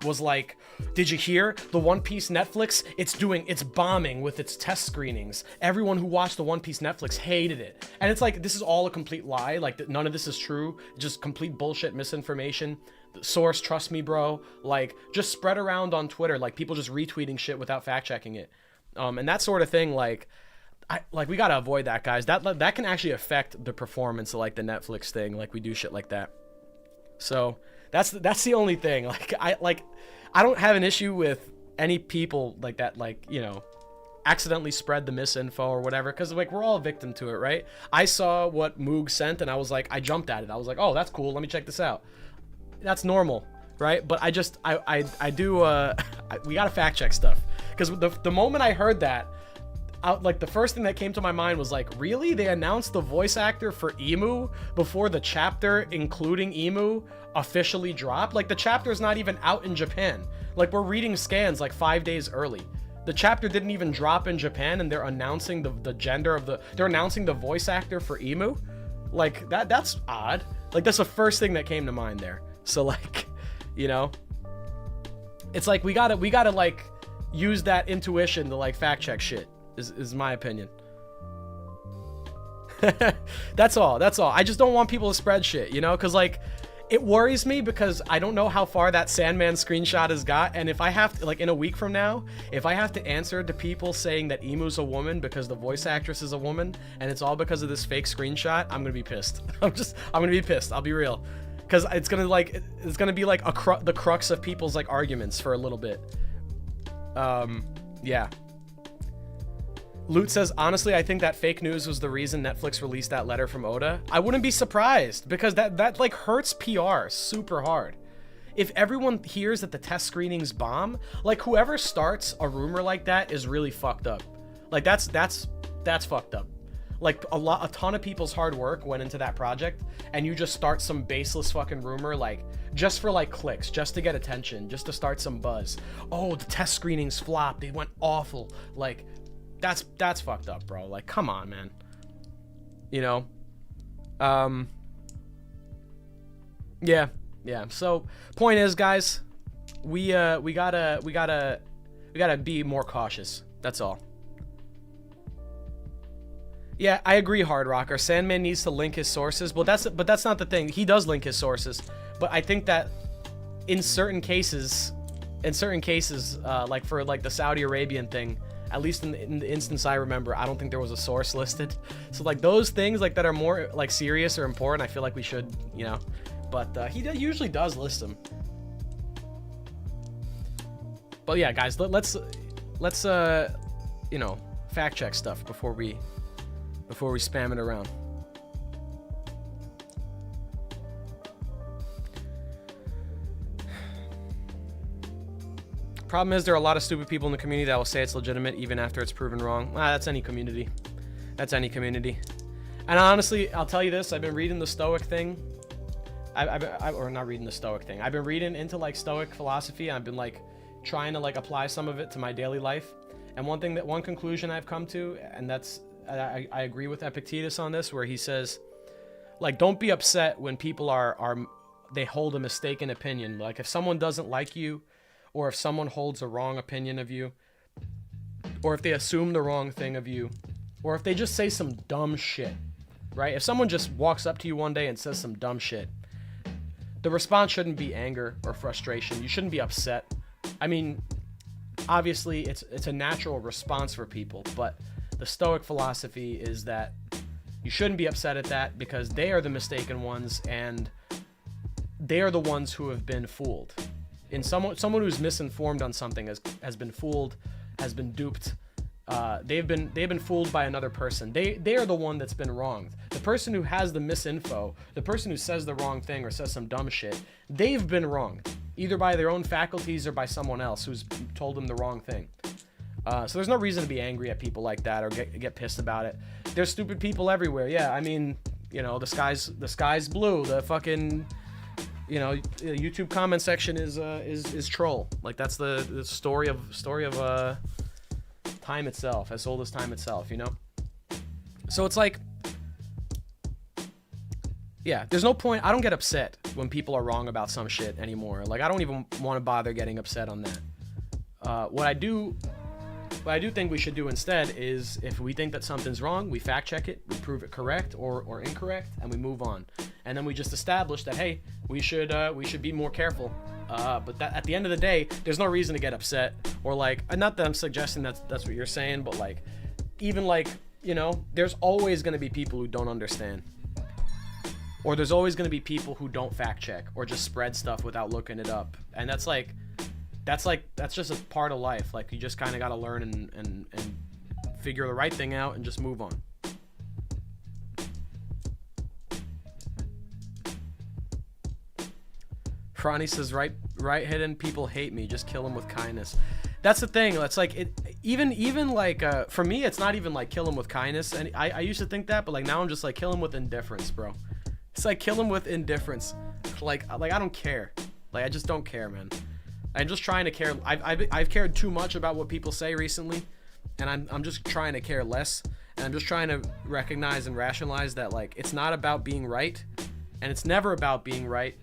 was like, did you hear the One Piece Netflix? It's bombing with its test screenings. Everyone who watched the One Piece Netflix hated it. And it's like, this is all a complete lie. Like, none of this is true. Just complete bullshit, misinformation. The source, trust me, bro. Like, just spread around on Twitter. Like, people just retweeting shit without fact checking it. And that sort of thing, like, we gotta avoid that, guys. That can actually affect the performance of like the Netflix thing. Like, we do shit like that. So that's the only thing. Like, I don't have an issue with any people like that, like, you know, accidentally spread the misinfo or whatever, because like we're all a victim to it, right? I saw what Moog sent and I was like, I jumped at it. I was like, oh, that's cool. Let me check this out. That's normal, right? But I do we gotta fact check stuff, because the moment I heard that, like the first thing that came to my mind was like, really? They announced the voice actor for Emu before the chapter including Emu officially dropped? Like, the chapter is not even out in Japan. Like, we're reading scans like 5 days early. The chapter didn't even drop in Japan, and they're announcing the gender of they're announcing the voice actor for Emu. Like, that's odd. Like, that's the first thing that came to mind there. So like, you know, it's like we gotta like use that intuition to like fact check shit. Is my opinion. That's all. I just don't want people to spread shit, you know, because like, it worries me because I don't know how far that Sandman screenshot has got, and if I have to, like, in a week from now, if I have to answer to people saying that Emu's a woman because the voice actress is a woman, and it's all because of this fake screenshot, I'm gonna be pissed. I'm gonna be pissed. I'll be real, because it's gonna be like the crux of people's like arguments for a little bit. Yeah. Loot says, honestly, I think that fake news was the reason Netflix released that letter from Oda. I wouldn't be surprised, because that like hurts PR super hard. If everyone hears that the test screenings bomb, like, whoever starts a rumor like that is really fucked up. Like, that's fucked up. Like, a ton of people's hard work went into that project, and you just start some baseless fucking rumor, like, just for like clicks, just to get attention, just to start some buzz. Oh, the test screenings flopped, they went awful. Like, that's fucked up, bro. Like, come on, man. You know? Yeah. So, point is, guys, we gotta be more cautious. That's all. Yeah, I agree, Hard Rocker. Sandman needs to link his sources. But that's not the thing. He does link his sources. But I think that in certain cases, like for like the Saudi Arabian thing, at least in the instance I remember, I don't think there was a source listed. So like those things like that are more like serious or important, I feel like we should, you know. But he usually does list them. But yeah, guys, let's you know, fact check stuff before we spam it around. Problem is, there are a lot of stupid people in the community that will say it's legitimate even after it's proven wrong. That's any community. And honestly, I'll tell you this: I've been reading the Stoic thing. Or not reading the Stoic thing. I've been reading into like Stoic philosophy. I've been like trying to like apply some of it to my daily life. And one conclusion I've come to, and that's I agree with Epictetus on this, where he says, like, don't be upset when people they hold a mistaken opinion. Like, if someone doesn't like you, or if someone holds a wrong opinion of you, or if they assume the wrong thing of you, or if they just say some dumb shit, right? If someone just walks up to you one day and says some dumb shit, the response shouldn't be anger or frustration. You shouldn't be upset. I mean, obviously, it's a natural response for people, but the Stoic philosophy is that you shouldn't be upset at that, because they are the mistaken ones, and they are the ones who have been fooled. In someone who's misinformed on something has been fooled, has been duped. They've been fooled by another person. They are the one that's been wronged. The person who has the misinfo, the person who says the wrong thing or says some dumb shit, they've been wronged, either by their own faculties or by someone else who's told them the wrong thing. So there's no reason to be angry at people like that or get pissed about it. There's stupid people everywhere. Yeah, I mean, you know, the sky's blue. The fucking, you know, YouTube comment section is troll. Like, that's the story of time itself, as old as time itself, you know. So it's like, yeah, there's no point. I don't get upset when people are wrong about some shit anymore. Like, I don't even want to bother getting upset on that. What I do think we should do instead is, if we think that something's wrong, we fact check it, we prove it correct or incorrect, and we move on. And then we just establish that, hey, we should be more careful But that, at the end of the day, there's no reason to get upset or like, not that I'm suggesting that's what you're saying, but like, even like, you know, there's always going to be people who don't understand, or there's always going to be people who don't fact check or just spread stuff without looking it up. And that's just a part of life. Like, you just kind of got to learn and figure the right thing out and just move on. Ronnie says, right, hidden people hate me. Just kill them with kindness. That's the thing. It's like, it even like, for me, it's not even like kill them with kindness. And I used to think that, but like now I'm just like, kill them with indifference, bro. It's like, kill them with indifference. Like I don't care. Like, I just don't care, man. I'm just trying to care. I've cared too much about what people say recently, and I'm just trying to care less. And I'm just trying to recognize and rationalize that, like, it's not about being right, and it's never about being right.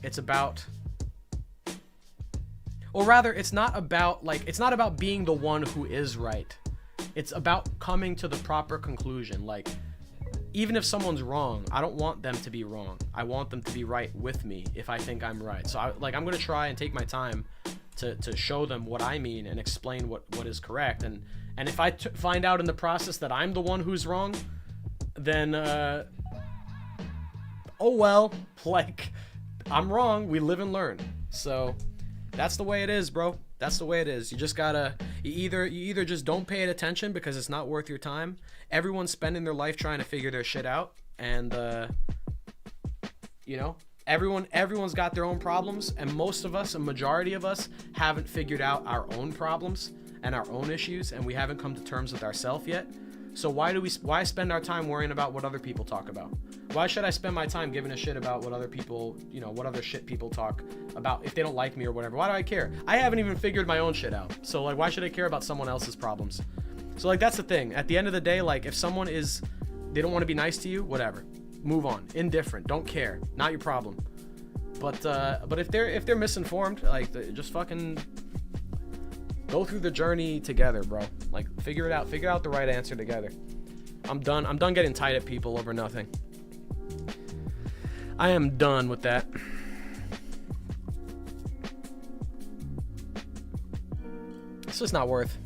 It's about, or rather, it's not about being the one who is right. It's about coming to the proper conclusion. Like, even if someone's wrong, I don't want them to be wrong. I want them to be right with me if I think I'm right. So I'm going to try and take my time to show them what I mean and explain what is correct. And if I find out in the process that I'm the one who's wrong, then, oh well, like, I'm wrong. We live and learn. So that's the way it is, bro. That's the way it is. You just gotta, you either just don't pay it attention because it's not worth your time. Everyone's spending their life trying to figure their shit out, and you know, everyone's got their own problems, and most of us, a majority of us, haven't figured out our own problems and our own issues, and we haven't come to terms with ourselves yet. So why spend our time worrying about what other people talk about? Why should I spend my time giving a shit about what other people, you know, what other shit people talk about if they don't like me or whatever? Why do I care? I haven't even figured my own shit out. So like, why should I care about someone else's problems? So like, that's the thing. At the end of the day, like, if someone they don't want to be nice to you, whatever, move on. Indifferent, don't care, not your problem. But if they're misinformed, like, just fucking go through the journey together, bro. Like, figure it out. Figure out the right answer together. I'm done getting tight at people over nothing. I am done with that. It's just not worth.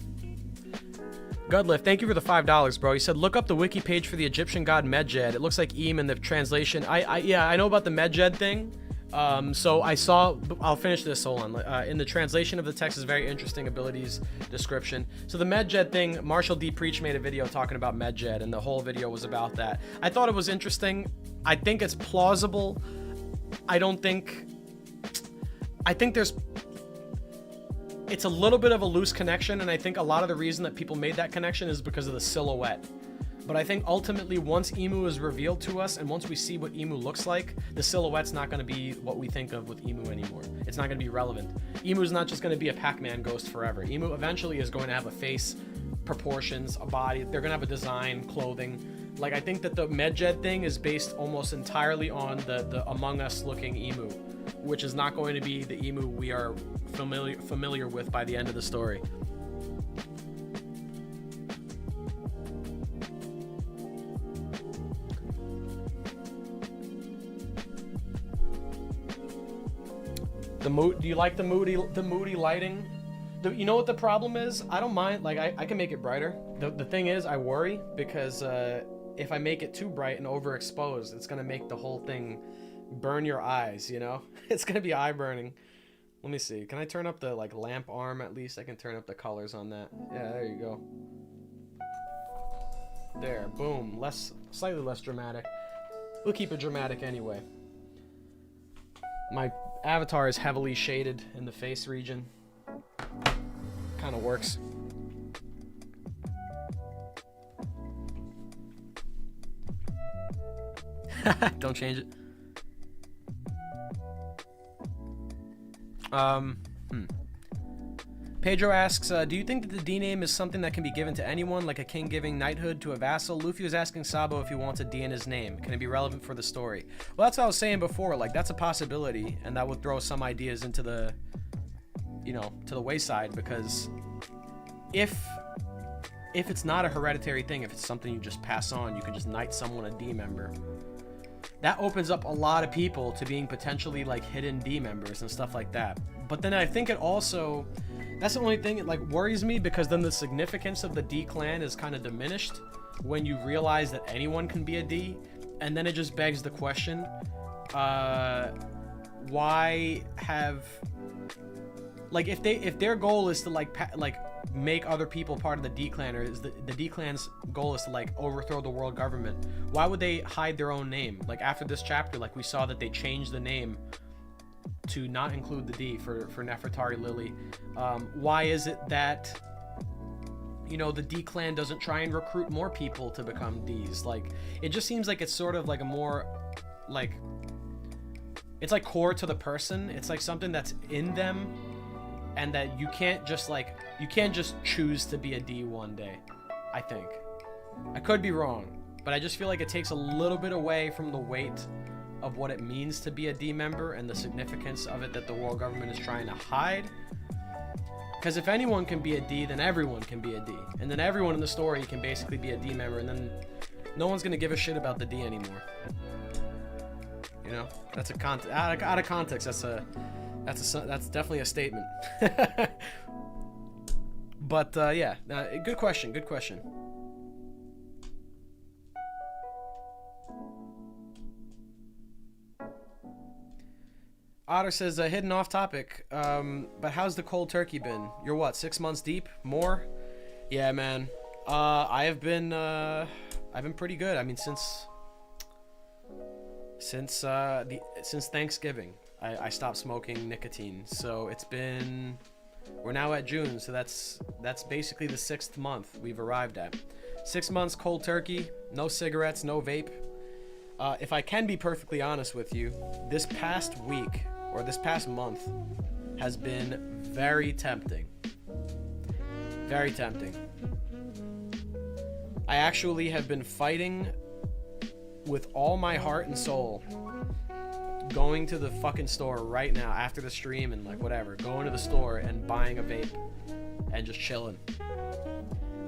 Godlift, thank you for the $5, bro. He said, look up the wiki page for the Egyptian god Medjed. It looks like Eem in the translation. Yeah, I know about the Medjed thing. So I saw, I'll finish this, hold on. In the translation of the text is very interesting abilities description. So the Medjed thing, Marshall D. Preach made a video talking about Medjed, and the whole video was about that. I thought it was interesting. I think it's plausible. I think it's a little bit of a loose connection, and I think a lot of the reason that people made that connection is because of the silhouette. But I think ultimately, once Emu is revealed to us, and once we see what Emu looks like, the silhouette's not going to be what we think of with Emu anymore. It's not going to be relevant. Emu's not just going to be a Pac-Man ghost forever. Emu eventually is going to have a face, proportions, a body. They're going to have a design, clothing. Like, I think that the Medjed thing is based almost entirely on the Among Us looking Emu, which is not going to be the Emu we are familiar with by the end of the story. Do you like the moody lighting? You know what the problem is? I don't mind. Like, I can make it brighter. The thing is, I worry because if I make it too bright and overexposed, it's gonna make the whole thing burn your eyes. You know, it's gonna be eye burning. Let me see. Can I turn up the lamp arm at least? I can turn up the colors on that. Yeah, there you go. There, boom. Slightly less dramatic. We'll keep it dramatic anyway. My avatar is heavily shaded in the face region. Kind of works. Don't change it. Pedro asks, do you think that the D name is something that can be given to anyone, like a king giving knighthood to a vassal? Luffy was asking Sabo if he wants a D in his name. Can it be relevant for the story? Well, that's what I was saying before. Like, that's a possibility, and that would throw some ideas into the, to the wayside, because if it's not a hereditary thing, if it's something you just pass on, you can just knight someone a D member. that opens up a lot of people to being potentially like hidden D members and stuff like that. But then I think it also, that's the only thing that like worries me, because then the significance of the D clan is kind of diminished when you realize that anyone can be a D. And then it just begs the question, why have, like, if their goal is to like make other people part of the D clan, or is the D clan's goal is to like overthrow the world government, why would they hide their own name? Like after this chapter, like we saw that they changed the name to not include the D for Nefertari Lily. Why is it that, you know, the D clan doesn't try and recruit more people to become Ds? Like, it just seems like it's sort of like a more like, it's like core to the person. It's like something that's in them, and that you can't just like, you can't just choose to be a D one day. I think I could be wrong, but I just feel like it takes a little bit away from the weight of what it means to be a D member and the significance of it that the world government is trying to hide. Because if anyone can be a D, then everyone can be a D, and then everyone in the story can basically be a D member, and then no one's gonna give a shit about the D anymore. You know, that's a out of context. That's definitely a statement. But yeah, good question. Good question. Otter says, hidden off topic, but how's the cold turkey been? You're what, 6 months deep? More? Yeah, man. I've been pretty good. I mean, since Thanksgiving, I stopped smoking nicotine. So we're now at June, so that's basically the 6th month we've arrived at. 6 months cold turkey, no cigarettes, no vape. If I can be perfectly honest with you, this past week, or this past month, has been very tempting. Very tempting. I actually have been fighting with all my heart and soul, going to the fucking store right now after the stream and like whatever, going to the store and buying a vape and just chilling.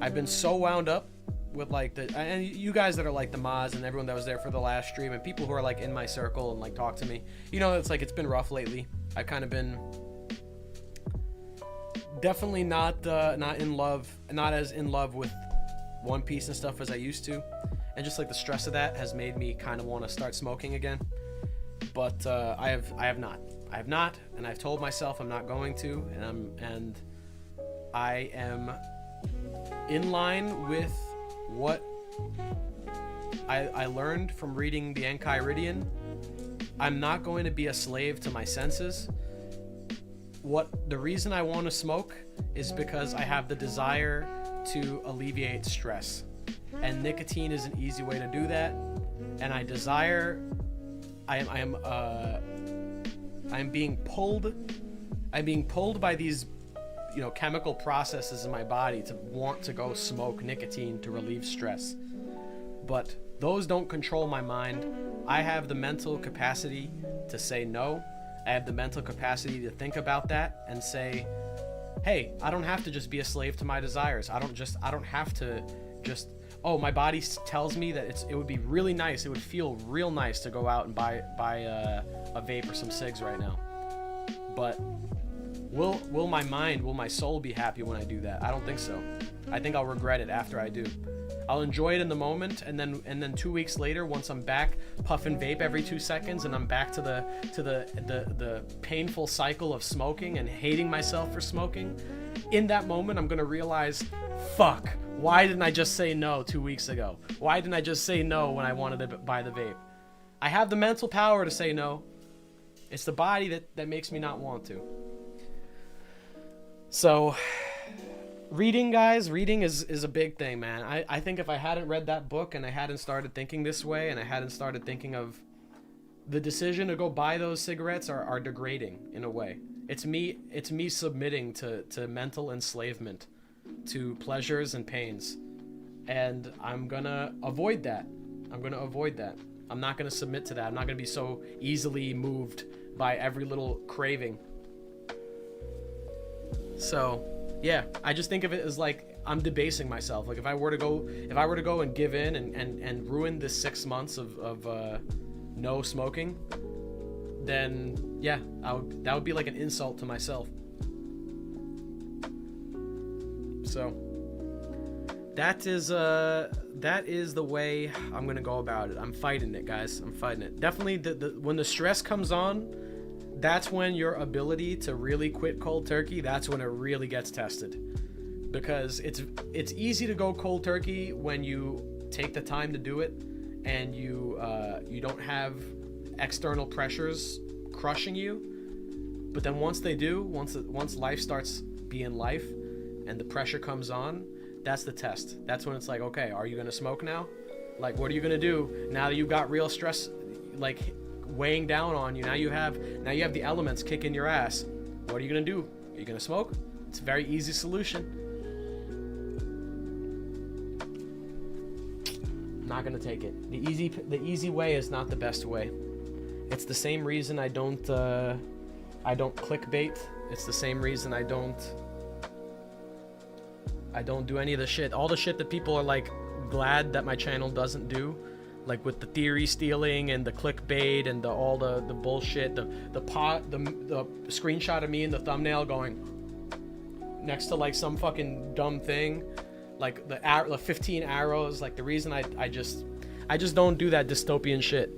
I've been so wound up with like and you guys that are like the Maz and everyone that was there for the last stream, and people who are like in my circle and like talk to me, you know, it's like it's been rough lately. I've kind of been definitely not as in love with One Piece and stuff as I used to, and just like the stress of that has made me kind of want to start smoking again. But I have not, and I've told myself I'm not going to, and I am in line with what I learned from reading the Enchiridion. I'm not going to be a slave to my senses. The reason I want to smoke is because I have the desire to alleviate stress, and nicotine is an easy way to do that. And I'm being pulled by these, you know, chemical processes in my body to want to go smoke nicotine to relieve stress. But those don't control my mind. I have the mental capacity to say no. I have the mental capacity to think about that and say, hey, I don't have to just be a slave to my desires. I don't have to just, oh, my body tells me that it would be really nice. It would feel real nice to go out and buy a vape or some cigs right now. But will my soul be happy when I do that? I don't think so. I think I'll regret it after I do. I'll enjoy it in the moment, and then 2 weeks later, once I'm back puffing vape every 2 seconds, and I'm back to the painful cycle of smoking and hating myself for smoking, in that moment I'm gonna realize, fuck, why didn't I just say no 2 weeks ago? Why didn't I just say no when I wanted to buy the vape? I have the mental power to say no. It's the body that makes me not want to. So, reading, guys, reading is a big thing, man. I think if I hadn't read that book and I hadn't started thinking this way, and I hadn't started thinking of the decision to go buy those cigarettes are degrading in a way. It's me submitting to mental enslavement, to pleasures and pains. And I'm gonna avoid that. I'm not gonna submit to that. I'm not gonna be so easily moved by every little craving. So, yeah, I just think of it as like I'm debasing myself. Like if I were to go and give in and ruin this 6 months of no smoking, then yeah, that would be like an insult to myself. So that is the way I'm gonna go about it. I'm fighting it, guys. I'm fighting it. Definitely, when the stress comes on, that's when your ability to really quit cold turkey, that's when it really gets tested. Because it's easy to go cold turkey when you take the time to do it, and you don't have external pressures crushing you. But then once life starts being life, and the pressure comes on, that's the test. That's when it's like, okay, are you gonna smoke now? Like, what are you gonna do now that you've got real stress, like, weighing down on you? Now you have the elements kicking your ass. What are you gonna do? Are you gonna smoke? It's a very easy solution. Not gonna take it. The easy way is not the best way. It's the same reason I don't clickbait. It's the same reason I don't do any of the shit. All the shit that people are like glad that my channel doesn't do, like with the theory stealing and the clickbait and all the bullshit, the screenshot of me in the thumbnail going next to like some fucking dumb thing, like the 15 arrows. Like, the reason I just don't do that dystopian shit.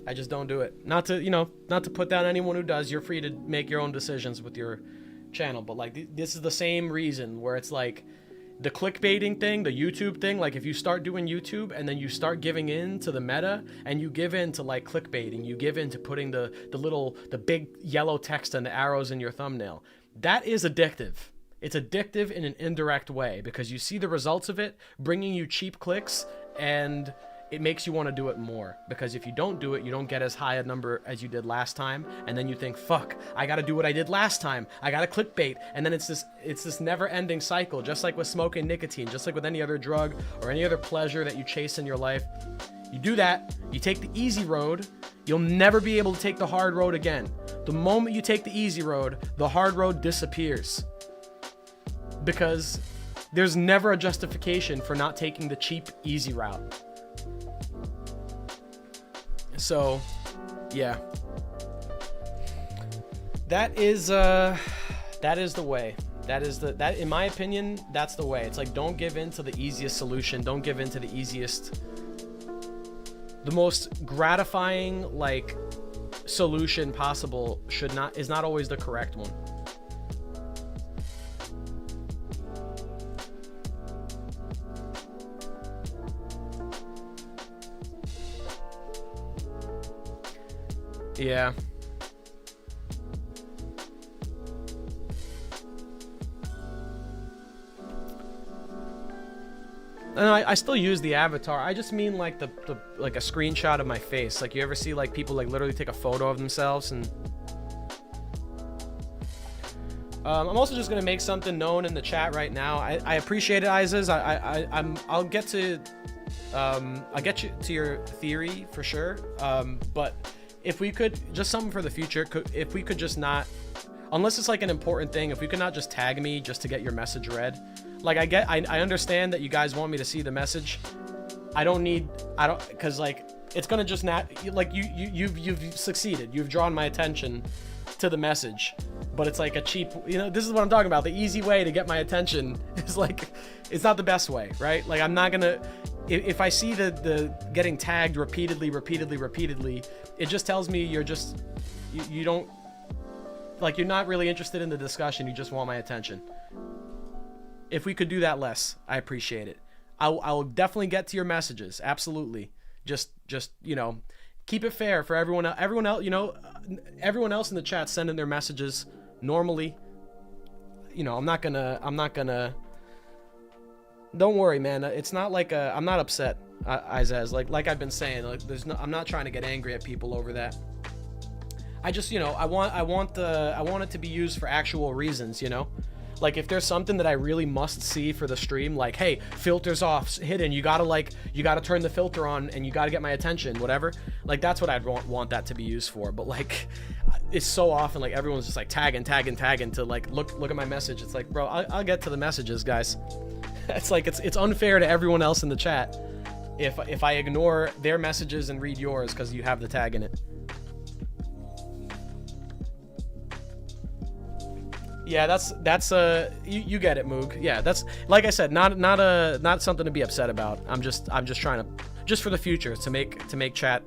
I just don't do it. Not to put down anyone who does. You're free to make your own decisions with your channel, but like this is the same reason where it's like the clickbaiting thing, the YouTube thing. Like, if you start doing YouTube and then you start giving in to the meta and you give in to like clickbaiting, you give in to putting the big yellow text and the arrows in your thumbnail, that is addictive. It's addictive in an indirect way, because you see the results of it bringing you cheap clicks, and it makes you want to do it more, because if you don't do it, you don't get as high a number as you did last time, and then you think, fuck, I gotta do what I did last time, I gotta clickbait, and then it's this never-ending cycle, just like with smoking nicotine, just like with any other drug or any other pleasure that you chase in your life. You do that, you take the easy road, you'll never be able to take the hard road again. The moment you take the easy road, the hard road disappears, because there's never a justification for not taking the cheap, easy route. So, yeah, that is the way. That in my opinion, that's the way. It's like, don't give in to the easiest solution. Don't give in to the easiest, the most gratifying like solution possible is not always the correct one. Yeah. And I still use the avatar. I just mean like the like a screenshot of my face. Like, you ever see like people like literally take a photo of themselves? And I'm also just gonna make something known in the chat right now. I appreciate it, Izes. I'll get to you to your theory for sure. But if we could, just something for the future, if we could just not, unless it's like an important thing, if we could not just tag me just to get your message read. Like, I understand that you guys want me to see the message. Because like, it's gonna just not, like, you've succeeded. You've drawn my attention to the message, but it's like a cheap, this is what I'm talking about. The easy way to get my attention is like, it's not the best way, right? Like, I'm not gonna, if I see the getting tagged repeatedly, it just tells me you don't, like, you're not really interested in the discussion. You just want my attention. If we could do that less, I appreciate it. I'll definitely get to your messages. Absolutely. Just keep it fair for everyone else. Everyone else in the chat sending their messages normally. I'm not gonna. Don't worry, man. It's not like I'm not upset, Izaz. Like I've been saying, like, I'm not trying to get angry at people over that. I just, I want it to be used for actual reasons, Like, if there's something that I really must see for the stream, like, hey, filters off, hidden, you gotta turn the filter on and you gotta get my attention, whatever. Like, that's what I'd want that to be used for. But like, it's so often like everyone's just like tagging to like look at my message. It's like, bro, I'll get to the messages, guys. It's like it's unfair to everyone else in the chat. if I ignore their messages and read yours because you have the tag in it. Yeah, that's you get it, Moog. Yeah, that's, like I said, not something to be upset about. I'm just trying to, just for the future, to make chat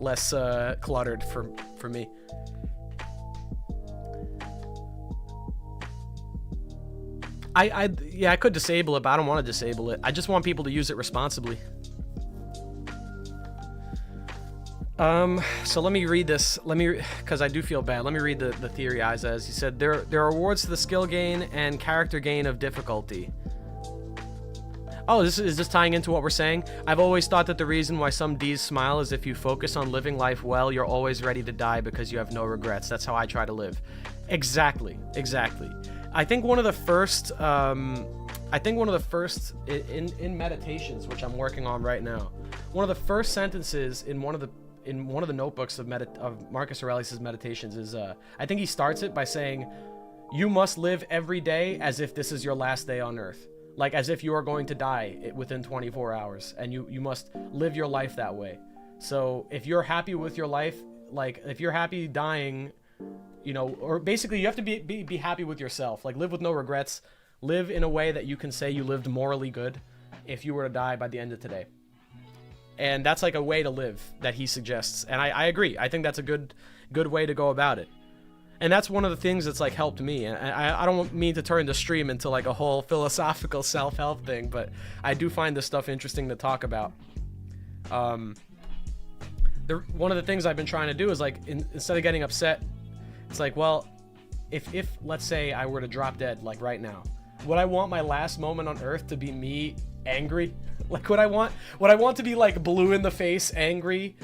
less cluttered for me. Yeah, I could disable it, but I don't want to disable it. I just want people to use it responsibly. So let me read this. Because I do feel bad. Let me read the theory Eyes as. He said, there are rewards to the skill gain and character gain of difficulty. Oh, is this tying into what we're saying? I've always thought that the reason why some Ds smile is if you focus on living life well, you're always ready to die because you have no regrets. That's how I try to live. Exactly. I think one of the first, in meditations, which I'm working on right now, one of the first sentences in one of the notebooks of Marcus Aurelius' meditations is, I think he starts it by saying, you must live every day as if this is your last day on earth. Like as if you are going to die within 24 hours, and you must live your life that way. So if you're happy with your life, like if you're happy dying, you know, or basically you have to be happy with yourself. Like live with no regrets. Live in a way that you can say you lived morally good if you were to die by the end of today. And that's like a way to live that he suggests. And I agree. I think that's a good way to go about it. And that's one of the things that's like helped me. And I don't mean to turn the stream into like a whole philosophical self-help thing, but I do find this stuff interesting to talk about. One of the things I've been trying to do is like, instead of getting upset, it's like, well, if let's say I were to drop dead like right now, would I want my last moment on earth to be me angry? Like would I want to be like blue in the face, angry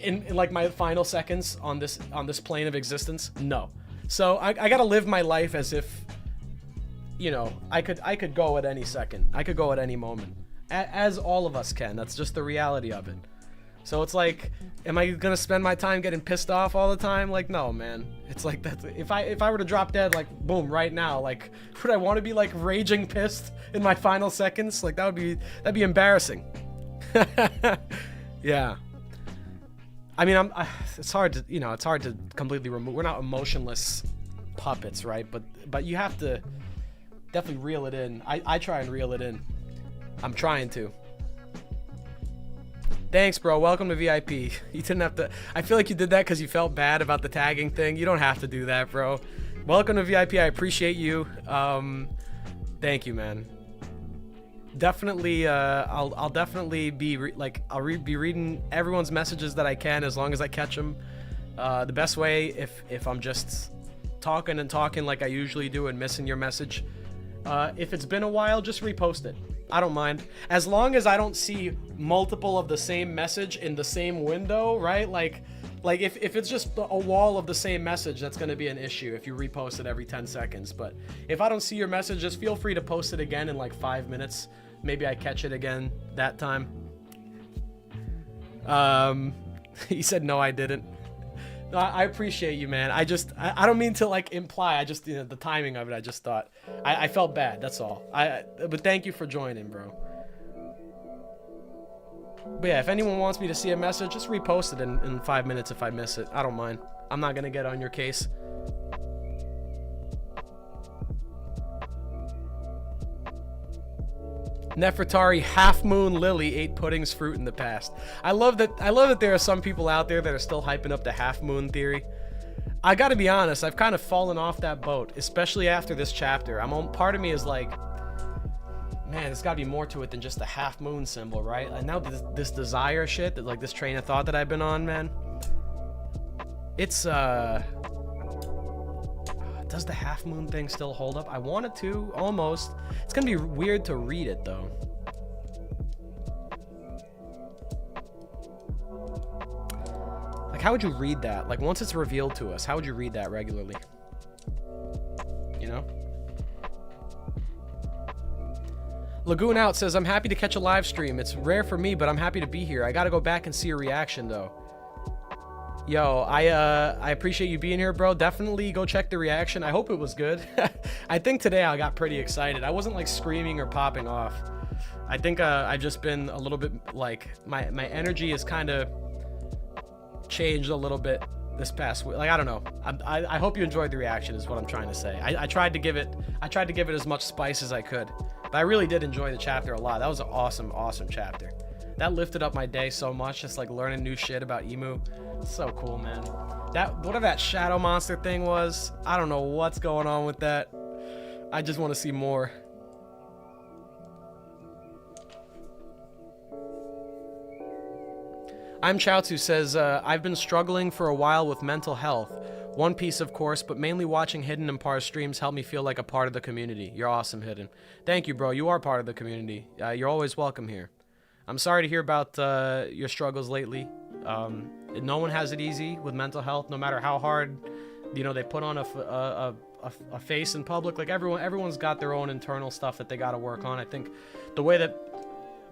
in like my final seconds on this plane of existence? No. So I gotta live my life as if, you know, I could go at any second. I could go at any moment. As all of us can. That's just the reality of it. So it's like, am I gonna spend my time getting pissed off all the time? Like, no, man. It's like that. If I were to drop dead, like, boom, right now, like, would I want to be like raging pissed in my final seconds? Like, that'd be embarrassing. Yeah. I mean, it's hard to completely remove. We're not emotionless puppets, right? But you have to definitely reel it in. I try and reel it in. I'm trying to. Thanks, bro. Welcome to VIP. You didn't have to. I feel like you did that because you felt bad about the tagging thing. You don't have to do that, bro. Welcome to VIP. I appreciate you. Thank you, man. Definitely. I'll definitely be be reading everyone's messages that I can as long as I catch them. The best way, if I'm just talking like I usually do and missing your message, if it's been a while, just repost it. I don't mind. As long as I don't see multiple of the same message in the same window, right? Like if it's just a wall of the same message, that's going to be an issue if you repost it every 10 seconds. But if I don't see your message, just feel free to post it again in like 5 minutes. Maybe I catch it again that time. He said, no, I didn't. No, I appreciate you, man. I don't mean to like imply. I just, the timing of it, I just thought I felt bad. That's all. But thank you for joining, bro. But yeah, if anyone wants me to see a message, just repost it in 5 minutes if I miss it. I don't mind. I'm not gonna get on your case. Nefertari Half Moon Lily ate Pudding's fruit in the past. I love that there are some people out there that are still hyping up the half moon theory. I gotta be honest, I've kind of fallen off that boat, especially after this chapter. Part of me is like, man, there's gotta be more to it than just the half moon symbol, right? And now this desire shit, like this train of thought that I've been on, man. It's does the half moon thing still hold up? I want it to, almost. It's gonna be weird to read it though. Like, how would you read that? Like, once it's revealed to us, how would you read that regularly? You know? Lagoon Out says, I'm happy to catch a live stream. It's rare for me, but I'm happy to be here. I gotta go back and see a reaction though. Yo, I appreciate you being here, bro. Definitely go check the reaction. I hope it was good. I think today I got pretty excited. I wasn't like screaming or popping off. I think I've just been a little bit like my energy is kind of changed a little bit this past week. Like, I don't know. I hope you enjoyed the reaction is what I'm trying to say. I tried to give it as much spice as I could, but I really did enjoy the chapter a lot. That was an awesome chapter. That lifted up my day so much, just like learning new shit about Emu. It's so cool, man. That whatever that shadow monster thing was, I don't know what's going on with that. I just want to see more. I'm Chaozu says, I've been struggling for a while with mental health. One Piece, of course, but mainly watching Hidden and Par's streams helped me feel like a part of the community. You're awesome, Hidden. Thank you, bro. You are part of the community. You're always welcome here. I'm sorry to hear about your struggles lately. No one has it easy with mental health, no matter how hard, they put on a face in public. Like, everyone's got their own internal stuff that they got to work on. I think the way that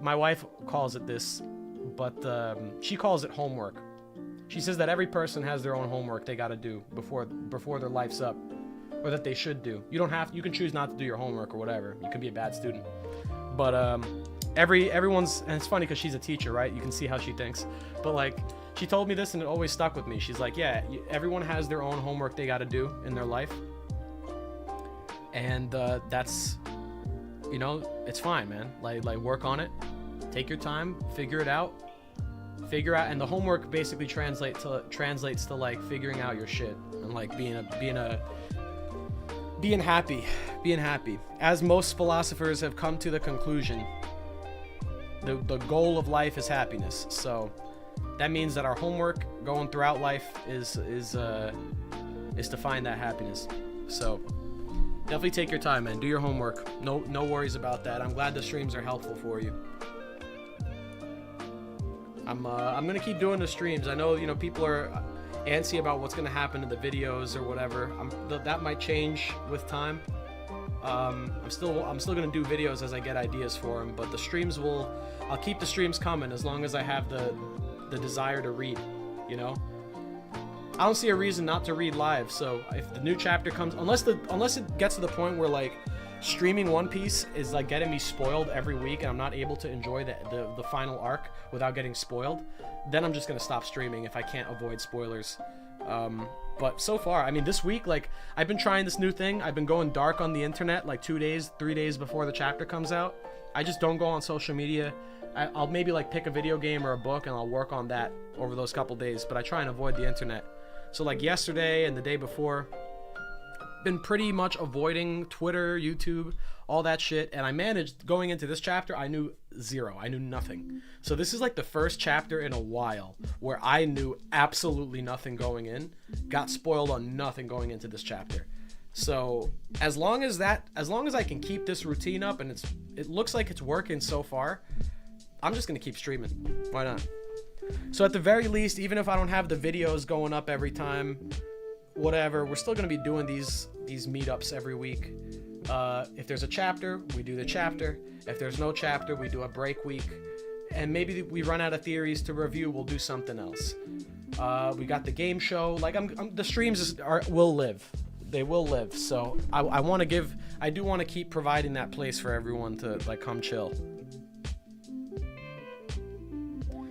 my wife calls it this, but she calls it homework. She says that every person has their own homework they got to do before their life's up, or that they should do. You can choose not to do your homework or whatever. You can be a bad student, but everyone's, and it's funny because she's a teacher, right? You can see how she thinks, but like, she told me this and it always stuck with me. She's like, yeah, everyone has their own homework they got to do in their life, and that's, it's fine, man. Like work on it. Take your time, figure it out, and the homework basically translates to like figuring out your shit and like being happy. As most philosophers have come to the conclusion, the goal of life is happiness. So that means that our homework going throughout life is to find that happiness. So definitely take your time, man. Do your homework. No worries about that. I'm glad the streams are helpful for you. I'm gonna keep doing the streams. I know people are antsy about what's gonna happen to the videos or whatever. That might change with time. I'm still gonna do videos as I get ideas for them, but the streams I'll keep the streams coming as long as I have the desire to read. I don't see a reason not to read live. So if the new chapter comes, unless it gets to the point where like streaming One Piece is like getting me spoiled every week and I'm not able to enjoy the final arc without getting spoiled, then I'm just gonna stop streaming if I can't avoid spoilers. But so far, I mean, this week, like, I've been trying this new thing. I've been going dark on the internet like 2 days, 3 days before the chapter comes out. I just don't go on social media. I'll maybe like pick a video game or a book and I'll work on that over those couple days, but I try and avoid the internet. So like yesterday and the day before, been pretty much avoiding Twitter, YouTube, all that shit, and I managed. Going into this chapter, I knew zero. I knew nothing. So this is like the first chapter in a while where I knew absolutely nothing going in, got spoiled on nothing going into this chapter. So as long as I can keep this routine up, and it looks like it's working so far, I'm just gonna keep streaming. Why not? So at the very least, even if I don't have the videos going up every time, whatever, we're still gonna be doing these meetups every week. If there's a chapter, we do the chapter. If there's no chapter, we do a break week, and maybe we run out of theories to review, we'll do something else. We got the game show. Like, the streams will live. They will live. So I do want to keep providing that place for everyone to like come chill.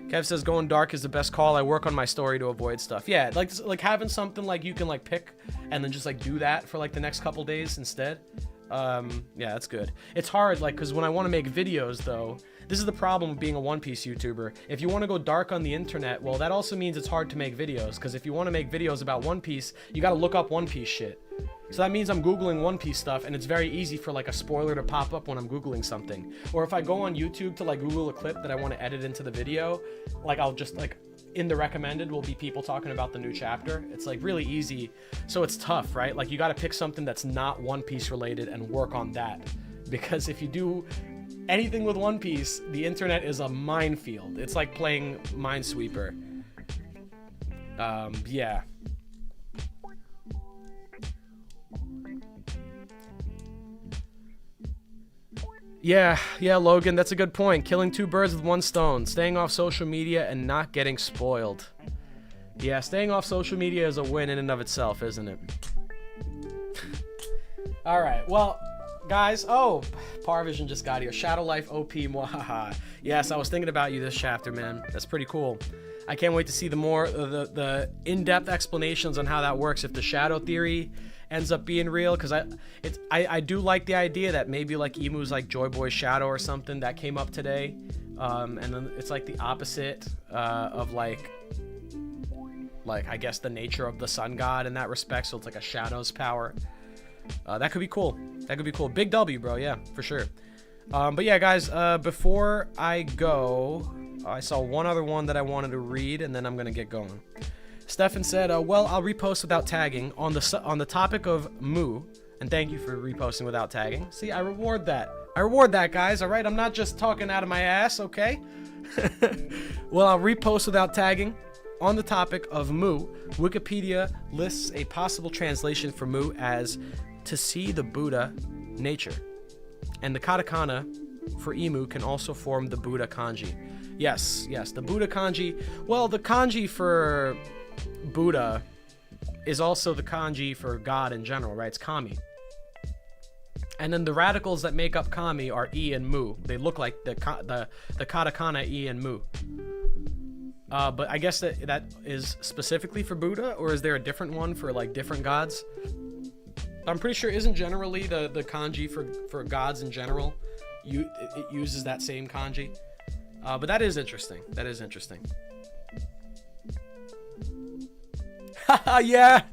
Kev says going dark is the best call. I work on my story to avoid stuff. Yeah, like having something like you can like pick and then just like do that for like the next couple days instead. Yeah, that's good. It's hard, like, because when I want to make videos, though, this is the problem with being a One Piece YouTuber. If you want to go dark on the internet, well, that also means it's hard to make videos, because if you want to make videos about One Piece, you got to look up One Piece shit. So that means I'm Googling One Piece stuff, and it's very easy for like a spoiler to pop up when I'm Googling something. Or if I go on YouTube to like Google a clip that I want to edit into the video, like I'll just like, in the recommended will be people talking about the new chapter. It's like really easy. So it's tough, right? Like you got to pick something that's not One Piece related and work on that. Because if you do anything with One Piece, the internet is a minefield. It's like playing Minesweeper. Yeah. Yeah, Logan, that's a good point. Killing two birds with one stone. Staying off social media and not getting spoiled. Yeah, staying off social media is a win in and of itself, isn't it? Alright, well, Guys, oh, Parvision just got here. Shadow Life OP, mwahaha. Yes, I was thinking about you this chapter, man. That's pretty cool. I can't wait to see the in-depth explanations on how that works. If the shadow theory ends up being real, because I do like the idea that maybe like Emu's like Joy Boy's shadow or something that came up today, and then it's like the opposite of like I guess the nature of the sun god in that respect. So it's like a shadow's power. That could be cool. That could be cool. Big W, bro. Yeah, for sure. But yeah, guys, before I go, I saw one other one that I wanted to read, and then I'm gonna get going. Stefan said, well, I'll repost without tagging on the topic of Moo, and thank you for reposting without tagging. See, I reward that. I reward that, guys. All right, I'm not just talking out of my ass, okay? Well, I'll repost without tagging. On the topic of Moo, Wikipedia lists a possible translation for Moo as to see the Buddha nature. And the katakana for Emu can also form the Buddha kanji. Yes, the Buddha kanji. Well, the kanji for Buddha is also the kanji for God in general, right? It's kami. And then the radicals that make up kami are I and Mu. They look like the katakana I and Mu. But I guess that is specifically for Buddha, or is there a different one for like different gods? I'm pretty sure isn't generally the kanji for gods in general, it uses that same kanji. But that is interesting. That is interesting. Yeah,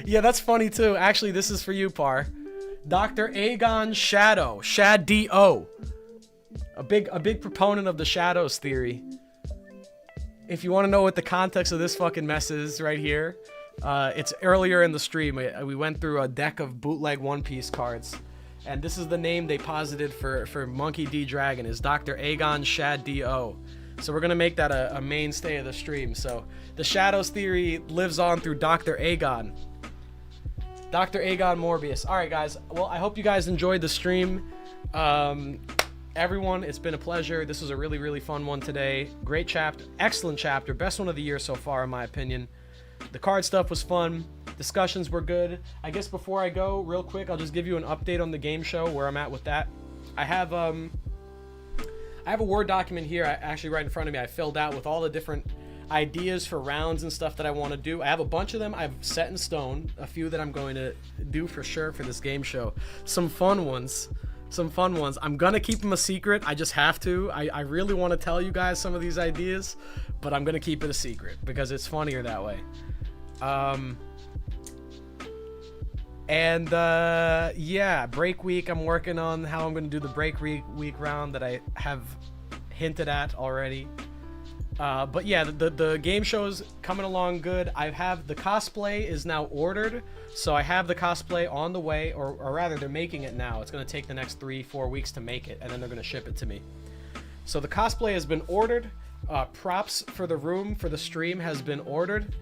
that's funny too. Actually, this is for you, Par. Dr. Aegon Shadow, Shad-D-O, a big proponent of the shadows theory. If you want to know what the context of this fucking mess is right here, it's earlier in the stream. We went through a deck of bootleg One Piece cards, and this is the name they posited for Monkey D. Dragon is Dr. Aegon Shad-D-O. So we're gonna make that a mainstay of the stream. So the shadows theory lives on through Dr. Aegon. Dr. Aegon Morbius. All right, guys. Well, I hope you guys enjoyed the stream. Everyone, it's been a pleasure. This was a really, really fun one today. Great chapter. Excellent chapter. Best one of the year so far, in my opinion. The card stuff was fun. Discussions were good. I guess before I go, real quick, I'll just give you an update on the game show, where I'm at with that. I have a Word document here, actually right in front of me. I filled out with all the different ideas for rounds and stuff that I want to do. I have a bunch of them I've set in stone. A few that I'm going to do for sure for this game show. Some fun ones. I'm gonna keep them a secret. I just have to. I really want to tell you guys some of these ideas, but I'm gonna keep it a secret because it's funnier that way. Yeah, break week. I'm working on how I'm gonna do the break week round that I have hinted at already. But yeah, the game show's coming along good. I have the cosplay is now ordered, so I have the cosplay on the way, or rather they're making it now. It's gonna take the next 3-4 weeks to make it, and then they're gonna ship it to me. So the cosplay has been ordered. Props for the room for the stream has been ordered.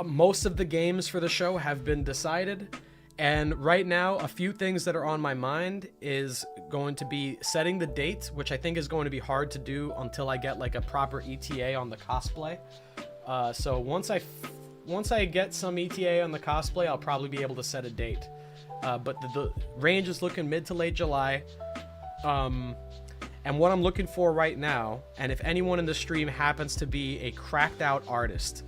Most of the games for the show have been decided. And right now, a few things that are on my mind is going to be setting the date, which I think is going to be hard to do until I get like a proper ETA on the cosplay. So once I get some ETA on the cosplay, I'll probably be able to set a date. But the range is looking mid to late July. And what I'm looking for right now, and if anyone in the stream happens to be a cracked out artist,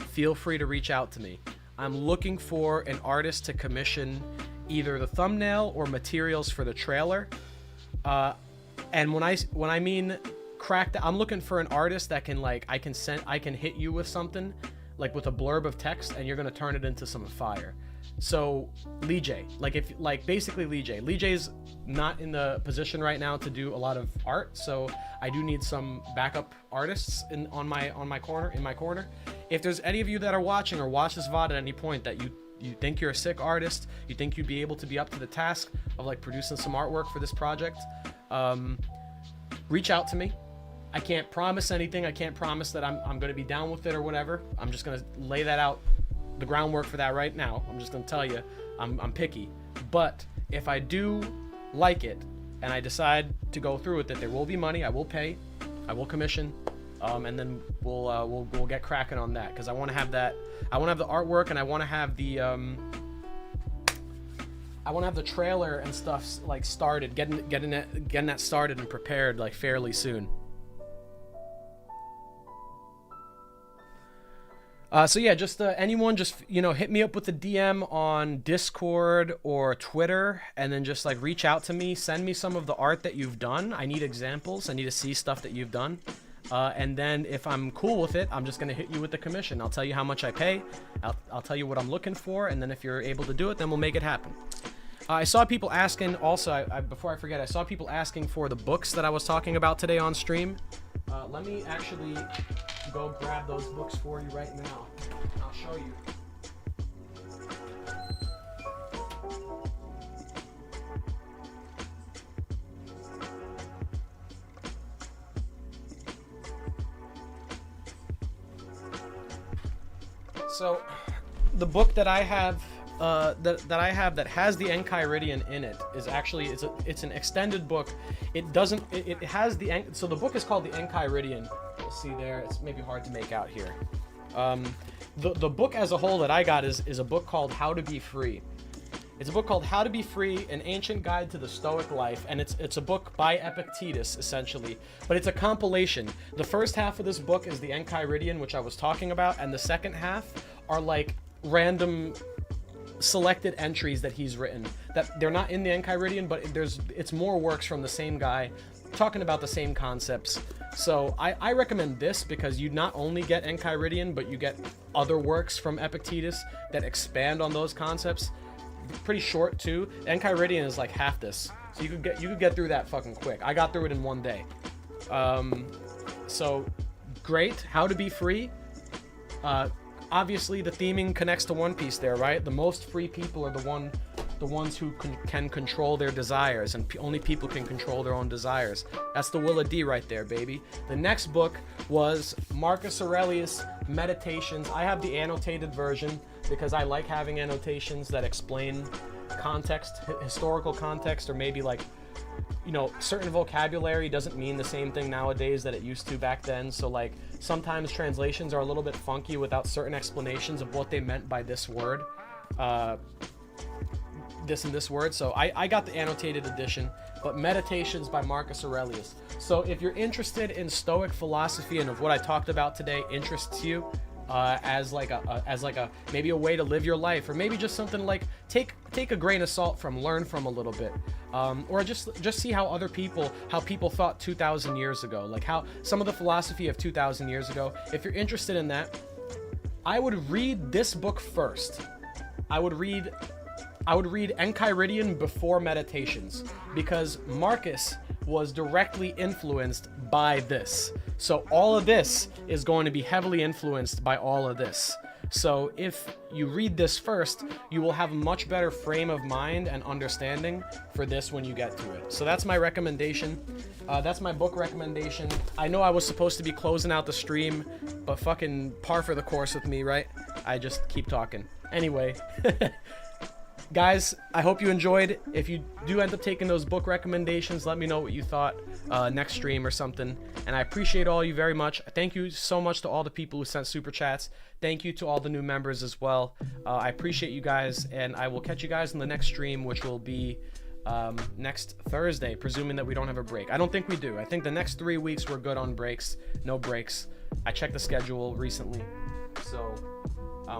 feel free to reach out to me. I'm looking for an artist to commission either the thumbnail or materials for the trailer. And when I mean cracked, I'm looking for an artist that can I can hit you with something like with a blurb of text, and you're gonna turn it into some fire. So Lee J, basically Lee J. Lee J's not in the position right now to do a lot of art, so I do need some backup artists in my corner. If there's any of you that are watching or watch this VOD at any point that you think you're a sick artist, you think you'd be able to be up to the task of producing some artwork for this project, reach out to me. I can't promise anything. I can't promise that I'm going to be down with it or whatever. I'm just going to lay that out, the groundwork for that right now. I'm just going to tell you, I'm picky. But if I do like it and I decide to go through with it, there will be money. I will pay. I will commission. And then we'll get cracking on that, because I want to have that. I want to have the artwork, and I want to have the have the trailer and stuff like started, getting that started and prepared like fairly soon. So yeah, just anyone, just hit me up with a DM on Discord or Twitter, and then just like reach out to me. Send me some of the art that you've done. I need examples. I need to see stuff that you've done. And then if I'm cool with it, I'm just gonna hit you with the commission. I'll tell you how much I pay. I'll tell you what I'm looking for, and then if you're able to do it, then we'll make it happen. I saw people asking also. Before I forget, I saw people asking for the books that I was talking about today on stream. Let me actually go grab those books for you right now. I'll show you. So, the book that I have, that has the Enchiridion in it is actually it's an extended book. It doesn't it has so the book is called the Enchiridion. You'll see there. It's maybe hard to make out here. The book as a whole that I got is a book called How to Be Free. It's a book called How to Be Free: An Ancient Guide to the Stoic Life, and it's a book by Epictetus essentially, but it's a compilation. The first half of this book is the Enchiridion, which I was talking about, and the second half are like random selected entries that he's written that they're not in the Enchiridion, but it's more works from the same guy talking about the same concepts. So I recommend this because you not only get Enchiridion, but you get other works from Epictetus that expand on those concepts. Pretty short too. Enchiridion is like half this, so you could get through that fucking quick. I got through it in one day. So great. How to Be Free. Obviously the theming connects to One Piece there, right? The most free people are the ones who can control their desires, and only people can control their own desires. That's the Willa D right there, baby. The next book was Marcus Aurelius Meditations. I have the annotated version because I like having annotations that explain context, historical context, or maybe like, certain vocabulary doesn't mean the same thing nowadays that it used to back then. So like sometimes translations are a little bit funky without certain explanations of what they meant by this word. This and this word. So I got the annotated edition, but Meditations by Marcus Aurelius. So if you're interested in Stoic philosophy and if what I talked about today interests you, as like a maybe a way to live your life, or maybe just something like take a grain of salt from, learn from a little bit, or just see how people thought 2,000 years ago, like how some of the philosophy of 2,000 years ago. If you're interested in that, I would read this book first. I would read Enchiridion before Meditations, because Marcus was directly influenced by this. So all of this is going to be heavily influenced by all of this. So if you read this first, you will have a much better frame of mind and understanding for this when you get to it. So that's my recommendation. That's my book recommendation. I know I was supposed to be closing out the stream, but fucking par for the course with me, right? I just keep talking. Anyway. Guys, I hope you enjoyed. If you do end up taking those book recommendations, let me know what you thought next stream or something. And I appreciate all you very much. Thank you so much to all the people who sent super chats. Thank you to all the new members as well. I appreciate you guys, and I will catch you guys in the next stream, which will be next Thursday, presuming that we don't have a break. I don't think we do. I think the next 3 weeks we're good on breaks. No breaks. I checked the schedule recently, so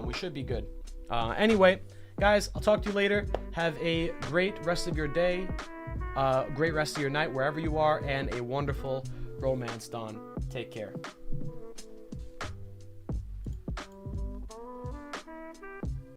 we should be good. Anyway, guys, I'll talk to you later. Have a great rest of your day, great rest of your night wherever you are, and a wonderful romance dawn. Take care.